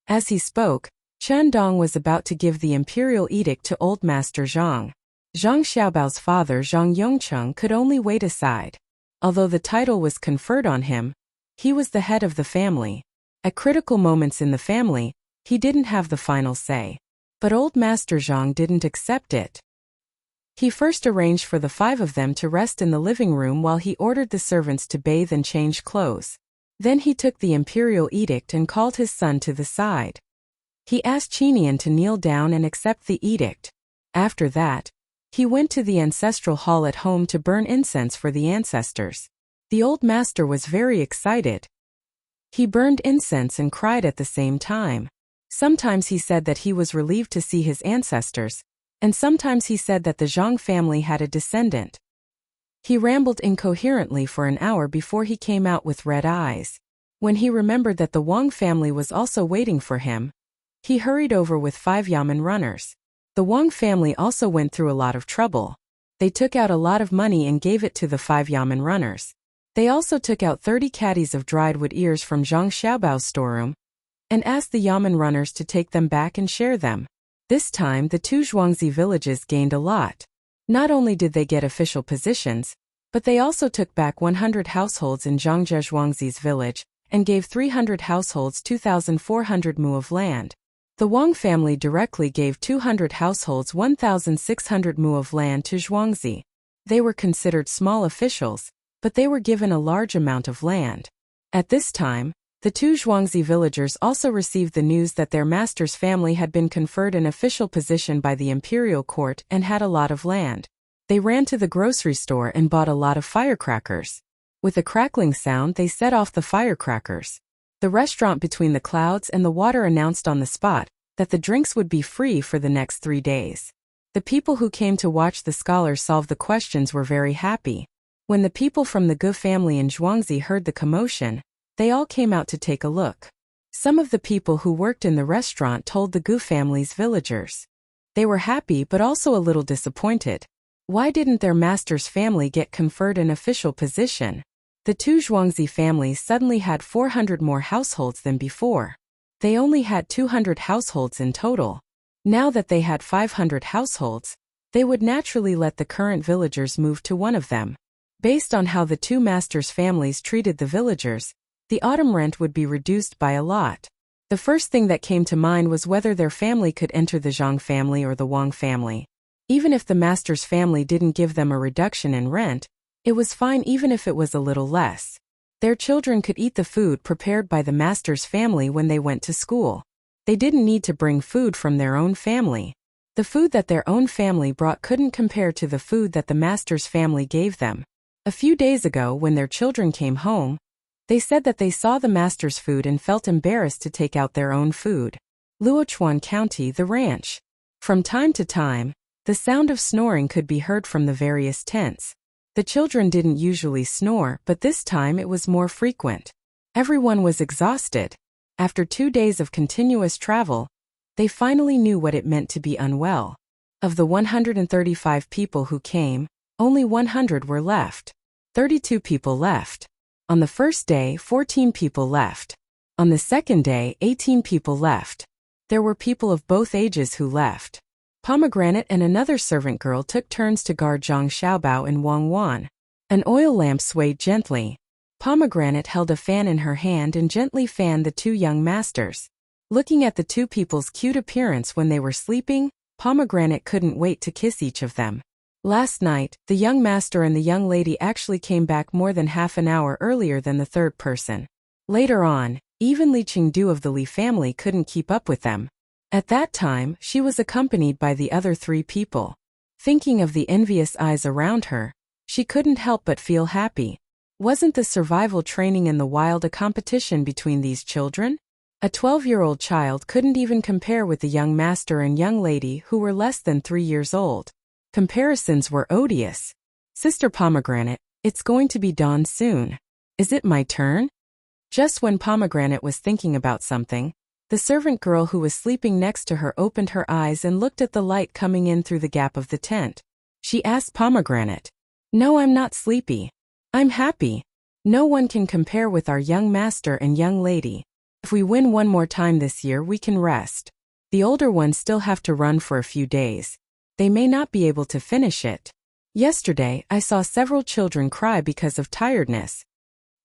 As he spoke, Chen Dong was about to give the imperial edict to Old Master Zhang. Zhang Xiaobao's father Zhang Yongcheng could only wait aside. Although the title was conferred on him, he was the head of the family. At critical moments in the family, he didn't have the final say. But Old Master Zhang didn't accept it. He first arranged for the 5 of them to rest in the living room while he ordered the servants to bathe and change clothes. Then he took the imperial edict and called his son to the side. He asked Qinian to kneel down and accept the edict. After that, he went to the ancestral hall at home to burn incense for the ancestors. The old master was very excited. He burned incense and cried at the same time. Sometimes he said that he was relieved to see his ancestors, and sometimes he said that the Zhang family had a descendant. He rambled incoherently for an hour before he came out with red eyes. When he remembered that the Wang family was also waiting for him, he hurried over with 5 Yamen runners. The Wang family also went through a lot of trouble. They took out a lot of money and gave it to the 5 Yamen runners. They also took out 30 caddies of dried wood ears from Zhang Xiaobao's storeroom, and asked the Yamen runners to take them back and share them. This time the 2 Zhuangzi villages gained a lot. Not only did they get official positions, but they also took back 100 households in Zhangjiazhuangzi's village, and gave 300 households 2,400 mu of land. The Wang family directly gave 200 households 1,600 mu of land to Zhuangzi. They were considered small officials, but they were given a large amount of land. At this time, the 2 Zhuangzi villagers also received the news that their master's family had been conferred an official position by the imperial court and had a lot of land. They ran to the grocery store and bought a lot of firecrackers. With a crackling sound, they set off the firecrackers. The restaurant between the clouds and the water announced on the spot that the drinks would be free for the next 3 days. The people who came to watch the scholars solve the questions were very happy. When the people from the Gu family in Zhuangzi heard the commotion, they all came out to take a look. Some of the people who worked in the restaurant told the Gu family's villagers. They were happy but also a little disappointed. Why didn't their master's family get conferred an official position? The 2 Zhuangzi families suddenly had 400 more households than before. They only had 200 households in total. Now that they had 500 households, they would naturally let the current villagers move to one of them. Based on how the 2 masters' families treated the villagers, the autumn rent would be reduced by a lot. The first thing that came to mind was whether their family could enter the Zhang family or the Wang family. Even if the master's family didn't give them a reduction in rent, it was fine even if it was a little less. Their children could eat the food prepared by the master's family when they went to school. They didn't need to bring food from their own family. The food that their own family brought couldn't compare to the food that the master's family gave them. A few days ago, when their children came home, they said that they saw the master's food and felt embarrassed to take out their own food. Luochuan County, the ranch. From time to time, the sound of snoring could be heard from the various tents. The children didn't usually snore, but this time it was more frequent. Everyone was exhausted. After 2 days of continuous travel, they finally knew what it meant to be unwell. Of the 135 people who came, only 100 were left. 32 people left. On the first day, 14 people left. On the second day, 18 people left. There were people of both ages who left. Pomegranate and another servant girl took turns to guard Zhang Xiaobao and Wang Wan. An oil lamp swayed gently. Pomegranate held a fan in her hand and gently fanned the two young masters. Looking at the two people's cute appearance when they were sleeping, Pomegranate couldn't wait to kiss each of them. Last night, the young master and the young lady actually came back more than half an hour earlier than the third person. Later on, even Li Qingdu of the Li family couldn't keep up with them. At that time, she was accompanied by the other 3 people. Thinking of the envious eyes around her, she couldn't help but feel happy. Wasn't the survival training in the wild a competition between these children? A 12-year-old child couldn't even compare with the young master and young lady who were less than 3 years old. Comparisons were odious. Sister Pomegranate, it's going to be dawn soon. Is it my turn? Just when Pomegranate was thinking about something, the servant girl who was sleeping next to her opened her eyes and looked at the light coming in through the gap of the tent. She asked Pomegranate, "No, I'm not sleepy. I'm happy. No one can compare with our young master and young lady. If we win one more time this year, we can rest. The older ones still have to run for a few days. They may not be able to finish it. Yesterday, I saw several children cry because of tiredness."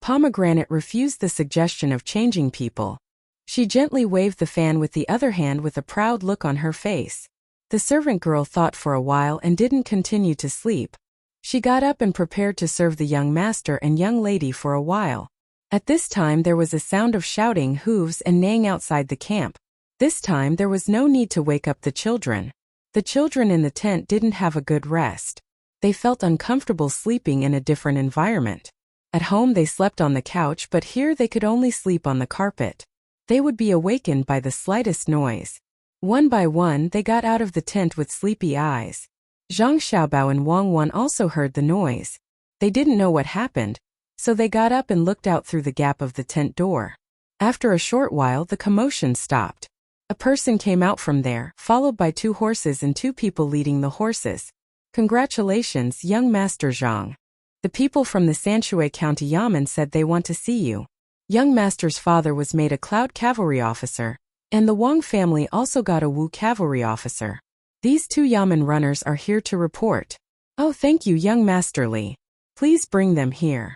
Pomegranate refused the suggestion of changing people. She gently waved the fan with the other hand with a proud look on her face. The servant girl thought for a while and didn't continue to sleep. She got up and prepared to serve the young master and young lady for a while. At this time there was a sound of shouting, hooves and neighing outside the camp. This time there was no need to wake up the children. The children in the tent didn't have a good rest. They felt uncomfortable sleeping in a different environment. At home they slept on the couch, but here they could only sleep on the carpet. They would be awakened by the slightest noise. One by one they got out of the tent with sleepy eyes. Zhang Xiaobao and Wang Wan also heard the noise. They didn't know what happened, so they got up and looked out through the gap of the tent door. After a short while the commotion stopped. A person came out from there, followed by 2 horses and 2 people leading the horses. "Congratulations, young Master Zhang. The people from the Sanshui County Yamen said they want to see you." Young Master's father was made a Cloud Cavalry officer, and the Wang family also got a Wu Cavalry officer. These 2 Yamen runners are here to report. "Oh, thank you, young Master Li. Please bring them here."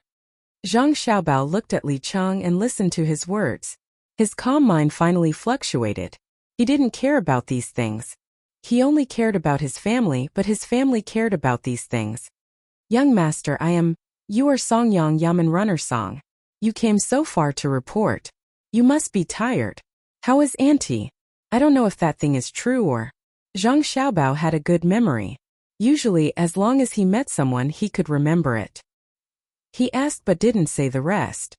Zhang Xiaobao looked at Li Cheng and listened to his words. His calm mind finally fluctuated. He didn't care about these things. He only cared about his family, but his family cared about these things. "Young Master, you are Songyang Yamen Runner Song. You came so far to report. You must be tired. How is Auntie? I don't know if that thing is true or..." Zhang Xiaobao had a good memory. Usually, as long as he met someone, he could remember it. He asked but didn't say the rest.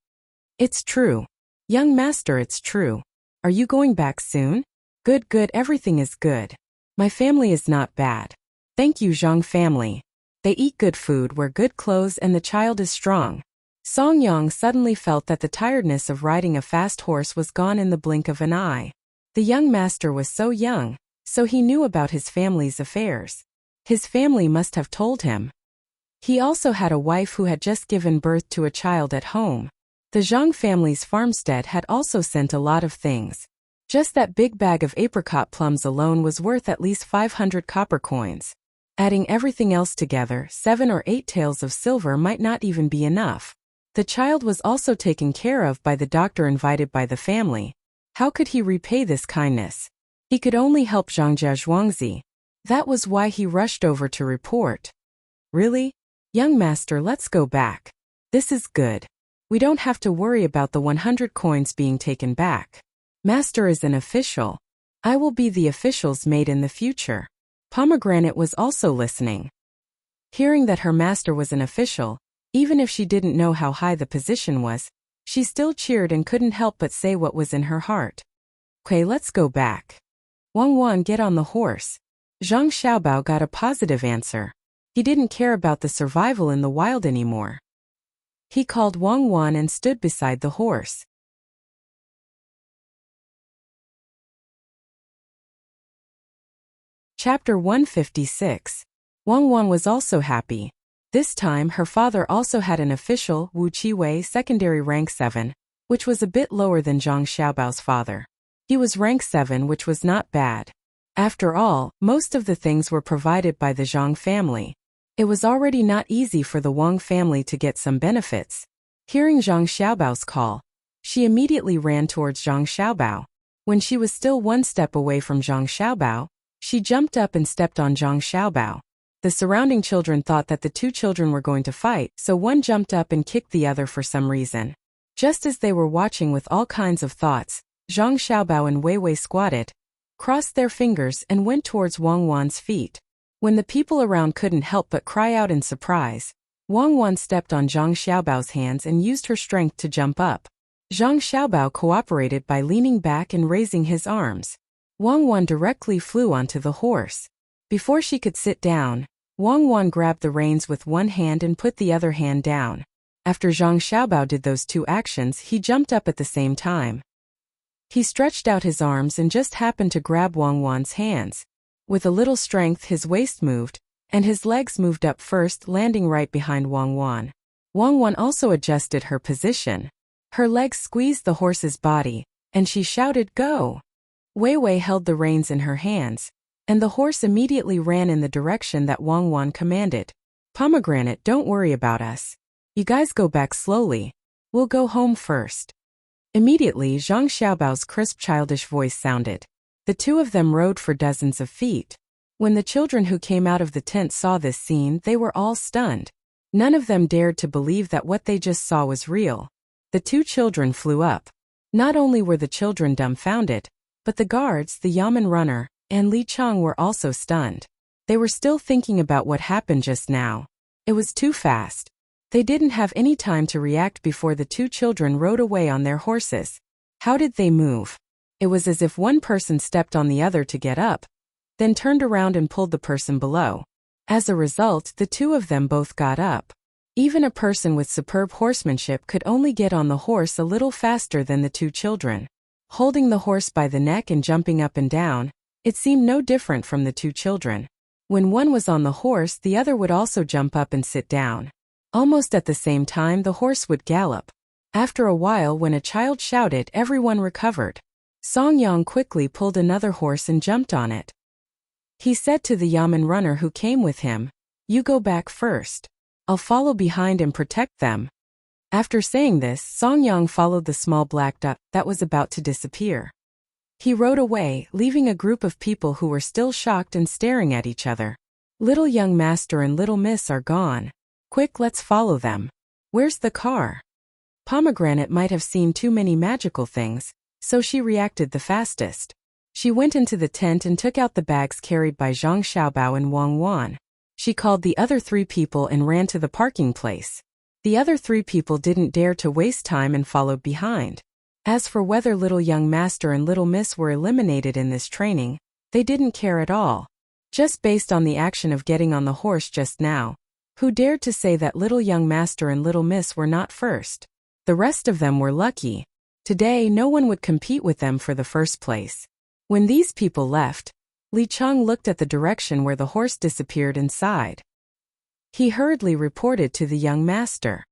"It's true. Young Master, it's true. Are you going back soon?" Good, everything is good. My family is not bad. Thank you, Zhang family. They eat good food, wear good clothes, and the child is strong." Song Yang suddenly felt that the tiredness of riding a fast horse was gone in the blink of an eye. The young master was so young, so he knew about his family's affairs. His family must have told him. He also had a wife who had just given birth to a child at home. The Zhang family's farmstead had also sent a lot of things. Just that big bag of apricot plums alone was worth at least 500 copper coins. Adding everything else together, 7 or 8 taels of silver might not even be enough. The child was also taken care of by the doctor invited by the family. How could he repay this kindness? He could only help Zhangjia Zhuangzi. That was why he rushed over to report. Really? Young master, let's go back. This is good. We don't have to worry about the 100 coins being taken back. Master is an official. I will be the official's maid in the future. Pomegranate was also listening. Hearing that her master was an official, even if she didn't know how high the position was, she still cheered and couldn't help but say what was in her heart. Okay, let's go back. Wang Wan, get on the horse. Zhang Xiaobao got a positive answer. He didn't care about the survival in the wild anymore. He called Wang Wan and stood beside the horse. Chapter 156. Wang Wan was also happy. This time her father also had an official, Wu Qiwei, secondary rank 7, which was a bit lower than Zhang Xiaobao's father. He was rank 7, which was not bad. After all, most of the things were provided by the Zhang family. It was already not easy for the Wang family to get some benefits. Hearing Zhang Xiaobao's call, she immediately ran towards Zhang Xiaobao. When she was still one step away from Zhang Xiaobao, she jumped up and stepped on Zhang Xiaobao. The surrounding children thought that the two children were going to fight, so one jumped up and kicked the other for some reason. Just as they were watching with all kinds of thoughts, Zhang Xiaobao and Wei Wei squatted, crossed their fingers and went towards Wang Wan's feet. When the people around couldn't help but cry out in surprise, Wang Wan stepped on Zhang Xiaobao's hands and used her strength to jump up. Zhang Xiaobao cooperated by leaning back and raising his arms. Wang Wan directly flew onto the horse. Before she could sit down, Wang Wan grabbed the reins with one hand and put the other hand down. After Zhang Xiaobao did those two actions, he jumped up at the same time. He stretched out his arms and just happened to grab Wang Wan's hands. With a little strength, his waist moved, and his legs moved up first, landing right behind Wang Wan. Wang Wan also adjusted her position. Her legs squeezed the horse's body, and she shouted, "Go!" Wei Wei held the reins in her hands, and the horse immediately ran in the direction that Wang Wan commanded. Pomegranate, don't worry about us. You guys go back slowly. We'll go home first. Immediately, Zhang Xiaobao's crisp childish voice sounded. The two of them rode for dozens of feet. When the children who came out of the tent saw this scene, they were all stunned. None of them dared to believe that what they just saw was real. The two children flew up. Not only were the children dumbfounded, but the guards, the yamen runner, and Li Chang were also stunned. They were still thinking about what happened just now. It was too fast. They didn't have any time to react before the two children rode away on their horses. How did they move? It was as if one person stepped on the other to get up, then turned around and pulled the person below. As a result, the two of them both got up. Even a person with superb horsemanship could only get on the horse a little faster than the two children. Holding the horse by the neck and jumping up and down, it seemed no different from the two children. When one was on the horse, the other would also jump up and sit down. Almost at the same time, the horse would gallop. After a while, when a child shouted, everyone recovered. Song Yang quickly pulled another horse and jumped on it. He said to the yamen runner who came with him, "You go back first. I'll follow behind and protect them." After saying this, Song Yang followed the small black dot that was about to disappear. He rode away, leaving a group of people who were still shocked and staring at each other. Little young master and little miss are gone. Quick, let's follow them. Where's the car? Pomegranate might have seen too many magical things, so she reacted the fastest. She went into the tent and took out the bags carried by Zhang Xiaobao and Wang Wan. She called the other three people and ran to the parking place. The other three people didn't dare to waste time and followed behind. As for whether little young master and little miss were eliminated in this training, they didn't care at all. Just based on the action of getting on the horse just now, who dared to say that little young master and little miss were not first? The rest of them were lucky. Today no one would compete with them for the first place. When these people left, Li Chang looked at the direction where the horse disappeared and sighed. He hurriedly reported to the young master.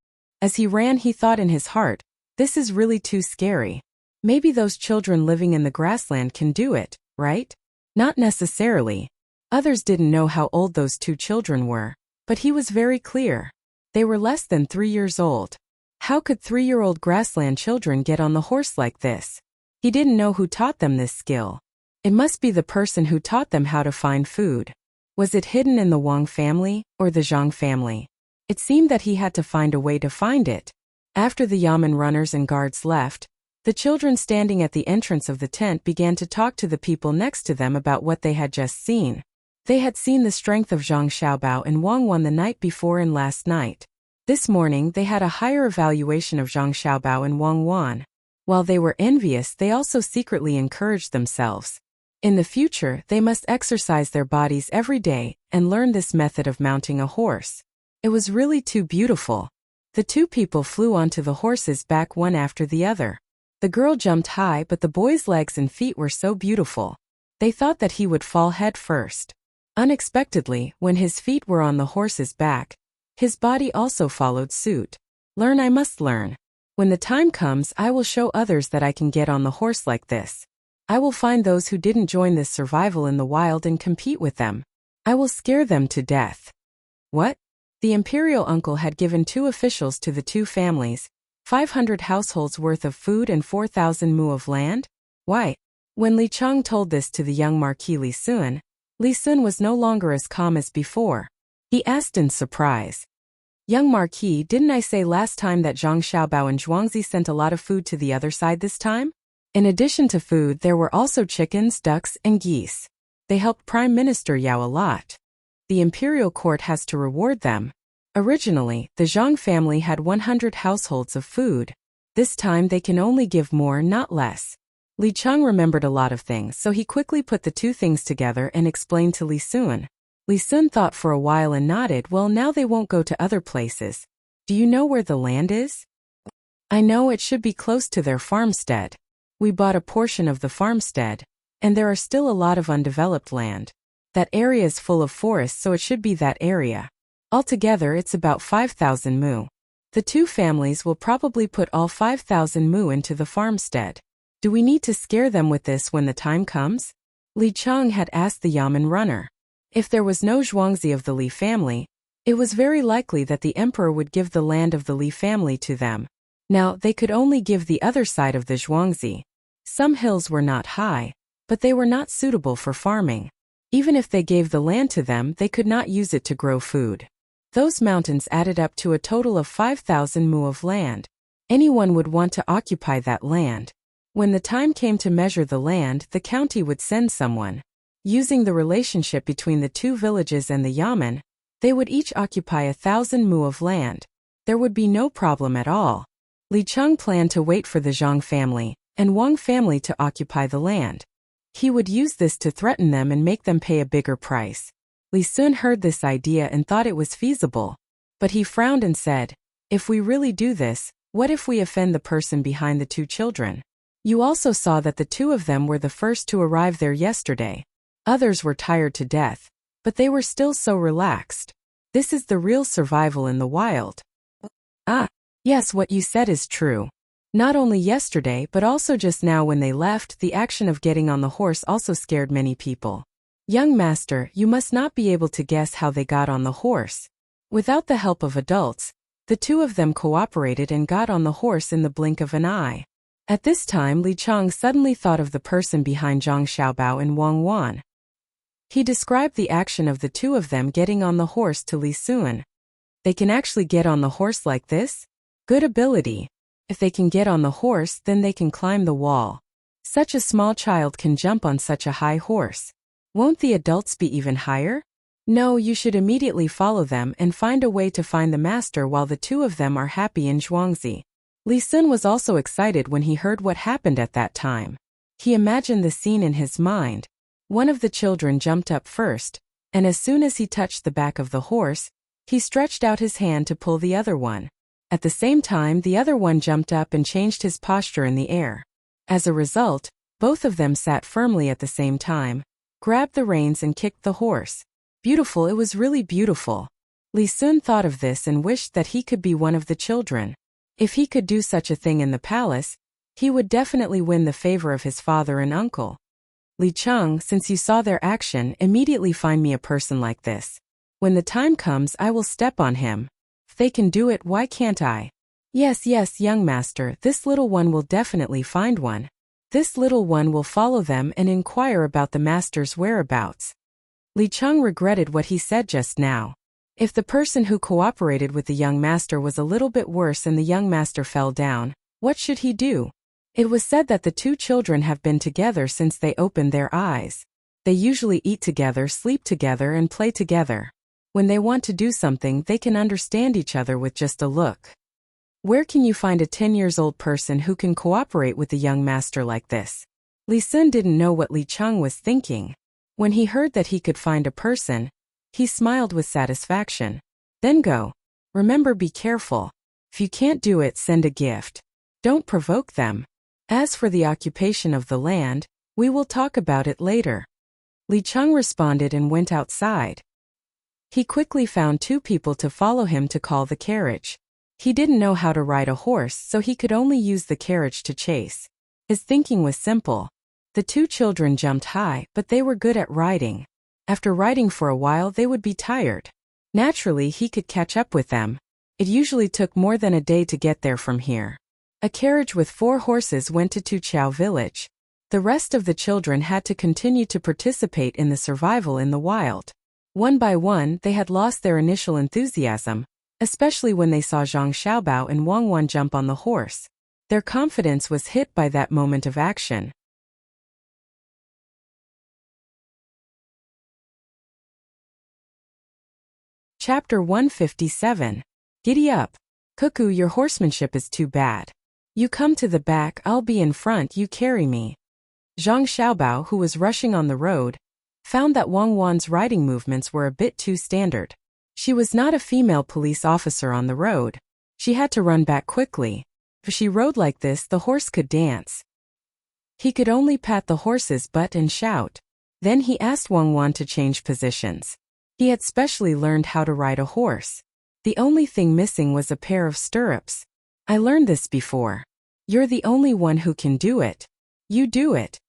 As he ran, he thought in his heart, this is really too scary. Maybe those children living in the grassland can do it, right? Not necessarily. Others didn't know how old those two children were, but he was very clear. They were less than 3 years old. How could 3-year-old grassland children get on the horse like this? He didn't know who taught them this skill. It must be the person who taught them how to find food. Was it hidden in the Wang family, or the Zhang family? It seemed that he had to find a way to find it. After the yamen runners and guards left, the children standing at the entrance of the tent began to talk to the people next to them about what they had just seen. They had seen the strength of Zhang Xiaobao and Wang Wan the night before and last night. This morning they had a higher evaluation of Zhang Xiaobao and Wang Wan. While they were envious, they also secretly encouraged themselves. In the future, they must exercise their bodies every day and learn this method of mounting a horse. It was really too beautiful. The two people flew onto the horse's back one after the other. The girl jumped high, but the boy's legs and feet were so beautiful. They thought that he would fall head first. Unexpectedly, when his feet were on the horse's back, his body also followed suit. Learn, I must learn. When the time comes, I will show others that I can get on the horse like this. I will find those who didn't join this survival in the wild and compete with them. I will scare them to death. What? The imperial uncle had given 2 officials to the 2 families, 500 households worth of food and 4,000 mu of land? Why? When Li Chang told this to the young Marquis Li Sun was no longer as calm as before. He asked in surprise. Young Marquis, didn't I say last time that Zhang Xiaobao and Zhuangzi sent a lot of food to the other side this time? In addition to food, there were also chickens, ducks, and geese. They helped Prime Minister Yao a lot. The imperial court has to reward them. Originally, the Zhang family had 100 households of food. This time they can only give more, not less. Li Chang remembered a lot of things, so he quickly put the 2 things together and explained to Li Sun. Li Sun thought for a while and nodded. Well, now they won't go to other places. Do you know where the land is? I know, it should be close to their farmstead. We bought a portion of the farmstead, and there are still a lot of undeveloped land. That area is full of forests, so it should be that area. Altogether, it's about 5,000 mu. The 2 families will probably put all 5,000 mu into the farmstead. Do we need to scare them with this when the time comes? Li Chang had asked the yamen runner. If there was no Zhuangzi of the Li family, it was very likely that the emperor would give the land of the Li family to them. Now, they could only give the other side of the Zhuangzi. Some hills were not high, but they were not suitable for farming. Even if they gave the land to them, they could not use it to grow food. Those mountains added up to a total of 5,000 mu of land. Anyone would want to occupy that land. When the time came to measure the land, the county would send someone. Using the relationship between the 2 villages and the yamen, they would each occupy 1,000 mu of land. There would be no problem at all. Li Chang planned to wait for the Zhang family and Wang family to occupy the land. He would use this to threaten them and make them pay a bigger price. Li Sun heard this idea and thought it was feasible. But he frowned and said, if we really do this, what if we offend the person behind the 2 children? You also saw that the 2 of them were the first to arrive there yesterday. Others were tired to death, but they were still so relaxed. This is the real survival in the wild. Ah, yes, what you said is true. Not only yesterday but also just now when they left, the action of getting on the horse also scared many people. Young master, you must not be able to guess how they got on the horse. Without the help of adults, the 2 of them cooperated and got on the horse in the blink of an eye. At this time, Li Chang suddenly thought of the person behind Zhang Xiaobao and Wang Wan. He described the action of the 2 of them getting on the horse to Li Sun. They can actually get on the horse like this? Good ability. If they can get on the horse, then they can climb the wall. Such a small child can jump on such a high horse. Won't the adults be even higher? No, you should immediately follow them and find a way to find the master while the 2 of them are happy in Zhuangzi. Li Sun was also excited when he heard what happened at that time. He imagined the scene in his mind. One of the children jumped up first, and as soon as he touched the back of the horse, he stretched out his hand to pull the other one. At the same time, the other one jumped up and changed his posture in the air. As a result, both of them sat firmly at the same time, grabbed the reins and kicked the horse. Beautiful, it was really beautiful. Li Sun thought of this and wished that he could be one of the children. If he could do such a thing in the palace, he would definitely win the favor of his father and uncle. Li Chang, since you saw their action, immediately find me a person like this. When the time comes, I will step on him. If they can do it, why can't I? Yes, young master, this little one will definitely find one. This little one will follow them and inquire about the master's whereabouts. Li Cheng regretted what he said just now. If the person who cooperated with the young master was a little bit worse and the young master fell down, what should he do? It was said that the two children have been together since they opened their eyes. They usually eat together, sleep together, and play together. When they want to do something, they can understand each other with just a look. Where can you find a 10-year-old person who can cooperate with the young master like this? Li Sun didn't know what Li Cheng was thinking. When he heard that he could find a person, he smiled with satisfaction. Then go. Remember, be careful. If you can't do it, send a gift. Don't provoke them. As for the occupation of the land, we will talk about it later. Li Cheng responded and went outside. He quickly found two people to follow him to call the carriage. He didn't know how to ride a horse, so he could only use the carriage to chase. His thinking was simple. The two children jumped high, but they were good at riding. After riding for a while, they would be tired. Naturally, he could catch up with them. It usually took more than a day to get there from here. A carriage with 4 horses went to Tuqiao village. The rest of the children had to continue to participate in the survival in the wild. One by one, they had lost their initial enthusiasm, especially when they saw Zhang Xiaobao and Wang Wan jump on the horse. Their confidence was hit by that moment of action. Chapter 157. Giddy up. Cuckoo, your horsemanship is too bad. You come to the back, I'll be in front, you carry me. Zhang Xiaobao, who was rushing on the road, found that Wang Wan's riding movements were a bit too standard. She was not a female police officer on the road. She had to run back quickly. If she rode like this, the horse could dance. He could only pat the horse's butt and shout. Then he asked Wang Wan to change positions. He had specially learned how to ride a horse. The only thing missing was a pair of stirrups. I learned this before. You're the only one who can do it. You do it.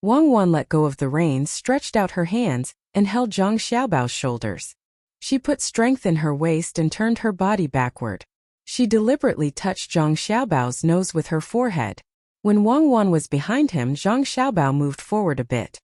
Wang Wan let go of the reins, stretched out her hands, and held Zhang Xiaobao's shoulders. She put strength in her waist and turned her body backward. She deliberately touched Zhang Xiaobao's nose with her forehead. When Wang Wan was behind him, Zhang Xiaobao moved forward a bit.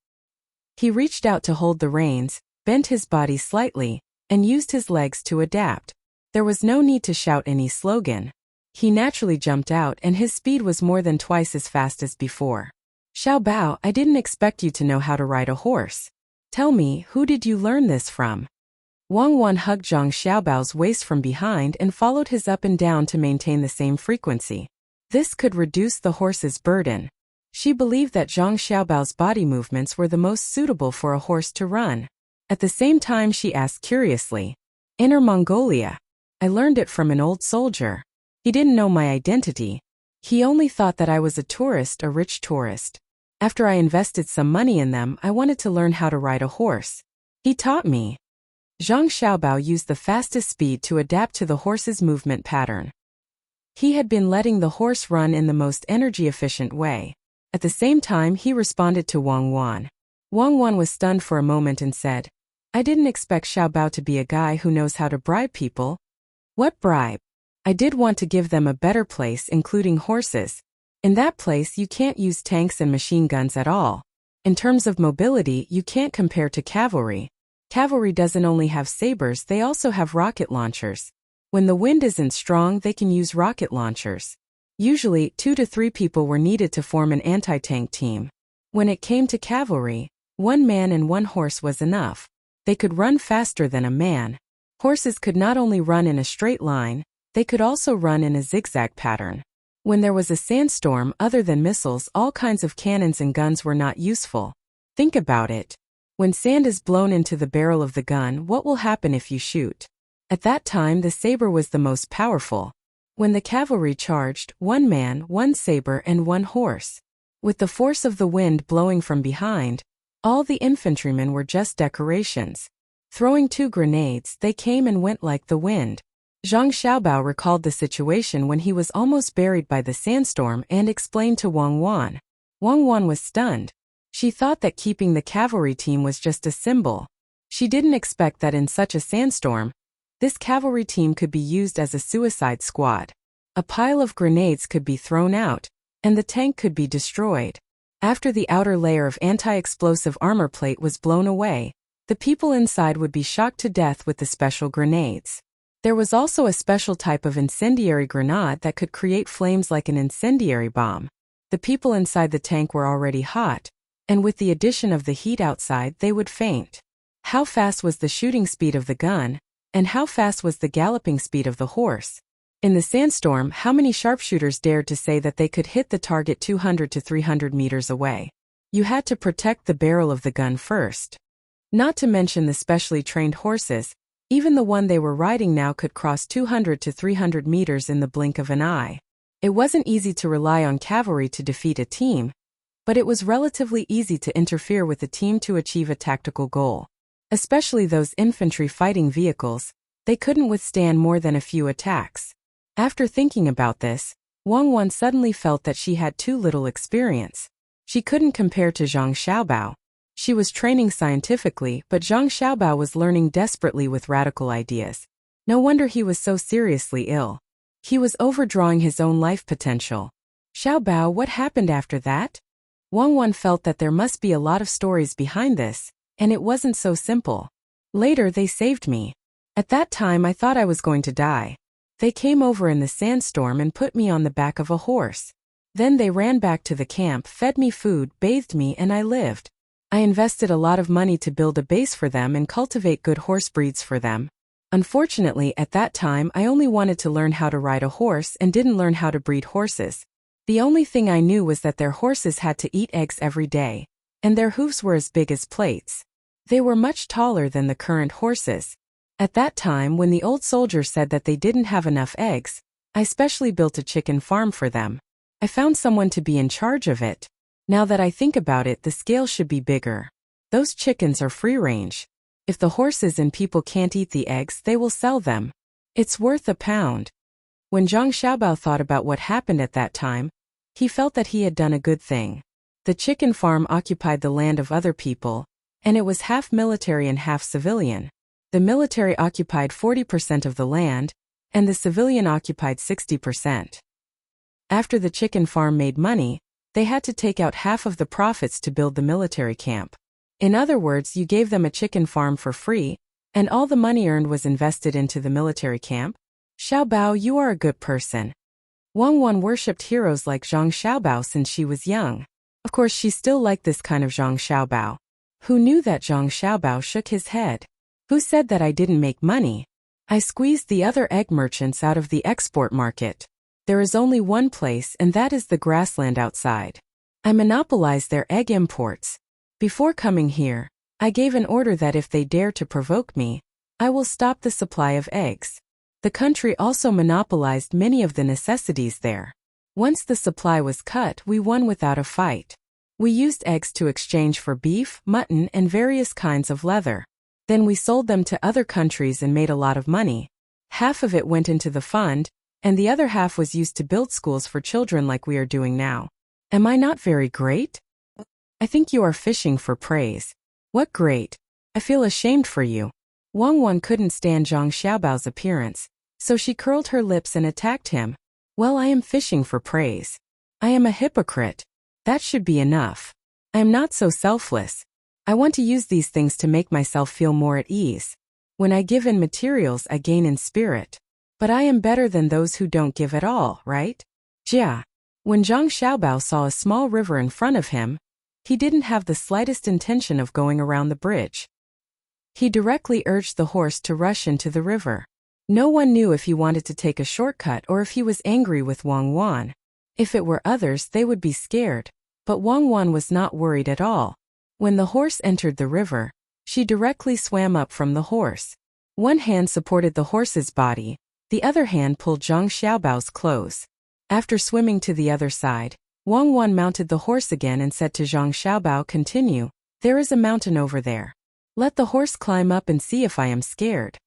He reached out to hold the reins, bent his body slightly, and used his legs to adapt. There was no need to shout any slogan. He naturally jumped out and his speed was more than twice as fast as before. Xiaobao, I didn't expect you to know how to ride a horse. Tell me, who did you learn this from? Wang Wan hugged Zhang Xiaobao's waist from behind and followed his up and down to maintain the same frequency. This could reduce the horse's burden. She believed that Zhang Xiaobao's body movements were the most suitable for a horse to run. At the same time, she asked curiously, Inner Mongolia. I learned it from an old soldier. He didn't know my identity. He only thought that I was a tourist, a rich tourist. After I invested some money in them, I wanted to learn how to ride a horse. He taught me. Zhang Xiaobao used the fastest speed to adapt to the horse's movement pattern. He had been letting the horse run in the most energy-efficient way. At the same time, he responded to Wang Wan. Wang Wan was stunned for a moment and said, I didn't expect Xiaobao to be a guy who knows how to bribe people. What bribe? I did want to give them a better place, including horses. In that place, you can't use tanks and machine guns at all. In terms of mobility, you can't compare to cavalry. Cavalry doesn't only have sabers, they also have rocket launchers. When the wind isn't strong, they can use rocket launchers. Usually, 2 to 3 people were needed to form an anti-tank team. When it came to cavalry, 1 man and 1 horse was enough. They could run faster than a man. Horses could not only run in a straight line, they could also run in a zigzag pattern. When there was a sandstorm, other than missiles, all kinds of cannons and guns were not useful. Think about it. When sand is blown into the barrel of the gun, what will happen if you shoot? At that time, the saber was the most powerful. When the cavalry charged, 1 man, 1 saber, and 1 horse. With the force of the wind blowing from behind, all the infantrymen were just decorations. Throwing 2 grenades, they came and went like the wind. Zhang Xiaobao recalled the situation when he was almost buried by the sandstorm and explained to Wang Wan. Wang Wan was stunned. She thought that keeping the cavalry team was just a symbol. She didn't expect that in such a sandstorm, this cavalry team could be used as a suicide squad. A pile of grenades could be thrown out, and the tank could be destroyed. After the outer layer of anti-explosive armor plate was blown away, the people inside would be shocked to death with the special grenades. There was also a special type of incendiary grenade that could create flames like an incendiary bomb. The people inside the tank were already hot, and with the addition of the heat outside they would faint. How fast was the shooting speed of the gun, and how fast was the galloping speed of the horse? In the sandstorm, how many sharpshooters dared to say that they could hit the target 200 to 300 meters away? You had to protect the barrel of the gun first. Not to mention the specially trained horses, even the one they were riding now could cross 200 to 300 meters in the blink of an eye. It wasn't easy to rely on cavalry to defeat a team, but it was relatively easy to interfere with a team to achieve a tactical goal. Especially those infantry fighting vehicles, they couldn't withstand more than a few attacks. After thinking about this, Wang Wan suddenly felt that she had too little experience. She couldn't compare to Zhang Xiaobao. She was training scientifically, but Zhang Xiaobao was learning desperately with radical ideas. No wonder he was so seriously ill. He was overdrawing his own life potential. Xiaobao, what happened after that? Wang Wan felt that there must be a lot of stories behind this, and it wasn't so simple. Later they saved me. At that time I thought I was going to die. They came over in the sandstorm and put me on the back of a horse. Then they ran back to the camp, fed me food, bathed me, and I lived. I invested a lot of money to build a base for them and cultivate good horse breeds for them. Unfortunately, at that time I only wanted to learn how to ride a horse and didn't learn how to breed horses. The only thing I knew was that their horses had to eat eggs every day, and their hooves were as big as plates. They were much taller than the current horses. At that time, when the old soldier said that they didn't have enough eggs, I specially built a chicken farm for them. I found someone to be in charge of it. Now that I think about it, the scale should be bigger. Those chickens are free range. If the horses and people can't eat the eggs, they will sell them. It's worth £1. When Zhang Xiaobao thought about what happened at that time, he felt that he had done a good thing. The chicken farm occupied the land of other people, and it was half military and half civilian. The military occupied 40% of the land, and the civilian occupied 60%. After the chicken farm made money, they had to take out half of the profits to build the military camp. In other words, you gave them a chicken farm for free, and all the money earned was invested into the military camp. Xiaobao, you are a good person. Wang Wan worshipped heroes like Zhang Xiaobao since she was young. Of course, she still liked this kind of Zhang Xiaobao. Who knew that Zhang Xiaobao shook his head? Who said that I didn't make money? I squeezed the other egg merchants out of the export market. There is only one place, and that is the grassland outside. I monopolized their egg imports. Before coming here, I gave an order that if they dare to provoke me, I will stop the supply of eggs. The country also monopolized many of the necessities there. Once the supply was cut, we won without a fight. We used eggs to exchange for beef, mutton, and various kinds of leather. Then we sold them to other countries and made a lot of money. Half of it went into the fund, and the other half was used to build schools for children like we are doing now. Am I not very great? I think you are fishing for praise. What great? I feel ashamed for you. Wang Wan couldn't stand Zhang Xiaobao's appearance, so she curled her lips and attacked him. Well, I am fishing for praise. I am a hypocrite. That should be enough. I am not so selfless. I want to use these things to make myself feel more at ease. When I give in materials, I gain in spirit. But I am better than those who don't give at all, right? Jia. When Zhang Xiaobao saw a small river in front of him, he didn't have the slightest intention of going around the bridge. He directly urged the horse to rush into the river. No one knew if he wanted to take a shortcut or if he was angry with Wang Wan. If it were others, they would be scared. But Wang Wan was not worried at all. When the horse entered the river, she directly swam up from the horse. One hand supported the horse's body, the other hand pulled Zhang Xiaobao's clothes. After swimming to the other side, Wang Wan mounted the horse again and said to Zhang Xiaobao, "Continue. There is a mountain over there. Let the horse climb up and see if I am scared."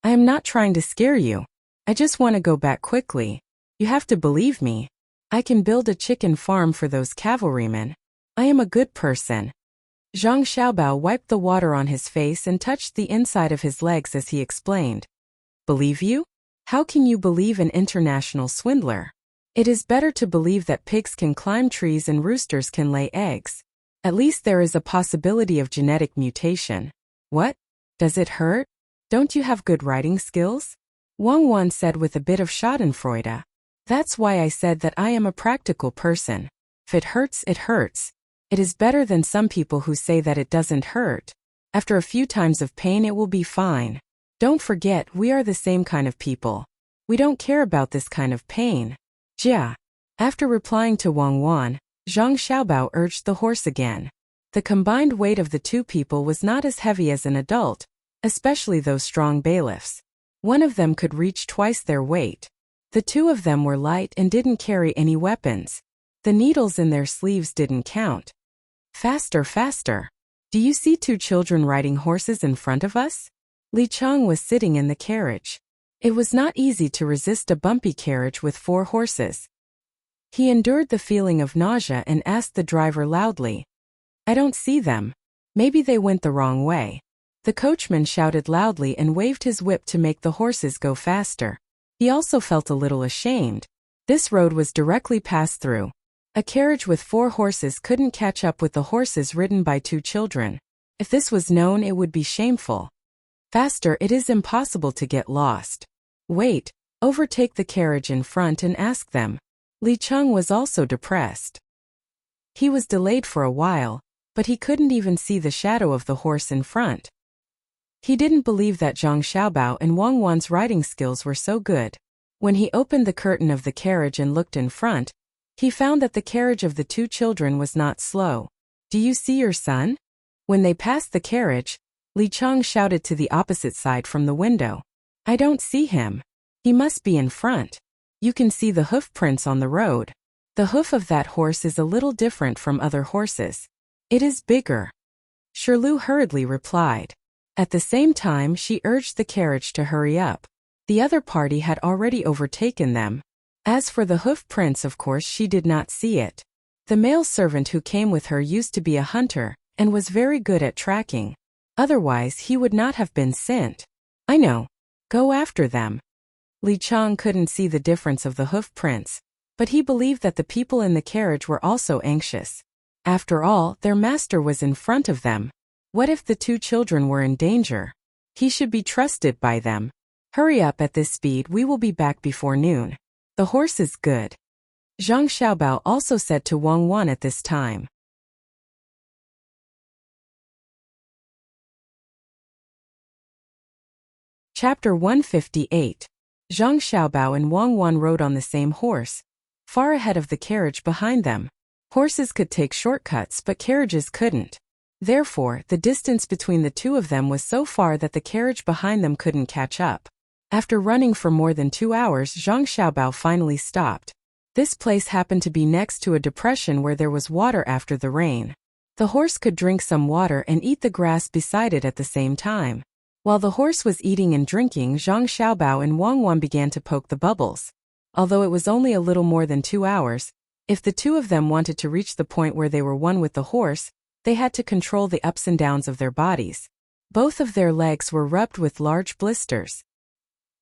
I am not trying to scare you. I just want to go back quickly. You have to believe me. I can build a chicken farm for those cavalrymen. I am a good person. Zhang Xiaobao wiped the water on his face and touched the inside of his legs as he explained. Believe you? How can you believe an international swindler? It is better to believe that pigs can climb trees and roosters can lay eggs. At least there is a possibility of genetic mutation. What? Does it hurt? Don't you have good writing skills? Wang Wan said with a bit of schadenfreude. That's why I said that I am a practical person. If it hurts, it hurts. It is better than some people who say that it doesn't hurt. After a few times of pain it will be fine. Don't forget, we are the same kind of people. We don't care about this kind of pain. Jia. After replying to Wang Wan, Zhang Xiaobao urged the horse again. The combined weight of the two people was not as heavy as an adult, especially those strong bailiffs. One of them could reach twice their weight. The two of them were light and didn't carry any weapons. The needles in their sleeves didn't count. Faster, faster. Do you see two children riding horses in front of us? Li Chang was sitting in the carriage. It was not easy to resist a bumpy carriage with 4 horses. He endured the feeling of nausea and asked the driver loudly, I don't see them. Maybe they went the wrong way. The coachman shouted loudly and waved his whip to make the horses go faster. He also felt a little ashamed. This road was directly passed through. A carriage with 4 horses couldn't catch up with the horses ridden by 2 children. If this was known, it would be shameful. Faster, it is impossible to get lost. Wait, overtake the carriage in front and ask them. Li Cheng was also depressed. He was delayed for a while, but he couldn't even see the shadow of the horse in front. He didn't believe that Zhang Xiaobao and Wang Wan's riding skills were so good. When he opened the curtain of the carriage and looked in front, he found that the carriage of the 2 children was not slow. Do you see your son? When they passed the carriage, Li Cheng shouted to the opposite side from the window. I don't see him. He must be in front. You can see the hoof prints on the road. The hoof of that horse is a little different from other horses. It is bigger. Shirlu hurriedly replied. At the same time, she urged the carriage to hurry up. The other party had already overtaken them. As for the hoof prints, of course she did not see it. The male servant who came with her used to be a hunter, and was very good at tracking. Otherwise he would not have been sent. I know. Go after them. Li Chang couldn't see the difference of the hoof prints, but he believed that the people in the carriage were also anxious. After all, their master was in front of them. What if the 2 children were in danger? He should be trusted by them. Hurry up at this speed, we will be back before noon. The horse is good. Zhang Xiaobao also said to Wang Wan at this time. Chapter 158. Zhang Xiaobao and Wang Wan rode on the same horse, far ahead of the carriage behind them. Horses could take shortcuts, but carriages couldn't. Therefore, the distance between the 2 of them was so far that the carriage behind them couldn't catch up. After running for more than 2 hours, Zhang Xiaobao finally stopped. This place happened to be next to a depression where there was water after the rain. The horse could drink some water and eat the grass beside it at the same time. While the horse was eating and drinking, Zhang Xiaobao and Wang Wan began to poke the bubbles. Although it was only a little more than 2 hours, if the 2 of them wanted to reach the point where they were one with the horse, they had to control the ups and downs of their bodies. Both of their legs were rubbed with large blisters.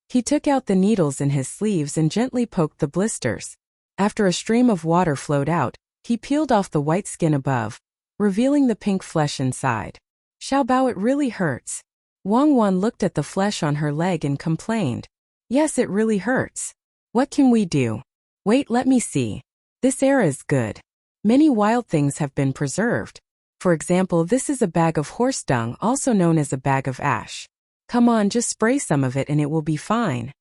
He took out the needles in his sleeves and gently poked the blisters. After a stream of water flowed out, he peeled off the white skin above, revealing the pink flesh inside. Xiaobao, it really hurts. Wang Wan looked at the flesh on her leg and complained. Yes, it really hurts. What can we do? Wait, let me see. This area is good. Many wild things have been preserved. For example, this is a bag of horse dung, also known as a bag of ash. Come on, just spray some of it and it will be fine.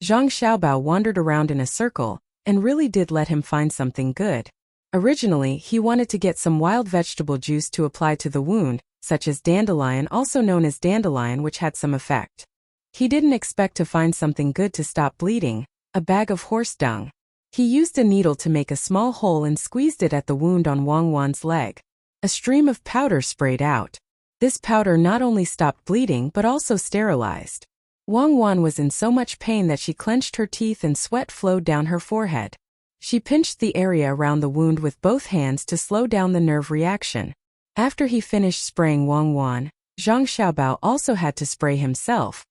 Zhang Xiaobao wandered around in a circle, and really did let him find something good. Originally, he wanted to get some wild vegetable juice to apply to the wound, such as dandelion, also known as dandelion, which had some effect. He didn't expect to find something good to stop bleeding, a bag of horse dung. He used a needle to make a small hole and squeezed it at the wound on Wang Wan's leg. A stream of powder sprayed out. This powder not only stopped bleeding but also sterilized. Wang Wan was in so much pain that she clenched her teeth and sweat flowed down her forehead. She pinched the area around the wound with both hands to slow down the nerve reaction. After he finished spraying Wang Wan, Zhang Xiaobao also had to spray himself.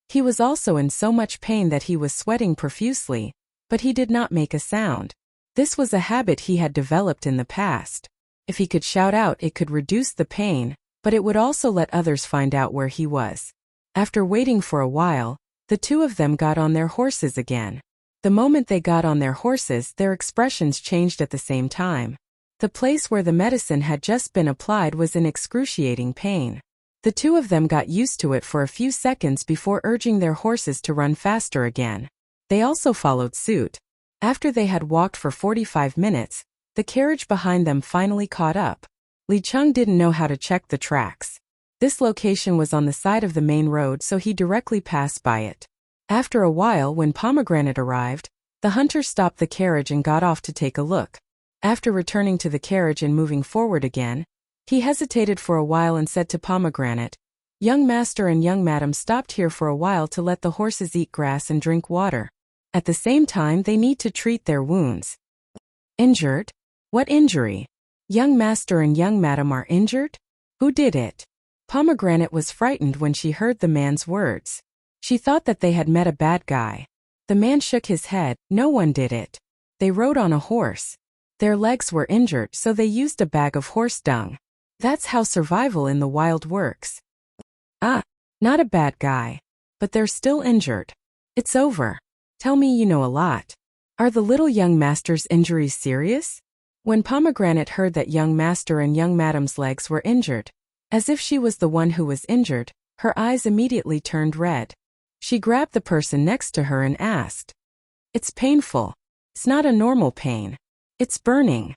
He was also in so much pain that he was sweating profusely, but he did not make a sound. This was a habit he had developed in the past. If he could shout out, it could reduce the pain, but it would also let others find out where he was. After waiting for a while, the two of them got on their horses again. The moment they got on their horses, their expressions changed at the same time. The place where the medicine had just been applied was in excruciating pain. The two of them got used to it for a few seconds before urging their horses to run faster again. They also followed suit. After they had walked for 45 minutes, the carriage behind them finally caught up. Li Cheng didn't know how to check the tracks. This location was on the side of the main road, so he directly passed by it. After a while, when Pomegranate arrived, the hunter stopped the carriage and got off to take a look. After returning to the carriage and moving forward again, he hesitated for a while and said to Pomegranate, "Young master and young madam stopped here for a while to let the horses eat grass and drink water. At the same time, they need to treat their wounds." "Injured? What injury? Young master and young madam are injured? Who did it?" Pomegranate was frightened when she heard the man's words. She thought that they had met a bad guy. The man shook his head. "No one did it. They rode on a horse. Their legs were injured, so they used a bag of horse dung. That's how survival in the wild works." "Ah, not a bad guy. But they're still injured. It's over. Tell me you know a lot. Are the little young master's injuries serious?" When Pomegranate heard that young master and young madam's legs were injured, as if she was the one who was injured, her eyes immediately turned red. She grabbed the person next to her and asked, "It's painful. It's not a normal pain. It's burning.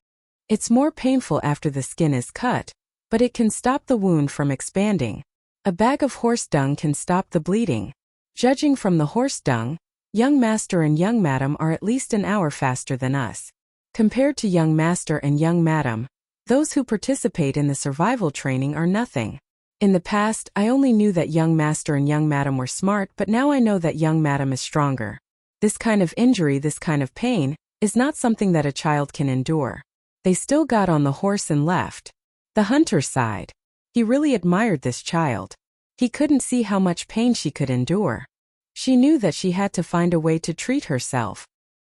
It's more painful after the skin is cut, but it can stop the wound from expanding. A bag of horse dung can stop the bleeding. Judging from the horse dung, young master and young madam are at least an hour faster than us. Compared to young master and young madam, those who participate in the survival training are nothing. In the past, I only knew that young master and young madam were smart, but now I know that young madam is stronger. This kind of injury, this kind of pain, is not something that a child can endure." They still got on the horse and left. The hunter sighed. He really admired this child. He couldn't see how much pain she could endure. She knew that she had to find a way to treat herself.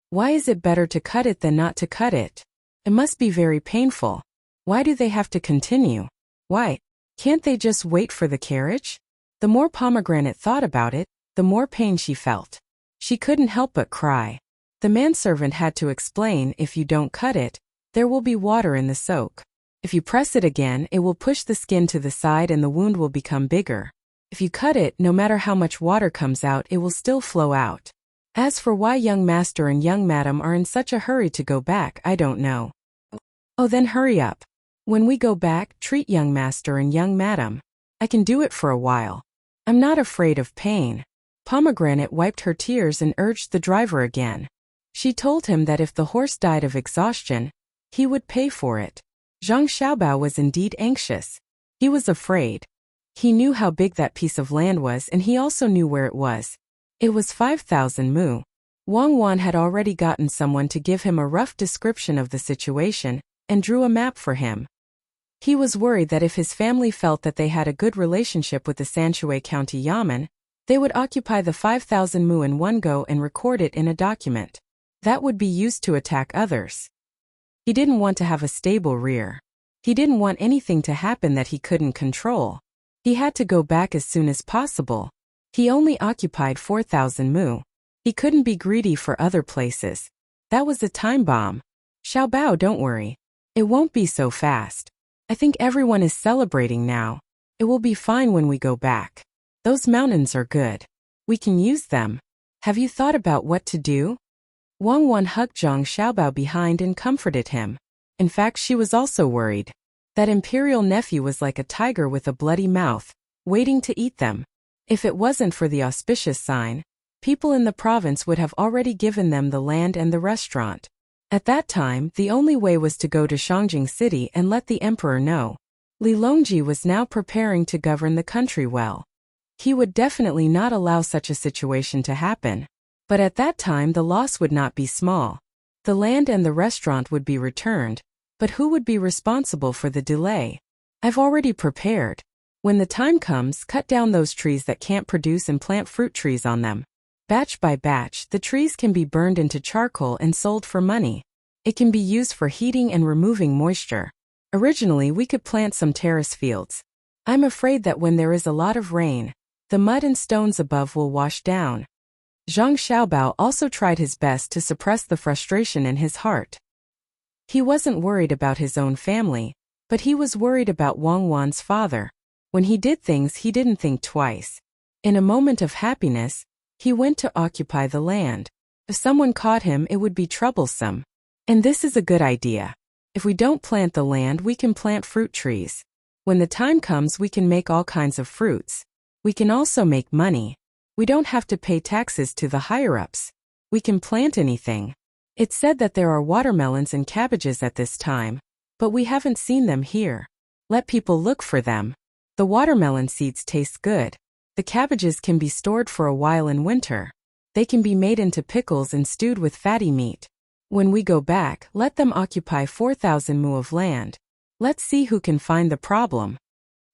Why is it better to cut it than not to cut it? It must be very painful. Why do they have to continue? Why? Can't they just wait for the carriage? The more Pomegranate thought about it, the more pain she felt. She couldn't help but cry. The manservant had to explain, "If you don't cut it, there will be water in the soak. If you press it again, it will push the skin to the side and the wound will become bigger. If you cut it, no matter how much water comes out, it will still flow out. As for why young master and young madam are in such a hurry to go back, I don't know." "Oh, then hurry up. When we go back, treat young master and young madam. I can do it for a while. I'm not afraid of pain." Pomegranate wiped her tears and urged the driver again. She told him that if the horse died of exhaustion, he would pay for it. Zhang Xiaobao was indeed anxious. He was afraid. He knew how big that piece of land was, and he also knew where it was. It was 5,000 mu. Wang Wan had already gotten someone to give him a rough description of the situation, and drew a map for him. He was worried that if his family felt that they had a good relationship with the Sanshui County Yamen, they would occupy the 5,000 mu in one go and record it in a document. That would be used to attack others. He didn't want to have a stable rear. He didn't want anything to happen that he couldn't control. He had to go back as soon as possible. He only occupied 4,000 mu. He couldn't be greedy for other places. That was a time bomb. "Xiaobao, don't worry. It won't be so fast. I think everyone is celebrating now. It will be fine when we go back. Those mountains are good. We can use them. Have you thought about what to do?" Wang Wan hugged Zhang Xiaobao behind and comforted him. In fact, she was also worried. That imperial nephew was like a tiger with a bloody mouth, waiting to eat them. If it wasn't for the auspicious sign, people in the province would have already given them the land and the restaurant. At that time, the only way was to go to Shangjing City and let the emperor know. Li Longji was now preparing to govern the country well. He would definitely not allow such a situation to happen. But at that time the loss would not be small. The land and the restaurant would be returned, but who would be responsible for the delay? "I've already prepared. When the time comes, cut down those trees that can't produce and plant fruit trees on them. Batch by batch, the trees can be burned into charcoal and sold for money. It can be used for heating and removing moisture. Originally, we could plant some terrace fields. I'm afraid that when there is a lot of rain, the mud and stones above will wash down. Zhang Xiaobao also tried his best to suppress the frustration in his heart. He wasn't worried about his own family, but he was worried about Wang Wan's father. When he did things, he didn't think twice. In a moment of happiness, he went to occupy the land. If someone caught him, it would be troublesome. And this is a good idea. If we don't plant the land, we can plant fruit trees. When the time comes, we can make all kinds of fruits. We can also make money. We don't have to pay taxes to the higher-ups. We can plant anything. It's said that there are watermelons and cabbages at this time, but we haven't seen them here. Let people look for them. The watermelon seeds taste good. The cabbages can be stored for a while in winter. They can be made into pickles and stewed with fatty meat. When we go back, let them occupy 4,000 mu of land. Let's see who can find the problem.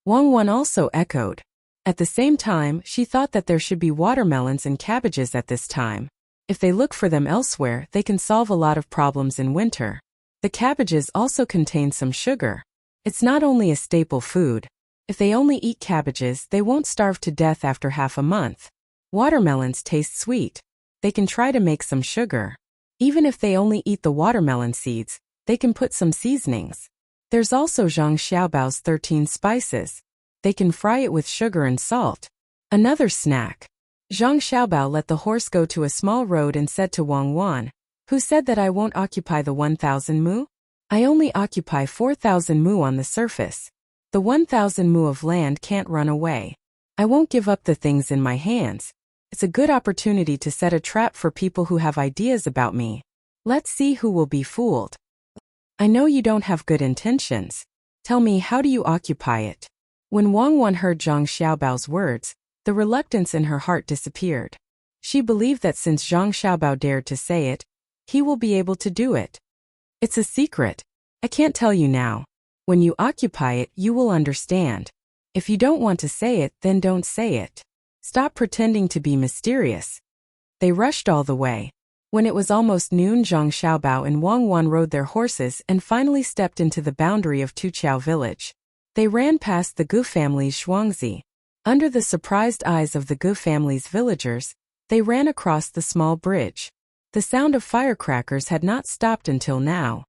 Wang Wan also echoed. At the same time, she thought that there should be watermelons and cabbages at this time. If they look for them elsewhere, they can solve a lot of problems in winter. The cabbages also contain some sugar. It's not only a staple food. If they only eat cabbages, they won't starve to death after half a month. Watermelons taste sweet. They can try to make some sugar. Even if they only eat the watermelon seeds, they can put some seasonings. There's also Zhang Xiaobao's 13 spices. They can fry it with sugar and salt. Another snack. Zhang Xiaobao let the horse go to a small road and said to Wang Wan, "Who said that I won't occupy the 1,000 mu? I only occupy 4,000 mu on the surface. The 1,000 mu of land can't run away. I won't give up the things in my hands. It's a good opportunity to set a trap for people who have ideas about me. Let's see who will be fooled. I know you don't have good intentions. Tell me, how do you occupy it?" When Wang Wan heard Zhang Xiaobao's words, the reluctance in her heart disappeared. She believed that since Zhang Xiaobao dared to say it, he will be able to do it. It's a secret. I can't tell you now. When you occupy it, you will understand. If you don't want to say it, then don't say it. Stop pretending to be mysterious. They rushed all the way. When it was almost noon, Zhang Xiaobao and Wang Wan rode their horses and finally stepped into the boundary of Tuqiao village. They ran past the Gu family's Shuangzi. Under the surprised eyes of the Gu family's villagers, they ran across the small bridge. The sound of firecrackers had not stopped until now.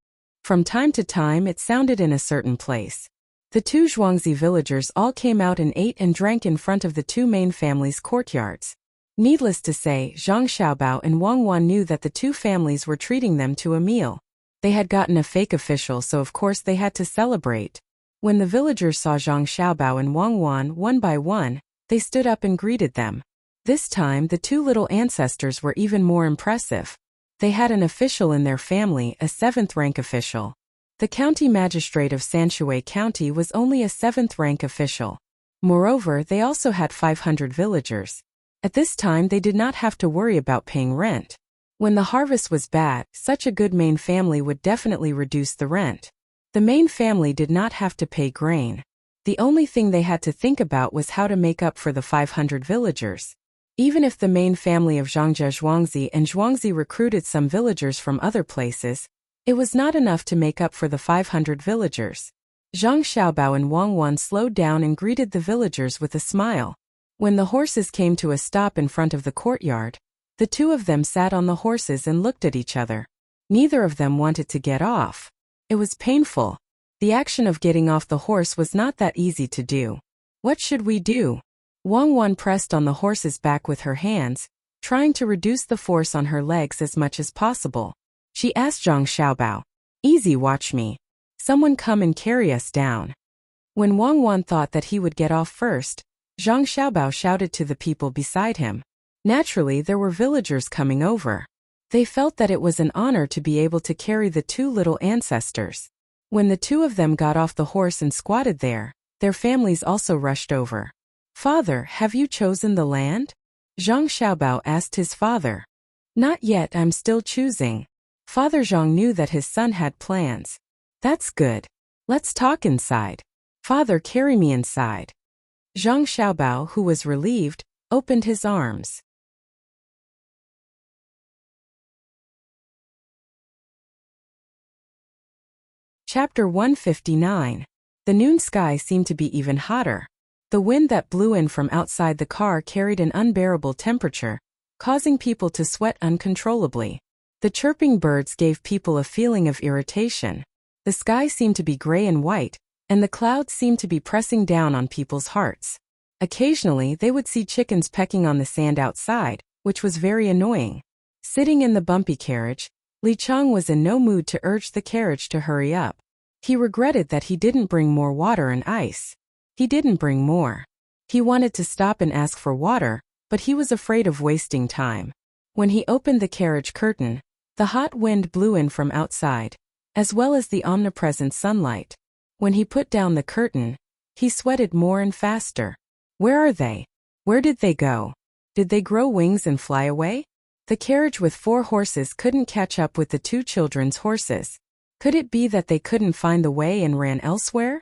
From time to time, it sounded in a certain place. The two Zhuangzi villagers all came out and ate and drank in front of the two main families' courtyards. Needless to say, Zhang Xiaobao and Wang Wan knew that the two families were treating them to a meal. They had gotten a fake official, so of course they had to celebrate. When the villagers saw Zhang Xiaobao and Wang Wan one by one, they stood up and greeted them. This time, the two little ancestors were even more impressive. They had an official in their family, a 7th-rank official. The county magistrate of Sanshui County was only a 7th-rank official. Moreover, they also had 500 villagers. At this time, they did not have to worry about paying rent. When the harvest was bad, such a good main family would definitely reduce the rent. The main family did not have to pay grain. The only thing they had to think about was how to make up for the 500 villagers. Even if the main family of Zhangjia Zhuangzi and Zhuangzi recruited some villagers from other places, it was not enough to make up for the 500 villagers. Zhang Xiaobao and Wang Wan slowed down and greeted the villagers with a smile. When the horses came to a stop in front of the courtyard, the two of them sat on the horses and looked at each other. Neither of them wanted to get off. It was painful. The action of getting off the horse was not that easy to do. What should we do? Wang Wan pressed on the horse's back with her hands, trying to reduce the force on her legs as much as possible. She asked Zhang Xiaobao, "Easy, watch me. Someone come and carry us down." When Wang Wan thought that he would get off first, Zhang Xiaobao shouted to the people beside him. Naturally, there were villagers coming over. They felt that it was an honor to be able to carry the two little ancestors. When the two of them got off the horse and squatted there, their families also rushed over. "Father, have you chosen the land?" Zhang Xiaobao asked his father. "Not yet, I'm still choosing." Father Zhang knew that his son had plans. "That's good. Let's talk inside." "Father, carry me inside." Zhang Xiaobao, who was relieved, opened his arms. Chapter 159. The noon sky seemed to be even hotter. The wind that blew in from outside the car carried an unbearable temperature, causing people to sweat uncontrollably. The chirping birds gave people a feeling of irritation. The sky seemed to be gray and white, and the clouds seemed to be pressing down on people's hearts. Occasionally they would see chickens pecking on the sand outside, which was very annoying. Sitting in the bumpy carriage, Li Chang was in no mood to urge the carriage to hurry up. He regretted that he didn't bring more water and ice. He didn't bring more. He wanted to stop and ask for water, but he was afraid of wasting time. When he opened the carriage curtain, the hot wind blew in from outside, as well as the omnipresent sunlight. When he put down the curtain, he sweated more and faster. Where are they? Where did they go? Did they grow wings and fly away? The carriage with 4 horses couldn't catch up with the 2 children's horses. Could it be that they couldn't find the way and ran elsewhere?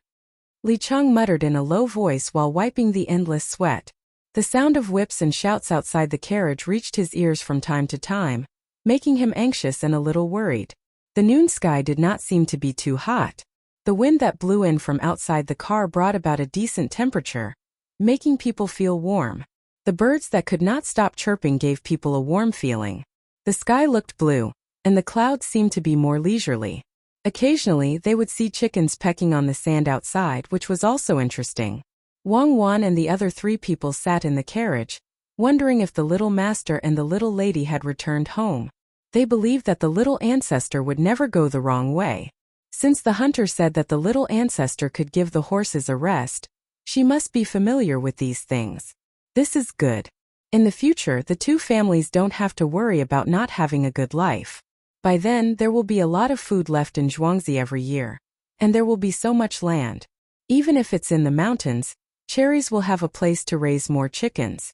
Li Chang muttered in a low voice while wiping the endless sweat. The sound of whips and shouts outside the carriage reached his ears from time to time, making him anxious and a little worried. The noon sky did not seem to be too hot. The wind that blew in from outside the car brought about a decent temperature, making people feel warm. The birds that could not stop chirping gave people a warm feeling. The sky looked blue, and the clouds seemed to be more leisurely. Occasionally they would see chickens pecking on the sand outside, which was also interesting. Wang Wan and the other 3 people sat in the carriage, wondering if the little master and the little lady had returned home. They believed that the little ancestor would never go the wrong way. Since the hunter said that the little ancestor could give the horses a rest, she must be familiar with these things. This is good. In the future, the 2 families don't have to worry about not having a good life. By then, there will be a lot of food left in Zhuangzi every year. And there will be so much land. Even if it's in the mountains, cherries will have a place to raise more chickens.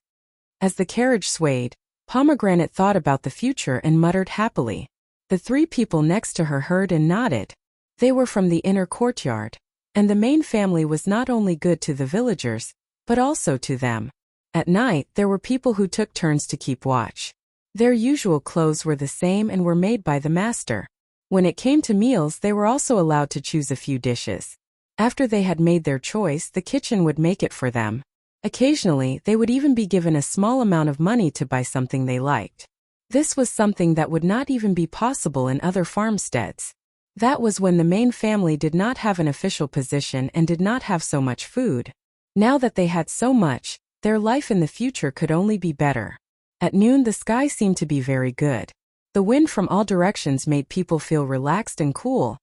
As the carriage swayed, Pomegranate thought about the future and muttered happily. The 3 people next to her heard and nodded. They were from the inner courtyard, and the main family was not only good to the villagers, but also to them. At night, there were people who took turns to keep watch. Their usual clothes were the same and were made by the master. When it came to meals, they were also allowed to choose a few dishes. After they had made their choice, the kitchen would make it for them. Occasionally, they would even be given a small amount of money to buy something they liked. This was something that would not even be possible in other farmsteads. That was when the main family did not have an official position and did not have so much food. Now that they had so much, their life in the future could only be better. At noon, the sky seemed to be very good. The wind from all directions made people feel relaxed and cool,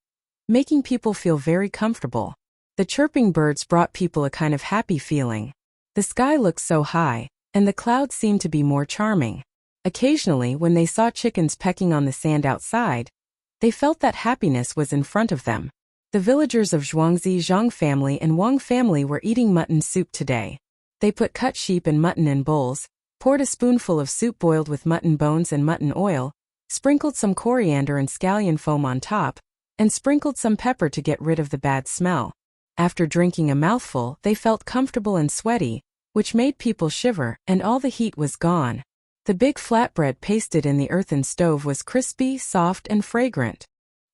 making people feel very comfortable. The chirping birds brought people a kind of happy feeling. The sky looked so high, and the clouds seemed to be more charming. Occasionally, when they saw chickens pecking on the sand outside, they felt that happiness was in front of them. The villagers of Zhuangzi Zhang family and Wang family were eating mutton soup today. They put cut sheep and mutton in bowls, poured a spoonful of soup boiled with mutton bones and mutton oil, sprinkled some coriander and scallion foam on top, and sprinkled some pepper to get rid of the bad smell. After drinking a mouthful, they felt comfortable and sweaty, which made people shiver, and all the heat was gone. The big flatbread pasted in the earthen stove was crispy, soft, and fragrant.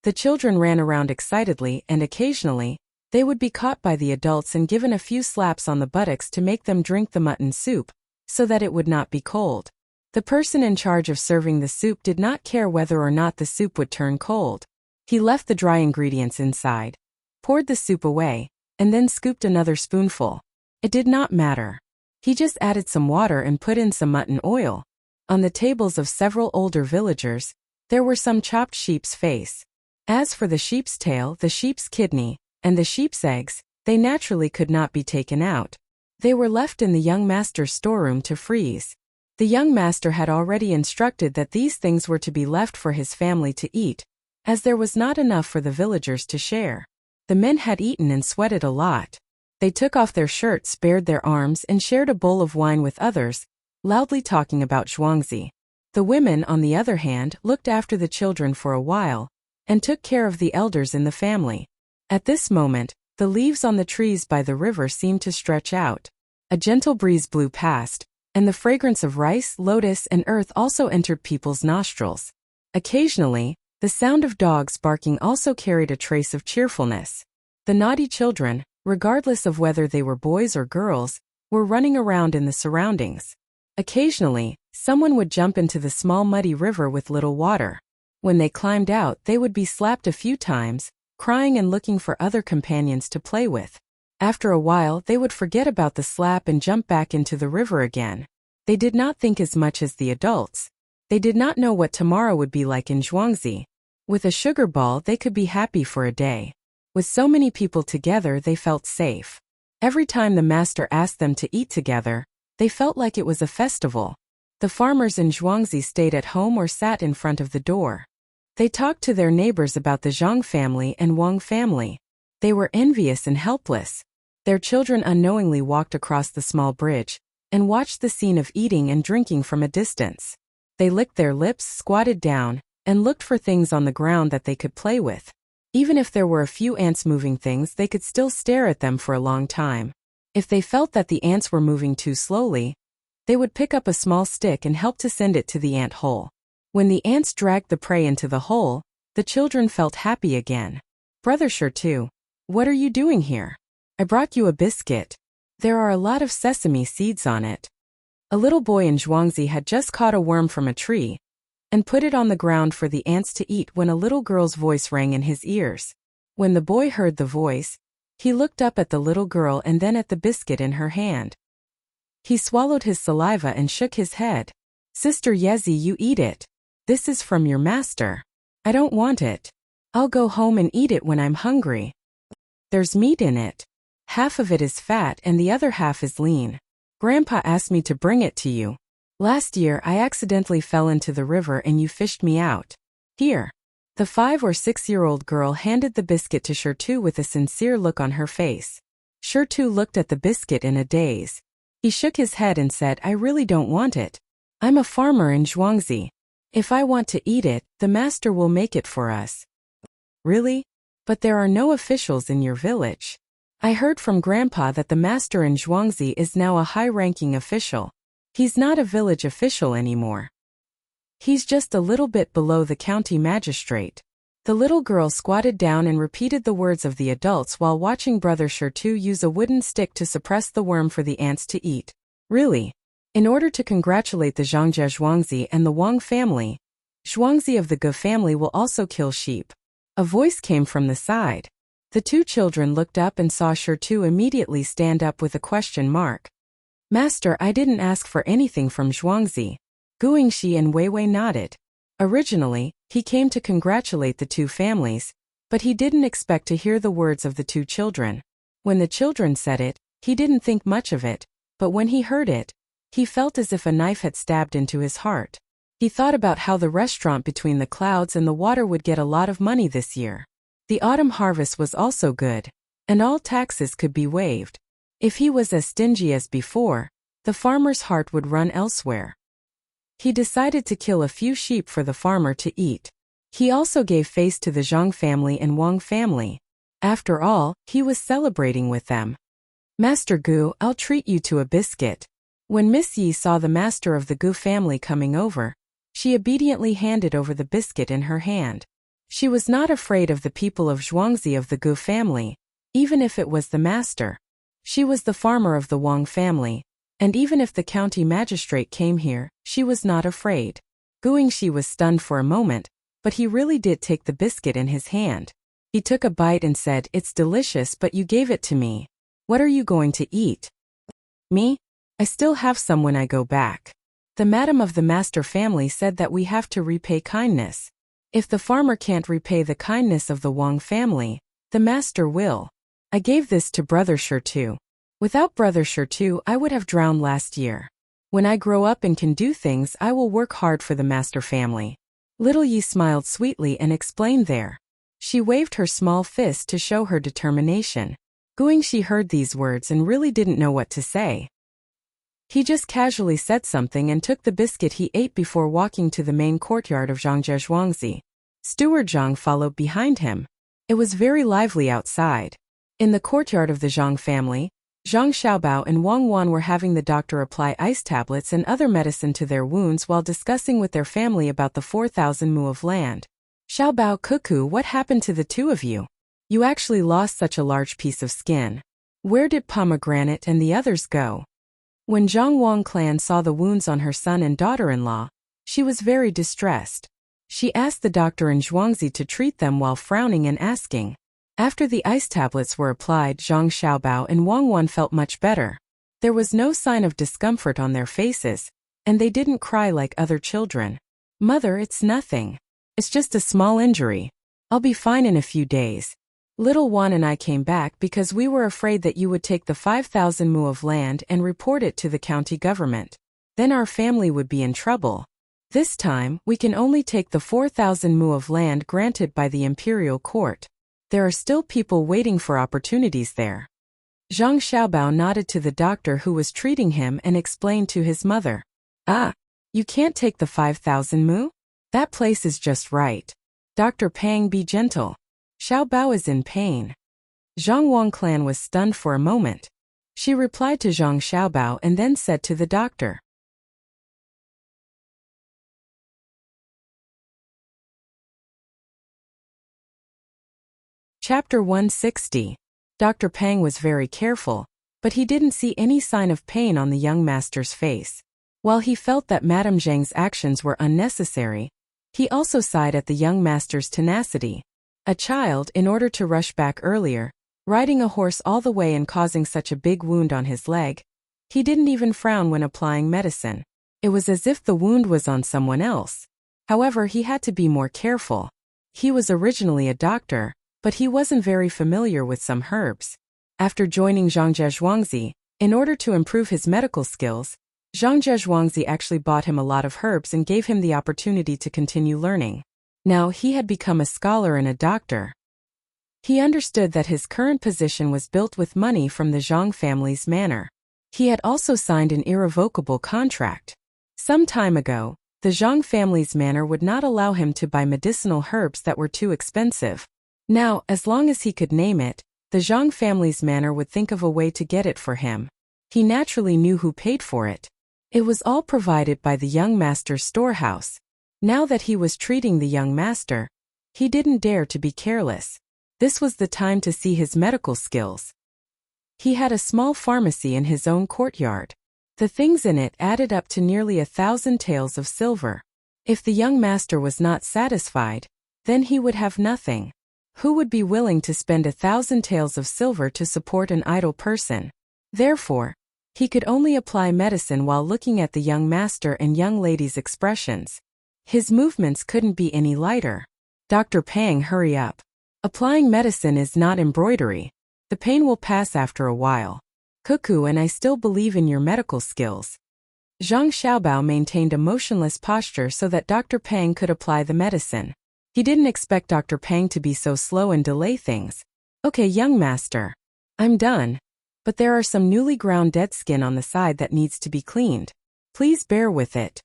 The children ran around excitedly, and occasionally, they would be caught by the adults and given a few slaps on the buttocks to make them drink the mutton soup, so that it would not be cold. The person in charge of serving the soup did not care whether or not the soup would turn cold. He left the dry ingredients inside, poured the soup away, and then scooped another spoonful. It did not matter. He just added some water and put in some mutton oil. On the tables of several older villagers, there were some chopped sheep's face. As for the sheep's tail, the sheep's kidney, and the sheep's eggs, they naturally could not be taken out. They were left in the young master's storeroom to freeze. The young master had already instructed that these things were to be left for his family to eat, as there was not enough for the villagers to share. The men had eaten and sweated a lot. They took off their shirts, bared their arms, and shared a bowl of wine with others, loudly talking about Zhuangzi. The women, on the other hand, looked after the children for a while, and took care of the elders in the family. At this moment, the leaves on the trees by the river seemed to stretch out. A gentle breeze blew past, and the fragrance of rice, lotus, and earth also entered people's nostrils. Occasionally, The sound of dogs barking also carried a trace of cheerfulness. The naughty children, regardless of whether they were boys or girls, were running around in the surroundings. Occasionally, someone would jump into the small muddy river with little water. When they climbed out, they would be slapped a few times, crying and looking for other companions to play with. After a while, they would forget about the slap and jump back into the river again. They did not think as much as the adults. They did not know what tomorrow would be like in Zhuangzi. With a sugar ball, they could be happy for a day. With so many people together, they felt safe. Every time the master asked them to eat together, they felt like it was a festival. The farmers in Zhuangzi stayed at home or sat in front of the door. They talked to their neighbors about the Zhang family and Wang family. They were envious and helpless. Their children unknowingly walked across the small bridge and watched the scene of eating and drinking from a distance. They licked their lips, squatted down, and looked for things on the ground that they could play with. Even if there were a few ants moving things, they could still stare at them for a long time. If they felt that the ants were moving too slowly, they would pick up a small stick and help to send it to the ant hole. When the ants dragged the prey into the hole, the children felt happy again. Brother Shirtu, what are you doing here? I brought you a biscuit. There are a lot of sesame seeds on it. A little boy in Zhuangzi had just caught a worm from a tree and put it on the ground for the ants to eat when a little girl's voice rang in his ears. When the boy heard the voice, he looked up at the little girl and then at the biscuit in her hand. He swallowed his saliva and shook his head. Sister Yezi, you eat it. This is from your master. I don't want it. I'll go home and eat it when I'm hungry. There's meat in it. Half of it is fat and the other half is lean. Grandpa asked me to bring it to you. Last year I accidentally fell into the river and you fished me out. Here. The 5 or 6-year-old girl handed the biscuit to Shirtu with a sincere look on her face. Shirtu looked at the biscuit in a daze. He shook his head and said, I really don't want it. I'm a farmer in Zhuangzi. If I want to eat it, the master will make it for us. Really? But there are no officials in your village. I heard from Grandpa that the master in Zhuangzi is now a high-ranking official. He's not a village official anymore. He's just a little bit below the county magistrate. The little girl squatted down and repeated the words of the adults while watching Brother Shirtu use a wooden stick to suppress the worm for the ants to eat. Really? In order to congratulate the Zhangjia Zhuangzi and the Wang family, Zhuangzi of the Gu family will also kill sheep. A voice came from the side. The 2 children looked up and saw Shirtu immediately stand up with a question mark. Master, I didn't ask for anything from Zhuangzi. Guingxi and Weiwei nodded. Originally, he came to congratulate the 2 families, but he didn't expect to hear the words of the 2 children. When the children said it, he didn't think much of it, but when he heard it, he felt as if a knife had stabbed into his heart. He thought about how the restaurant between the clouds and the water would get a lot of money this year. The autumn harvest was also good, and all taxes could be waived. If he was as stingy as before, the farmer's heart would run elsewhere. He decided to kill a few sheep for the farmer to eat. He also gave face to the Zhang family and Wang family. After all, he was celebrating with them. Master Gu, I'll treat you to a biscuit. When Miss Yi saw the master of the Gu family coming over, she obediently handed over the biscuit in her hand. She was not afraid of the people of Zhuangzi of the Gu family, even if it was the master. She was the farmer of the Wang family, and even if the county magistrate came here, she was not afraid. Guingxi was stunned for a moment, but he really did take the biscuit in his hand. He took a bite and said, It's delicious, but you gave it to me. What are you going to eat? Me? I still have some when I go back. The madam of the master family said that we have to repay kindness. If the farmer can't repay the kindness of the Wang family, the master will. I gave this to Brother Shirtu. Without Brother Shirtu, I would have drowned last year. When I grow up and can do things, I will work hard for the master family. Little Yi smiled sweetly and explained there. She waved her small fist to show her determination. Guingxi heard these words and really didn't know what to say. He just casually said something and took the biscuit he ate before walking to the main courtyard of Zhangjia Zhuangzi. Steward Zhang followed behind him. It was very lively outside. In the courtyard of the Zhang family, Zhang Xiaobao and Wang Wan were having the doctor apply ice tablets and other medicine to their wounds while discussing with their family about the 4,000 mu of land. Xiaobao Cuckoo, what happened to the two of you? You actually lost such a large piece of skin. Where did Pomegranate and the others go? When Zhang Wang clan saw the wounds on her son and daughter-in-law, she was very distressed. She asked the doctor in Zhuangzi to treat them while frowning and asking. After the ice tablets were applied, Zhang Xiaobao and Wang Wan felt much better. There was no sign of discomfort on their faces, and they didn't cry like other children. Mother, it's nothing. It's just a small injury. I'll be fine in a few days. Little Wan and I came back because we were afraid that you would take the 5,000 mu of land and report it to the county government. Then our family would be in trouble. This time, we can only take the 4,000 mu of land granted by the imperial court. There are still people waiting for opportunities there. Zhang Xiaobao nodded to the doctor who was treating him and explained to his mother. Ah, you can't take the 5,000 mu? That place is just right. Dr. Pang, be gentle. Xiaobao is in pain. Zhang Wang clan was stunned for a moment. She replied to Zhang Xiaobao and then said to the doctor. Chapter 160. Dr. Pang was very careful, but he didn't see any sign of pain on the young master's face. While he felt that Madame Zhang's actions were unnecessary, he also sighed at the young master's tenacity. A child, in order to rush back earlier, riding a horse all the way and causing such a big wound on his leg. He didn't even frown when applying medicine. It was as if the wound was on someone else. However, he had to be more careful. He was originally a doctor, but he wasn't very familiar with some herbs. After joining Zhangzhe Zhuangzi, in order to improve his medical skills, Zhangzhe Zhuangzi actually bought him a lot of herbs and gave him the opportunity to continue learning. Now he had become a scholar and a doctor. He understood that his current position was built with money from the Zhang family's manor. He had also signed an irrevocable contract. Some time ago, the Zhang family's manor would not allow him to buy medicinal herbs that were too expensive. Now, as long as he could name it, the Zhang family's manor would think of a way to get it for him. He naturally knew who paid for it. It was all provided by the young master's storehouse. Now that he was treating the young master, he didn't dare to be careless. This was the time to see his medical skills. He had a small pharmacy in his own courtyard. The things in it added up to nearly 1,000 taels of silver. If the young master was not satisfied, then he would have nothing. Who would be willing to spend 1,000 taels of silver to support an idle person? Therefore, he could only apply medicine while looking at the young master and young lady's expressions. His movements couldn't be any lighter. Dr. Pang, hurry up. Applying medicine is not embroidery. The pain will pass after a while. Cuckoo, and I still believe in your medical skills. Zhang Xiaobao maintained a motionless posture so that Dr. Pang could apply the medicine. He didn't expect Dr. Pang to be so slow and delay things. Okay, young master. I'm done. But there are some newly ground dead skin on the side that needs to be cleaned. Please bear with it.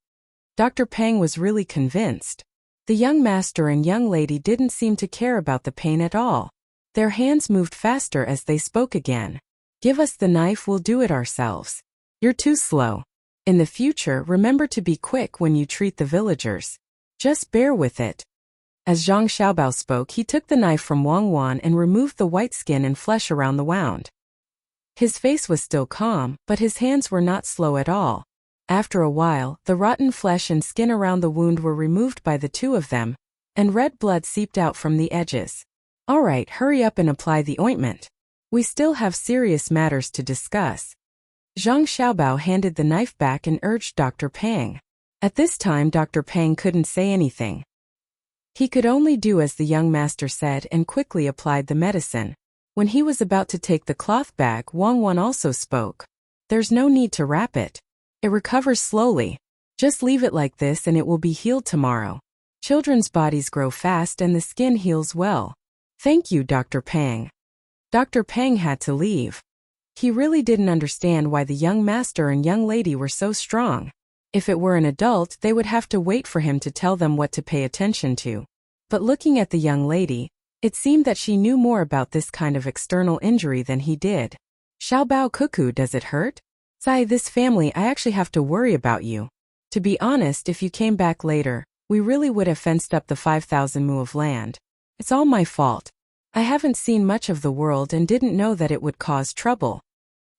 Dr. Pang was really convinced. The young master and young lady didn't seem to care about the pain at all. Their hands moved faster as they spoke again. Give us the knife, we'll do it ourselves. You're too slow. In the future, remember to be quick when you treat the villagers. Just bear with it. As Zhang Xiaobao spoke, he took the knife from Wang Wan and removed the white skin and flesh around the wound. His face was still calm, but his hands were not slow at all. After a while, the rotten flesh and skin around the wound were removed by the two of them, and red blood seeped out from the edges. All right, hurry up and apply the ointment. We still have serious matters to discuss. Zhang Xiaobao handed the knife back and urged Dr. Pang. At this time, Dr. Pang couldn't say anything. He could only do as the young master said and quickly applied the medicine. When he was about to take the cloth bag, Wang Wan also spoke. There's no need to wrap it. It recovers slowly. Just leave it like this and it will be healed tomorrow. Children's bodies grow fast and the skin heals well. Thank you, Dr. Pang. Dr. Pang had to leave. He really didn't understand why the young master and young lady were so strong. If it were an adult, they would have to wait for him to tell them what to pay attention to. But looking at the young lady, it seemed that she knew more about this kind of external injury than he did. Xiaobao Cuckoo, does it hurt? Sai, this family, I actually have to worry about you. To be honest, if you came back later, We really would have fenced up the 5,000 mu of land. It's all my fault. I haven't seen much of the world and didn't know that it would cause trouble.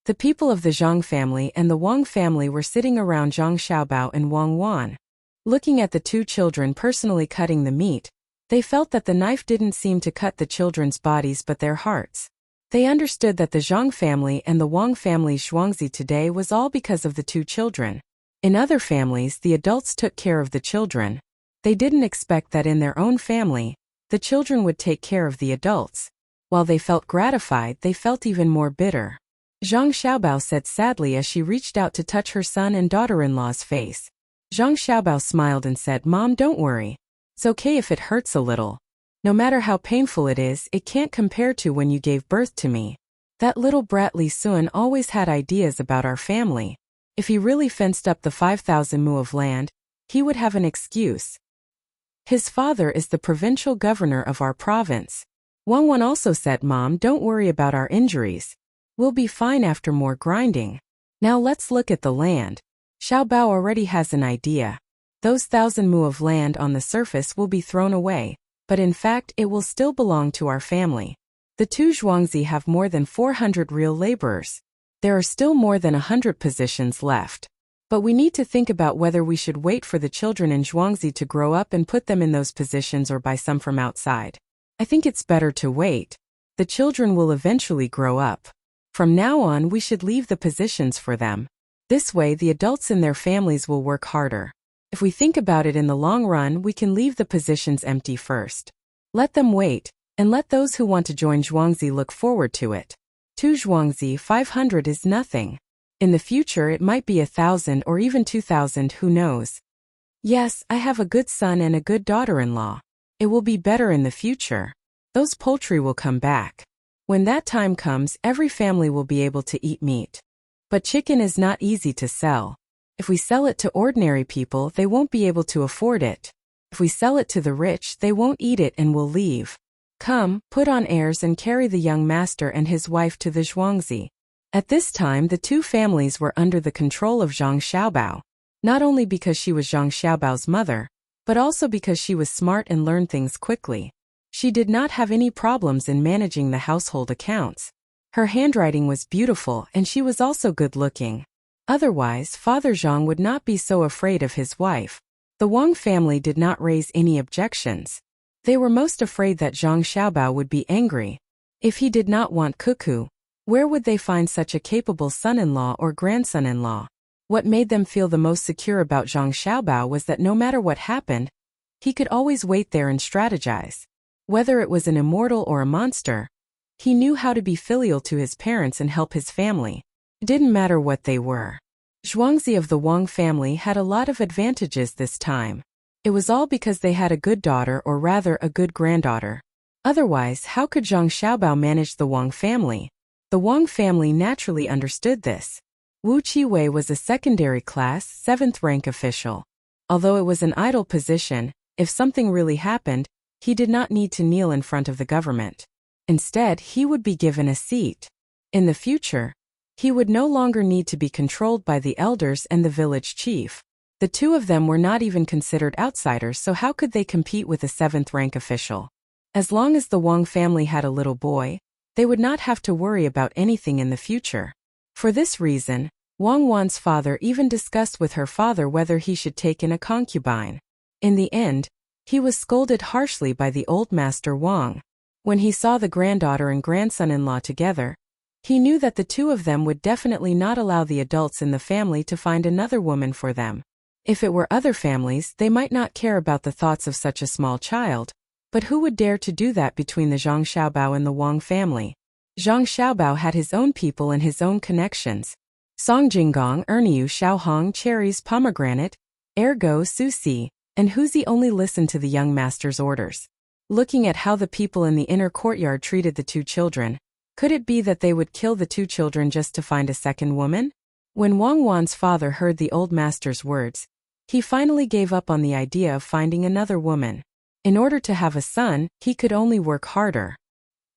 The people of the Zhang family and the Wang family were sitting around Zhang Xiaobao and Wang Wan. Looking at the two children personally cutting the meat, they felt that the knife didn't seem to cut the children's bodies but their hearts. They understood that the Zhang family and the Wang family's Zhuangzi today was all because of the two children. In other families, the adults took care of the children. They didn't expect that in their own family, the children would take care of the adults. While they felt gratified, they felt even more bitter. Zhang Xiaobao said sadly as she reached out to touch her son and daughter-in-law's face. Zhang Xiaobao smiled and said, "Mom, don't worry. It's okay if it hurts a little. No matter how painful it is, it can't compare to when you gave birth to me. That little brat Li Sun always had ideas about our family. If he really fenced up the 5,000 mu of land, he would have an excuse. His father is the provincial governor of our province." Wang Wan also said, "Mom, don't worry about our injuries. We'll be fine after more grinding. Now let's look at the land." Xiaobao already has an idea. Those 1,000 mu of land on the surface will be thrown away, but in fact it will still belong to our family. The two Zhuangzi have more than 400 real laborers. There are still more than 100 positions left. But we need to think about whether we should wait for the children in Zhuangzi to grow up and put them in those positions or buy some from outside. I think it's better to wait. The children will eventually grow up. From now on, we should leave the positions for them. This way, the adults in their families will work harder. If we think about it in the long run, we can leave the positions empty first. Let them wait, and let those who want to join Zhuangzi look forward to it. 2 Zhuangzi 500 is nothing. In the future it might be 1,000 or even 2,000, who knows. Yes, I have a good son and a good daughter-in-law. It will be better in the future. Those poultry will come back. When that time comes, every family will be able to eat meat. But chicken is not easy to sell. If we sell it to ordinary people, they won't be able to afford it. If we sell it to the rich, they won't eat it and will leave. Come, put on airs and carry the young master and his wife to the Zhuangzi. At this time, the two families were under the control of Zhang Xiaobao, not only because she was Zhang Xiaobao's mother, but also because she was smart and learned things quickly. She did not have any problems in managing the household accounts. Her handwriting was beautiful and she was also good-looking. Otherwise, Father Zhang would not be so afraid of his wife. The Wang family did not raise any objections. They were most afraid that Zhang Xiaobao would be angry. If he did not want cuckoo, where would they find such a capable son-in-law or grandson-in-law? What made them feel the most secure about Zhang Xiaobao was that no matter what happened, he could always wait there and strategize. Whether it was an immortal or a monster, he knew how to be filial to his parents and help his family. It didn't matter what they were. Zhuangzi of the Wang family had a lot of advantages this time. It was all because they had a good daughter, or rather a good granddaughter. Otherwise, how could Zhang Xiaobao manage the Wang family? The Wang family naturally understood this. Wu Qiwei was a secondary class, 7th rank official. Although it was an idle position, if something really happened, he did not need to kneel in front of the government. Instead, he would be given a seat. In the future, he would no longer need to be controlled by the elders and the village chief. The two of them were not even considered outsiders, so how could they compete with a 7th rank official? As long as the Wang family had a little boy, they would not have to worry about anything in the future. For this reason, Wang Wan's father even discussed with her father whether he should take in a concubine. In the end, he was scolded harshly by the old master Wang. When he saw the granddaughter and grandson-in-law together, he knew that the two of them would definitely not allow the adults in the family to find another woman for them. If it were other families, they might not care about the thoughts of such a small child. But who would dare to do that between the Zhang Xiaobao and the Wang family? Zhang Xiaobao had his own people and his own connections. Song Jinggong, Erniu, Xiaohong, Cherries, Pomegranate, Ergo, Susi, and Huzi only listened to the young master's orders. Looking at how the people in the inner courtyard treated the two children, could it be that they would kill the two children just to find a second woman? When Wang Wan's father heard the old master's words, he finally gave up on the idea of finding another woman. In order to have a son, he could only work harder.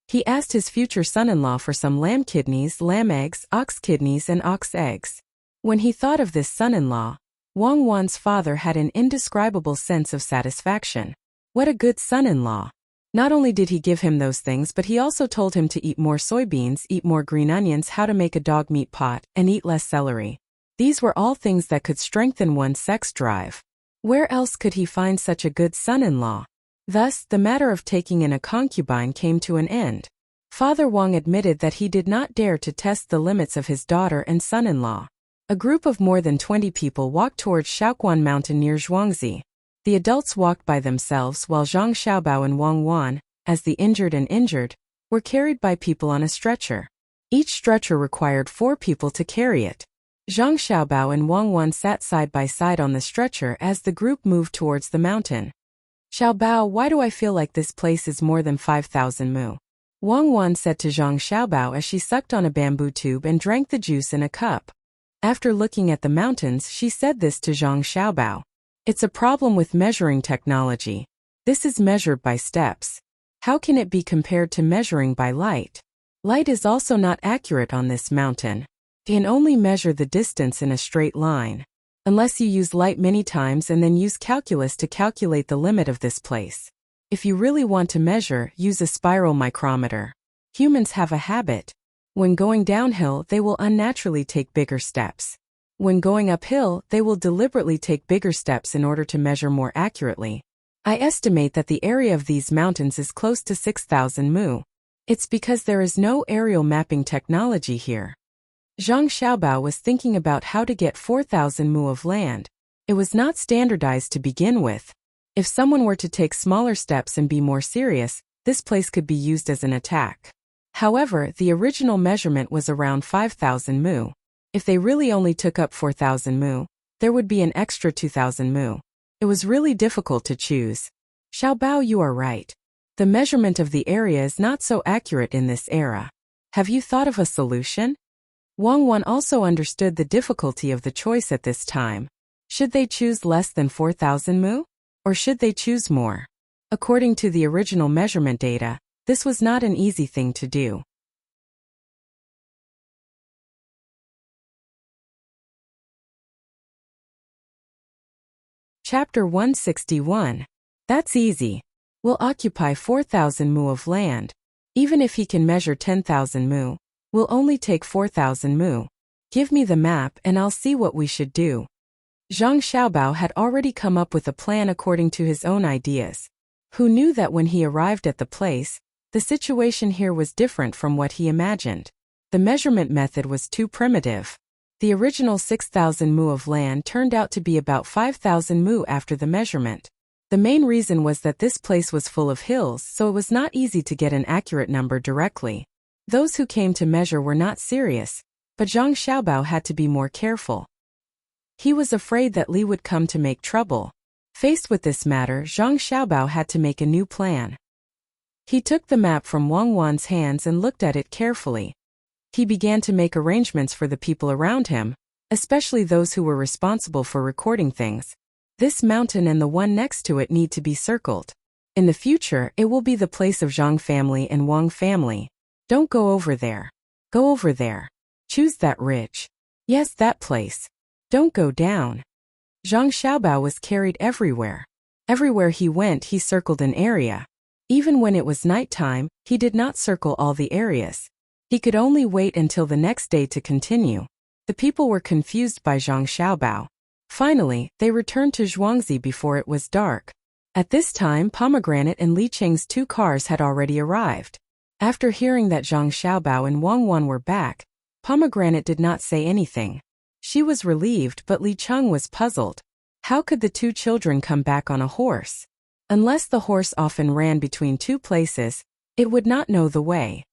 He asked his future son-in-law for some lamb kidneys, lamb eggs, ox kidneys, and ox eggs. When he thought of this son-in-law, Wang Wan's father had an indescribable sense of satisfaction. What a good son-in-law. Not only did he give him those things, but he also told him to eat more soybeans, eat more green onions, how to make a dog meat pot, and eat less celery. These were all things that could strengthen one's sex drive. Where else could he find such a good son-in-law? Thus, the matter of taking in a concubine came to an end. Father Wang admitted that he did not dare to test the limits of his daughter and son-in-law. A group of more than 20 people walked towards Shaoquan Mountain near Zhuangzi. The adults walked by themselves while Zhang Xiaobao and Wang Wan, as the injured, were carried by people on a stretcher. Each stretcher required 4 people to carry it. Zhang Xiaobao and Wang Wan sat side by side on the stretcher as the group moved towards the mountain. Xiaobao, why do I feel like this place is more than 5,000 mu? Wang Wan said to Zhang Xiaobao as she sucked on a bamboo tube and drank the juice in a cup. After looking at the mountains, she said this to Zhang Xiaobao. It's a problem with measuring technology. This is measured by steps. How can it be compared to measuring by light? Light is also not accurate on this mountain. You can only measure the distance in a straight line. Unless you use light many times and then use calculus to calculate the limit of this place. If you really want to measure, use a spiral micrometer. Humans have a habit. When going downhill, they will unnaturally take bigger steps. When going uphill, they will deliberately take bigger steps in order to measure more accurately. I estimate that the area of these mountains is close to 6,000 mu. It's because there is no aerial mapping technology here. Zhang Xiaobao was thinking about how to get 4,000 mu of land. It was not standardized to begin with. If someone were to take smaller steps and be more serious, this place could be used as an attack. However, the original measurement was around 5,000 mu. If they really only took up 4,000 mu, there would be an extra 2,000 mu. It was really difficult to choose. Xiaobao, you are right. The measurement of the area is not so accurate in this era. Have you thought of a solution? Wang Wan also understood the difficulty of the choice at this time. Should they choose less than 4,000 mu? Or should they choose more? According to the original measurement data, this was not an easy thing to do. Chapter 161. That's easy. We'll occupy 4,000 mu of land. Even if he can measure 10,000 mu, we'll only take 4,000 mu. Give me the map and I'll see what we should do. Zhang Xiaobao had already come up with a plan according to his own ideas. Who knew that when he arrived at the place, the situation here was different from what he imagined. The measurement method was too primitive. The original 6,000 mu of land turned out to be about 5,000 mu after the measurement. The main reason was that this place was full of hills, so it was not easy to get an accurate number directly. Those who came to measure were not serious, but Zhang Xiaobao had to be more careful. He was afraid that Li would come to make trouble. Faced with this matter, Zhang Xiaobao had to make a new plan. He took the map from Wang Wan's hands and looked at it carefully. He began to make arrangements for the people around him, especially those who were responsible for recording things. This mountain and the one next to it need to be circled. In the future, it will be the place of Zhang family and Wang family. Don't go over there. Go over there. Choose that ridge. Yes, that place. Don't go down. Zhang Xiaobao was carried everywhere. Everywhere he went, he circled an area. Even when it was nighttime, he did not circle all the areas. He could only wait until the next day to continue. The people were confused by Zhang Xiaobao. Finally, they returned to Zhuangzi before it was dark. At this time, Pomegranate and Li Cheng's 2 cars had already arrived. After hearing that Zhang Xiaobao and Wang Wan were back, Pomegranate did not say anything. She was relieved, but Li Cheng was puzzled. How could the 2 children come back on a horse? Unless the horse often ran between 2 places, it would not know the way.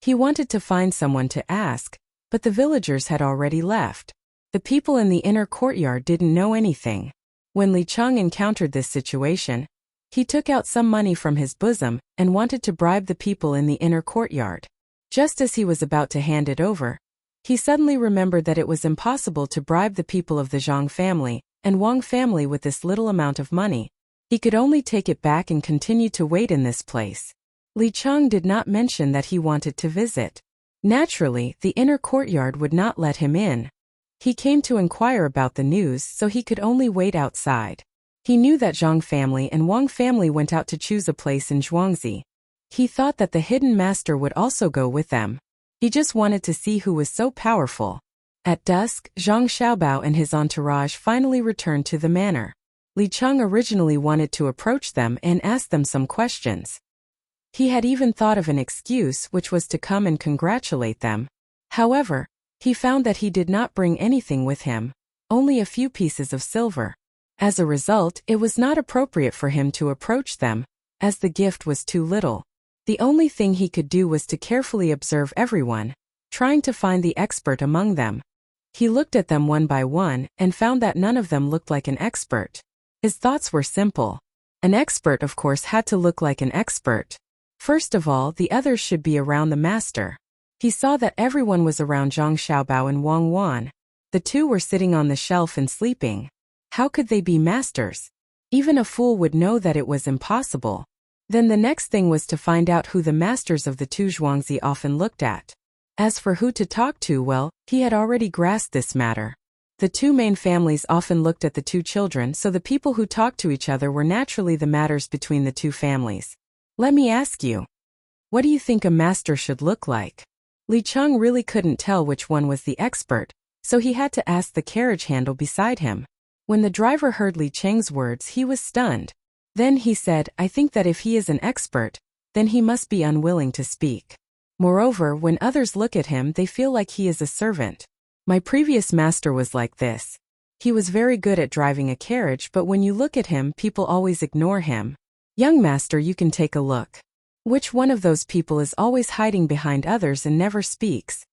He wanted to find someone to ask, but the villagers had already left. The people in the inner courtyard didn't know anything. When Li Cheng encountered this situation, he took out some money from his bosom and wanted to bribe the people in the inner courtyard. Just as he was about to hand it over, he suddenly remembered that it was impossible to bribe the people of the Zhang family and Wang family with this little amount of money. He could only take it back and continue to wait in this place. Li Cheng did not mention that he wanted to visit. Naturally, the inner courtyard would not let him in. He came to inquire about the news, so he could only wait outside. He knew that Zhang family and Wang family went out to choose a place in Zhuangzi. He thought that the hidden master would also go with them. He just wanted to see who was so powerful. At dusk, Zhang Xiaobao and his entourage finally returned to the manor. Li Cheng originally wanted to approach them and ask them some questions. He had even thought of an excuse, which was to come and congratulate them. However, he found that he did not bring anything with him, only a few pieces of silver. As a result, it was not appropriate for him to approach them, as the gift was too little. The only thing he could do was to carefully observe everyone, trying to find the expert among them. He looked at them one by one and found that none of them looked like an expert. His thoughts were simple. An expert, of course, had to look like an expert. First of all, the others should be around the master. He saw that everyone was around Zhang Xiaobao and Wang Wan. The two were sitting on the shelf and sleeping. How could they be masters? Even a fool would know that it was impossible. Then the next thing was to find out who the masters of the two Zhuangzi often looked at. As for who to talk to, well, he had already grasped this matter. The two main families often looked at the two children, so the people who talked to each other were naturally the matters between the two families. Let me ask you, what do you think a master should look like? Li Cheng really couldn't tell which one was the expert, so he had to ask the carriage handle beside him. When the driver heard Li Cheng's words, he was stunned. Then he said, I think that if he is an expert, then he must be unwilling to speak. Moreover, when others look at him, they feel like he is a servant. My previous master was like this. He was very good at driving a carriage, but when you look at him, people always ignore him. Young master, you can take a look. Which one of those people is always hiding behind others and never speaks?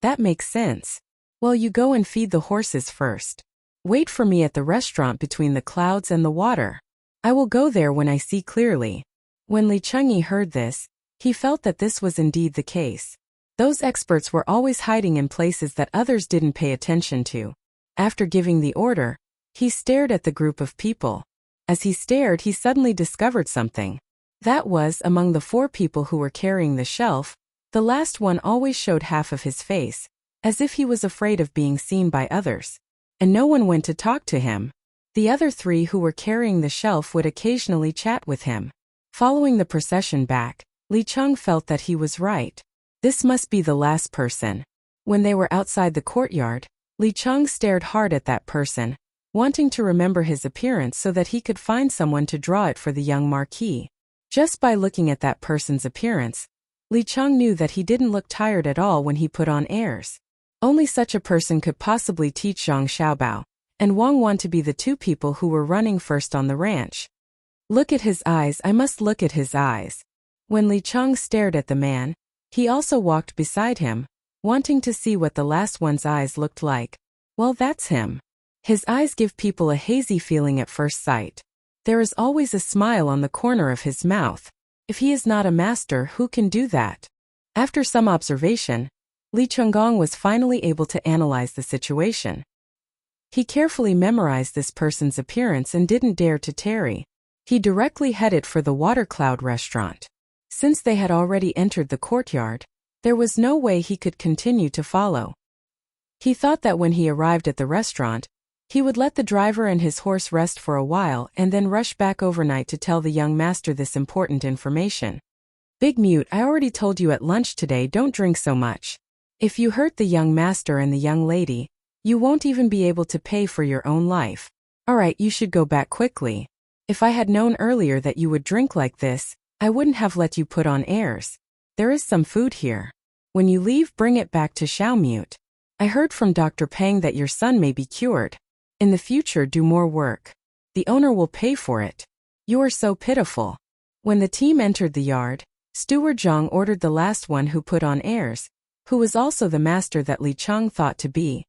That makes sense. Well, you go and feed the horses first. Wait for me at the restaurant between the clouds and the water. I will go there when I see clearly. When Li Chengyi heard this, he felt that this was indeed the case. Those experts were always hiding in places that others didn't pay attention to. After giving the order, he stared at the group of people. As he stared, he suddenly discovered something. That was, among the 4 people who were carrying the shelf, the last one always showed half of his face, as if he was afraid of being seen by others. And no one went to talk to him. The other 3 who were carrying the shelf would occasionally chat with him. Following the procession back, Li Cheng felt that he was right. This must be the last person. When they were outside the courtyard, Li Cheng stared hard at that person, wanting to remember his appearance so that he could find someone to draw it for the young marquis. Just by looking at that person's appearance, Li Cheng knew that he didn't look tired at all when he put on airs. Only such a person could possibly teach Zhang Xiaobao and Wang Wan to be the 2 people who were running first on the ranch. Look at his eyes, I must look at his eyes. When Li Cheng stared at the man, he also walked beside him, wanting to see what the last one's eyes looked like. Well, that's him. His eyes give people a hazy feeling at first sight. There is always a smile on the corner of his mouth. If he is not a master, who can do that? After some observation, Li Chenggong was finally able to analyze the situation. He carefully memorized this person's appearance and didn't dare to tarry. He directly headed for the Water Cloud restaurant. Since they had already entered the courtyard, there was no way he could continue to follow. He thought that when he arrived at the restaurant, he would let the driver and his horse rest for a while and then rush back overnight to tell the young master this important information. Big Mute, I already told you at lunch today, don't drink so much. If you hurt the young master and the young lady, you won't even be able to pay for your own life. Alright, you should go back quickly. If I had known earlier that you would drink like this, I wouldn't have let you put on airs. There is some food here. When you leave, bring it back to Xiaomute. I heard from Dr. Peng that your son may be cured. In the future, do more work. The owner will pay for it. You are so pitiful. When the team entered the yard, Steward Zhang ordered the last one who put on airs, who was also the master that Li Cheng thought to be.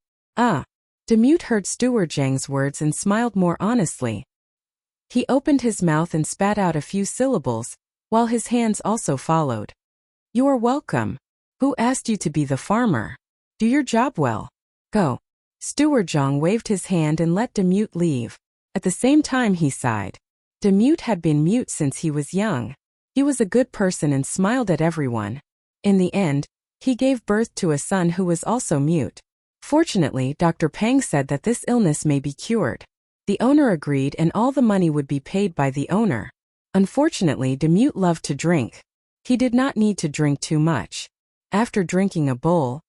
Demute heard Steward Zhang's words and smiled more honestly. He opened his mouth and spat out a few syllables, while his hands also followed. You are welcome. Who asked you to be the farmer? Do your job well. Go. Steward Zhang waved his hand and let Demute leave. At the same time he sighed. Demute had been mute since he was young. He was a good person and smiled at everyone. In the end, he gave birth to a son who was also mute. Fortunately, Dr. Pang said that this illness may be cured. The owner agreed and all the money would be paid by the owner. Unfortunately, Demute loved to drink. He did not need to drink too much. After drinking a bowl,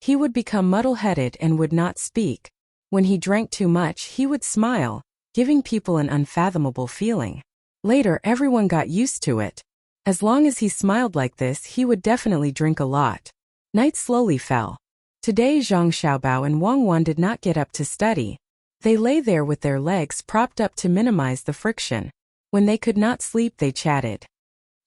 he would become muddle-headed and would not speak. When he drank too much, he would smile, giving people an unfathomable feeling. Later, everyone got used to it. As long as he smiled like this, he would definitely drink a lot. Night slowly fell. Today, Zhang Xiaobao and Wang Wan did not get up to study. They lay there with their legs propped up to minimize the friction. When they could not sleep, they chatted.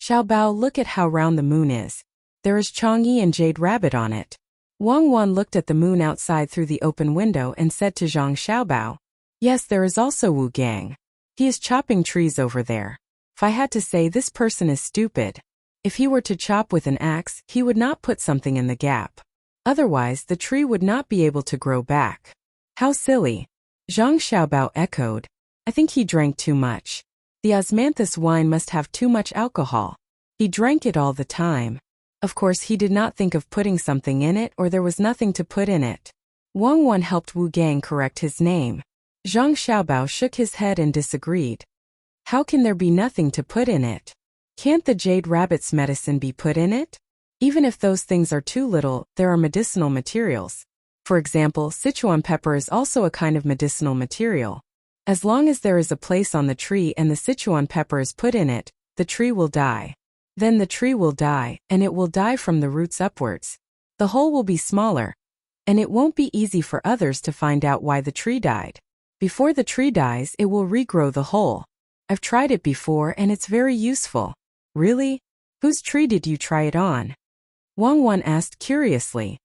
Xiaobao, look at how round the moon is. There is Chang'e and Jade Rabbit on it. Wang Wan looked at the moon outside through the open window and said to Zhang Xiaobao, yes, there is also Wu Gang. He is chopping trees over there. If I had to say, this person is stupid. If he were to chop with an axe, he would not put something in the gap. Otherwise, the tree would not be able to grow back. How silly. Zhang Xiaobao echoed. I think he drank too much. The osmanthus wine must have too much alcohol. He drank it all the time. Of course, he did not think of putting something in it, or there was nothing to put in it. Wang Wan helped Wu Gang correct his name. Zhang Xiaobao shook his head and disagreed. How can there be nothing to put in it? Can't the Jade Rabbit's medicine be put in it? Even if those things are too little, there are medicinal materials. For example, Sichuan pepper is also a kind of medicinal material. As long as there is a place on the tree and the Sichuan pepper is put in it, the tree will die. Then the tree will die, and it will die from the roots upwards. The hole will be smaller, and it won't be easy for others to find out why the tree died. Before the tree dies, it will regrow the hole. I've tried it before and it's very useful. Really? Whose tree did you try it on? Wang Wan asked curiously.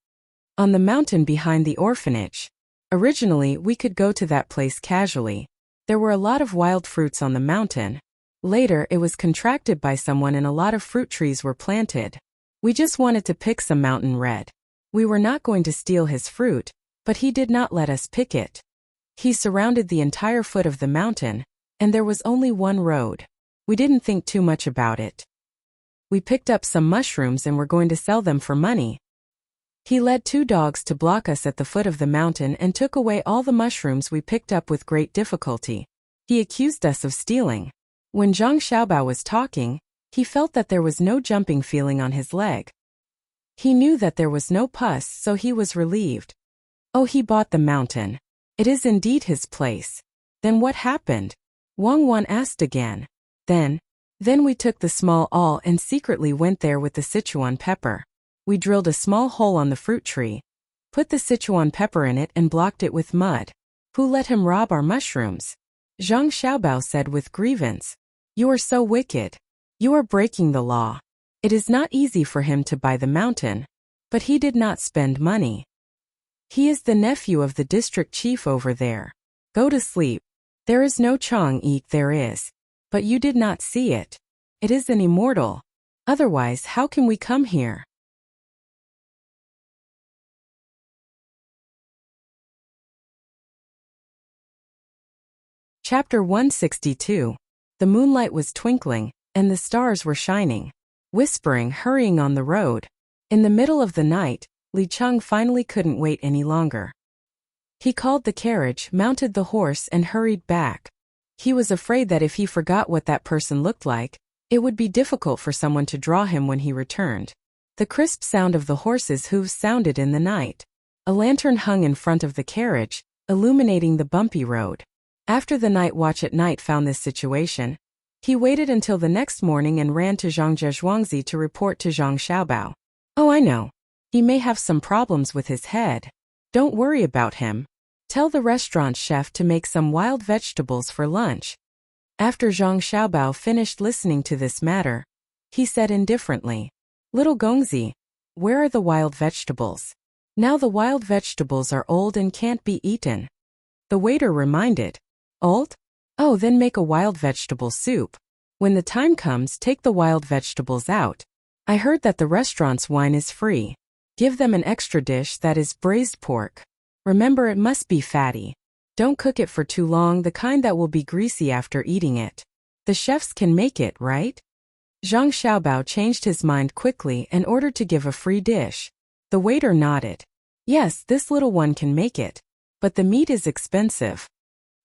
On the mountain behind the orphanage. Originally, we could go to that place casually. There were a lot of wild fruits on the mountain. Later, it was contracted by someone and a lot of fruit trees were planted. We just wanted to pick some mountain red. We were not going to steal his fruit, but he did not let us pick it. He surrounded the entire foot of the mountain, and there was only one road. We didn't think too much about it. We picked up some mushrooms and were going to sell them for money. He led 2 dogs to block us at the foot of the mountain and took away all the mushrooms we picked up with great difficulty. He accused us of stealing. When Zhang Xiaobao was talking, he felt that there was no jumping feeling on his leg. He knew that there was no pus, so he was relieved. Oh, he bought the mountain. It is indeed his place. Then what happened? Wang Wan asked again. Then we took the small awl and secretly went there with the Sichuan pepper. We drilled a small hole on the fruit tree, put the Sichuan pepper in it and blocked it with mud. Who let him rob our mushrooms? Zhang Xiaobao said with grievance. You are so wicked. You are breaking the law. It is not easy for him to buy the mountain. But he did not spend money. He is the nephew of the district chief over there. Go to sleep. There is no Chang'e, there is. But you did not see it. It is an immortal. Otherwise, how can we come here? Chapter 162. The moonlight was twinkling, and the stars were shining. Whispering, hurrying on the road. In the middle of the night, Li Cheng finally couldn't wait any longer. He called the carriage, mounted the horse and hurried back. He was afraid that if he forgot what that person looked like, it would be difficult for someone to draw him when he returned. The crisp sound of the horses' hooves sounded in the night. A lantern hung in front of the carriage, illuminating the bumpy road. After the night watch at night found this situation, he waited until the next morning and ran to Zhang Zhuangzi to report to Zhang Xiaobao. Oh, I know. He may have some problems with his head. Don't worry about him. Tell the restaurant chef to make some wild vegetables for lunch. After Zhang Xiaobao finished listening to this matter, he said indifferently, Little Gongzi, where are the wild vegetables? Now the wild vegetables are old and can't be eaten. The waiter reminded, Old? Oh, then make a wild vegetable soup. When the time comes, take the wild vegetables out. I heard that the restaurant's wine is free. Give them an extra dish that is braised pork. Remember, it must be fatty. Don't cook it for too long, the kind that will be greasy after eating it. The chefs can make it, right? Zhang Xiaobao changed his mind quickly and ordered to give a free dish. The waiter nodded. Yes, this little one can make it. But the meat is expensive.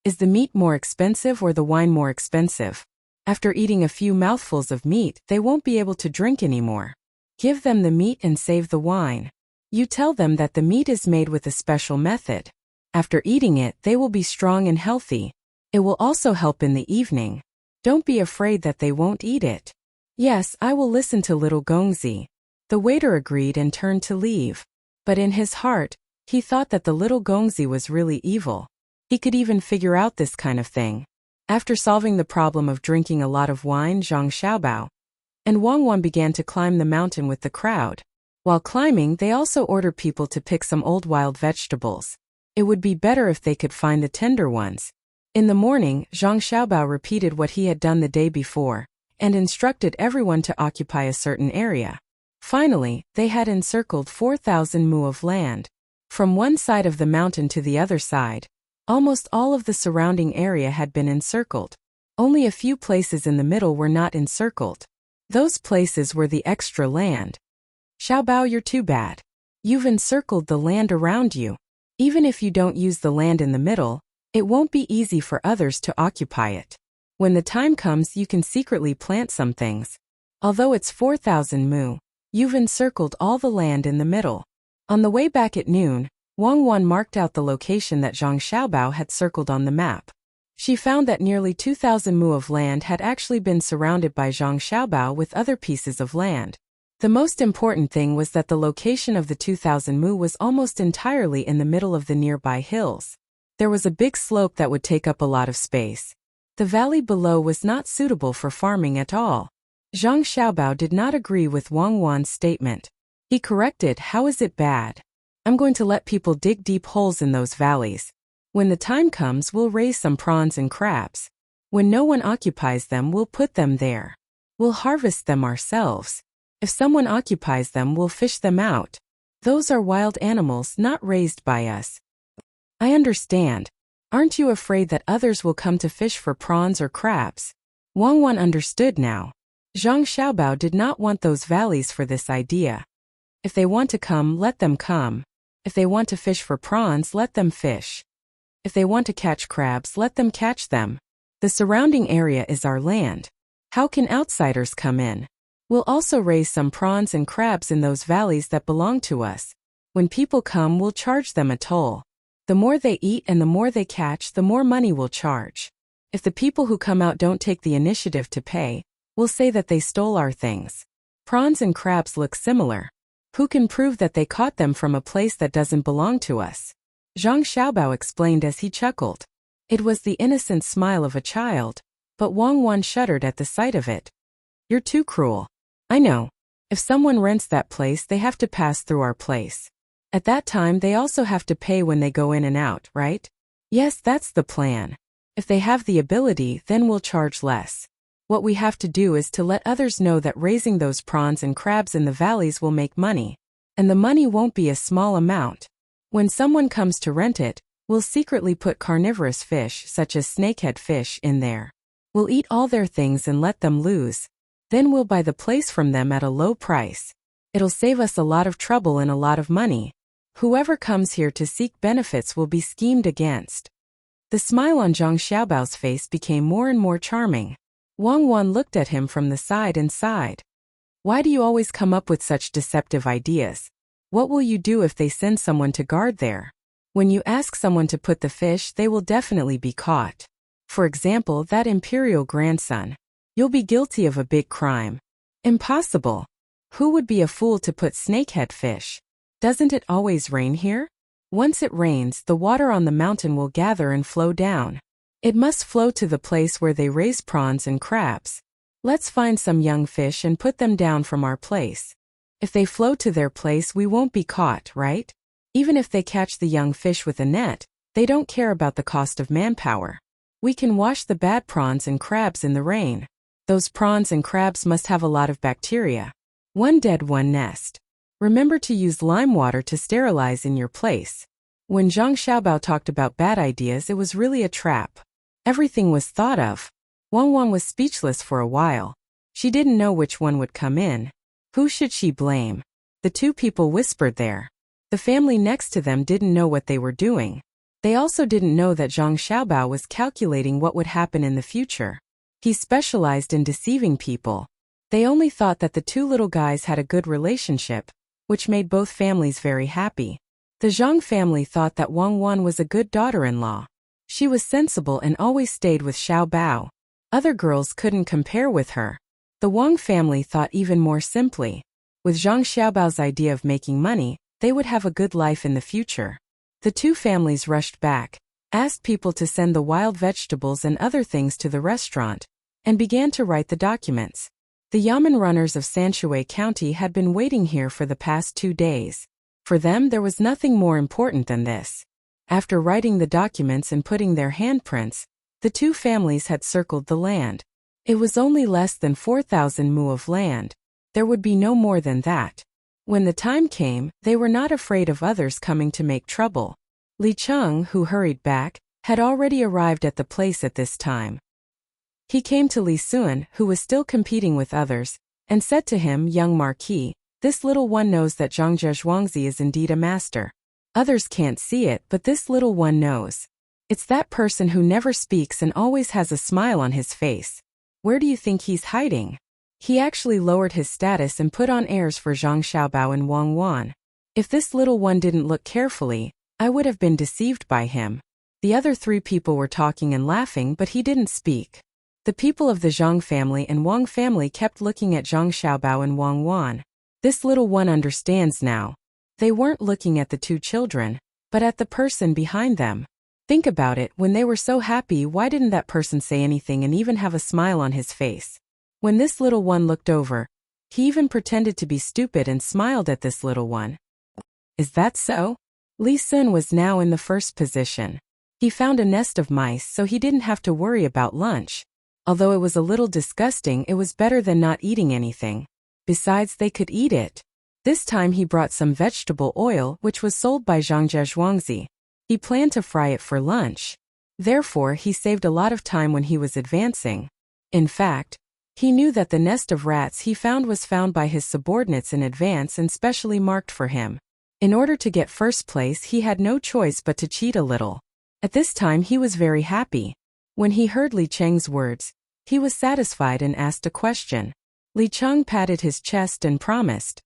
Is the meat more expensive or the wine more expensive? After eating a few mouthfuls of meat, they won't be able to drink anymore. Give them the meat and save the wine. You tell them that the meat is made with a special method. After eating it, they will be strong and healthy. It will also help in the evening. Don't be afraid that they won't eat it. Yes, I will listen to little Gongzi. The waiter agreed and turned to leave. But in his heart, he thought that the little Gongzi was really evil. He could even figure out this kind of thing. After solving the problem of drinking a lot of wine, Zhang Xiaobao and Wang Wan began to climb the mountain with the crowd. While climbing, they also ordered people to pick some old wild vegetables. It would be better if they could find the tender ones. In the morning, Zhang Xiaobao repeated what he had done the day before, and instructed everyone to occupy a certain area. Finally, they had encircled 4,000 mu of land. From one side of the mountain to the other side, almost all of the surrounding area had been encircled. Only a few places in the middle were not encircled. Those places were the extra land. Xiaobao, you're too bad. You've encircled the land around you. Even if you don't use the land in the middle, it won't be easy for others to occupy it. When the time comes, you can secretly plant some things. Although it's 4,000 mu, you've encircled all the land in the middle. On the way back at noon, Wang Wan marked out the location that Zhang Xiaobao had circled on the map. She found that nearly 2,000 mu of land had actually been surrounded by Zhang Xiaobao with other pieces of land. The most important thing was that the location of the 2,000 mu was almost entirely in the middle of the nearby hills. There was a big slope that would take up a lot of space. The valley below was not suitable for farming at all. Zhang Xiaobao did not agree with Wang Wan's statement. He corrected, "How is it bad? I'm going to let people dig deep holes in those valleys. When the time comes, we'll raise some prawns and crabs. When no one occupies them, we'll put them there. We'll harvest them ourselves. If someone occupies them, we'll fish them out. Those are wild animals not raised by us." I understand. Aren't you afraid that others will come to fish for prawns or crabs? Wang Wan understood now. Zhang Xiaobao did not want those valleys for this idea. If they want to come, let them come. If they want to fish for prawns, let them fish. If they want to catch crabs, let them catch them. The surrounding area is our land. How can outsiders come in? We'll also raise some prawns and crabs in those valleys that belong to us. When people come, we'll charge them a toll. The more they eat and the more they catch, the more money we'll charge. If the people who come out don't take the initiative to pay, we'll say that they stole our things. Prawns and crabs look similar. Who can prove that they caught them from a place that doesn't belong to us? Zhang Xiaobao explained as he chuckled. It was the innocent smile of a child, but Wang Wan shuddered at the sight of it. You're too cruel. I know. If someone rents that place, they have to pass through our place. At that time, they also have to pay when they go in and out, right? Yes, that's the plan. If they have the ability, then we'll charge less. What we have to do is to let others know that raising those prawns and crabs in the valleys will make money. And the money won't be a small amount. When someone comes to rent it, we'll secretly put carnivorous fish, such as snakehead fish, in there. We'll eat all their things and let them lose. Then we'll buy the place from them at a low price. It'll save us a lot of trouble and a lot of money. Whoever comes here to seek benefits will be schemed against. The smile on Zhang Xiaobao's face became more and more charming. Wang Wan looked at him from the side and sighed. Why do you always come up with such deceptive ideas? What will you do if they send someone to guard there? When you ask someone to put the fish, they will definitely be caught. For example, that imperial grandson. You'll be guilty of a big crime. Impossible. Who would be a fool to put snakehead fish? Doesn't it always rain here? Once it rains, the water on the mountain will gather and flow down. It must flow to the place where they raise prawns and crabs. Let's find some young fish and put them down from our place. If they flow to their place, we won't be caught, right? Even if they catch the young fish with a net, they don't care about the cost of manpower. We can wash the bad prawns and crabs in the rain. Those prawns and crabs must have a lot of bacteria. One dead, one nest. Remember to use lime water to sterilize in your place. When Zhang Xiaobao talked about bad ideas, it was really a trap. Everything was thought of. Wang Wan was speechless for a while. She didn't know which one would come in. Who should she blame? The two people whispered there. The family next to them didn't know what they were doing. They also didn't know that Zhang Xiaobao was calculating what would happen in the future. He specialized in deceiving people. They only thought that the two little guys had a good relationship, which made both families very happy. The Zhang family thought that Wang Wan was a good daughter-in-law. She was sensible and always stayed with Xiaobao. Other girls couldn't compare with her. The Wang family thought even more simply. With Zhang Xiaobao's idea of making money, they would have a good life in the future. The two families rushed back, asked people to send the wild vegetables and other things to the restaurant, and began to write the documents. The yamen runners of Sanshui County had been waiting here for the past 2 days. For them there was nothing more important than this. After writing the documents and putting their handprints, the two families had circled the land. It was only less than 4,000 mu of land. There would be no more than that. When the time came, they were not afraid of others coming to make trouble. Li Cheng, who hurried back, had already arrived at the place at this time. He came to Li Sun, who was still competing with others, and said to him, "Young Marquis, this little one knows that Zhang Zhuangzi is indeed a master. Others can't see it, but this little one knows. It's that person who never speaks and always has a smile on his face. Where do you think he's hiding?" He actually lowered his status and put on airs for Zhang Xiaobao and Wang Wan. If this little one didn't look carefully, I would have been deceived by him. The other 3 people were talking and laughing, but he didn't speak. The people of the Zhang family and Wang family kept looking at Zhang Xiaobao and Wang Wan. This little one understands now. They weren't looking at the 2 children, but at the person behind them. Think about it, when they were so happy, why didn't that person say anything and even have a smile on his face? When this little one looked over, he even pretended to be stupid and smiled at this little one. Is that so? Li Sun was now in the first position. He found a nest of mice, so he didn't have to worry about lunch. Although it was a little disgusting, it was better than not eating anything. Besides, they could eat it. This time he brought some vegetable oil which was sold by Zhang Zhuangzi. He planned to fry it for lunch. Therefore, he saved a lot of time when he was advancing. In fact, he knew that the nest of rats he found was found by his subordinates in advance and specially marked for him. In order to get first place, he had no choice but to cheat a little. At this time he was very happy. When he heard Li Cheng's words, he was satisfied and asked a question. Li Cheng patted his chest and promised.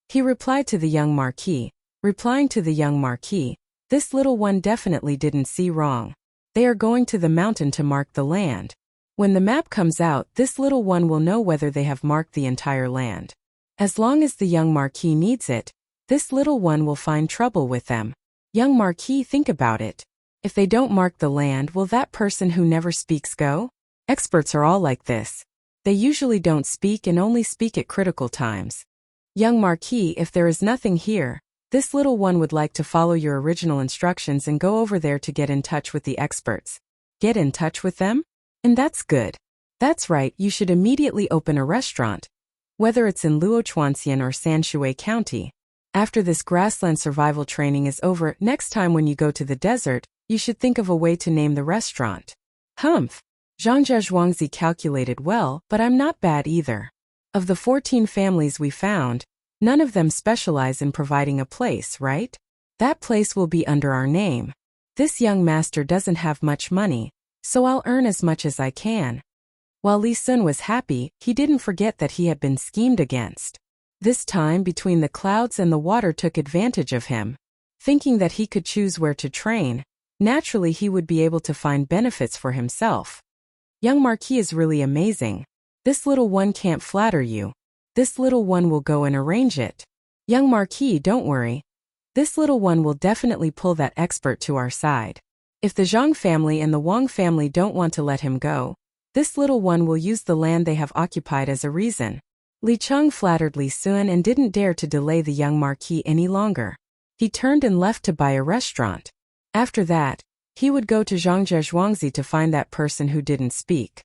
He replied to the young Marquis. Replying to the young Marquis, this little one definitely didn't see wrong. They are going to the mountain to mark the land. When the map comes out, this little one will know whether they have marked the entire land. As long as the young Marquis needs it, this little one will find trouble with them. Young Marquis, think about it. If they don't mark the land, will that person who never speaks go? Experts are all like this. They usually don't speak and only speak at critical times. Young Marquis, if there is nothing here, this little one would like to follow your original instructions and go over there to get in touch with the experts. Get in touch with them? And that's good. That's right, you should immediately open a restaurant. Whether it's in Luochuanxian or Sanshui County. After this grassland survival training is over, next time when you go to the desert, you should think of a way to name the restaurant. Humph. Zhang Zhuangzi calculated well, but I'm not bad either. Of the 14 families we found, none of them specialize in providing a place, right? That place will be under our name. This young master doesn't have much money, so I'll earn as much as I can. While Li Sun was happy, he didn't forget that he had been schemed against. This time between the clouds and the water took advantage of him. Thinking that he could choose where to train, naturally he would be able to find benefits for himself. Young Marquis is really amazing. This little one can't flatter you. This little one will go and arrange it. Young Marquis, don't worry. This little one will definitely pull that expert to our side. If the Zhang family and the Wang family don't want to let him go, this little one will use the land they have occupied as a reason. Li Cheng flattered Li Sun and didn't dare to delay the young Marquis any longer. He turned and left to buy a restaurant. After that, he would go to Zhang Zhuangzi to find that person who didn't speak.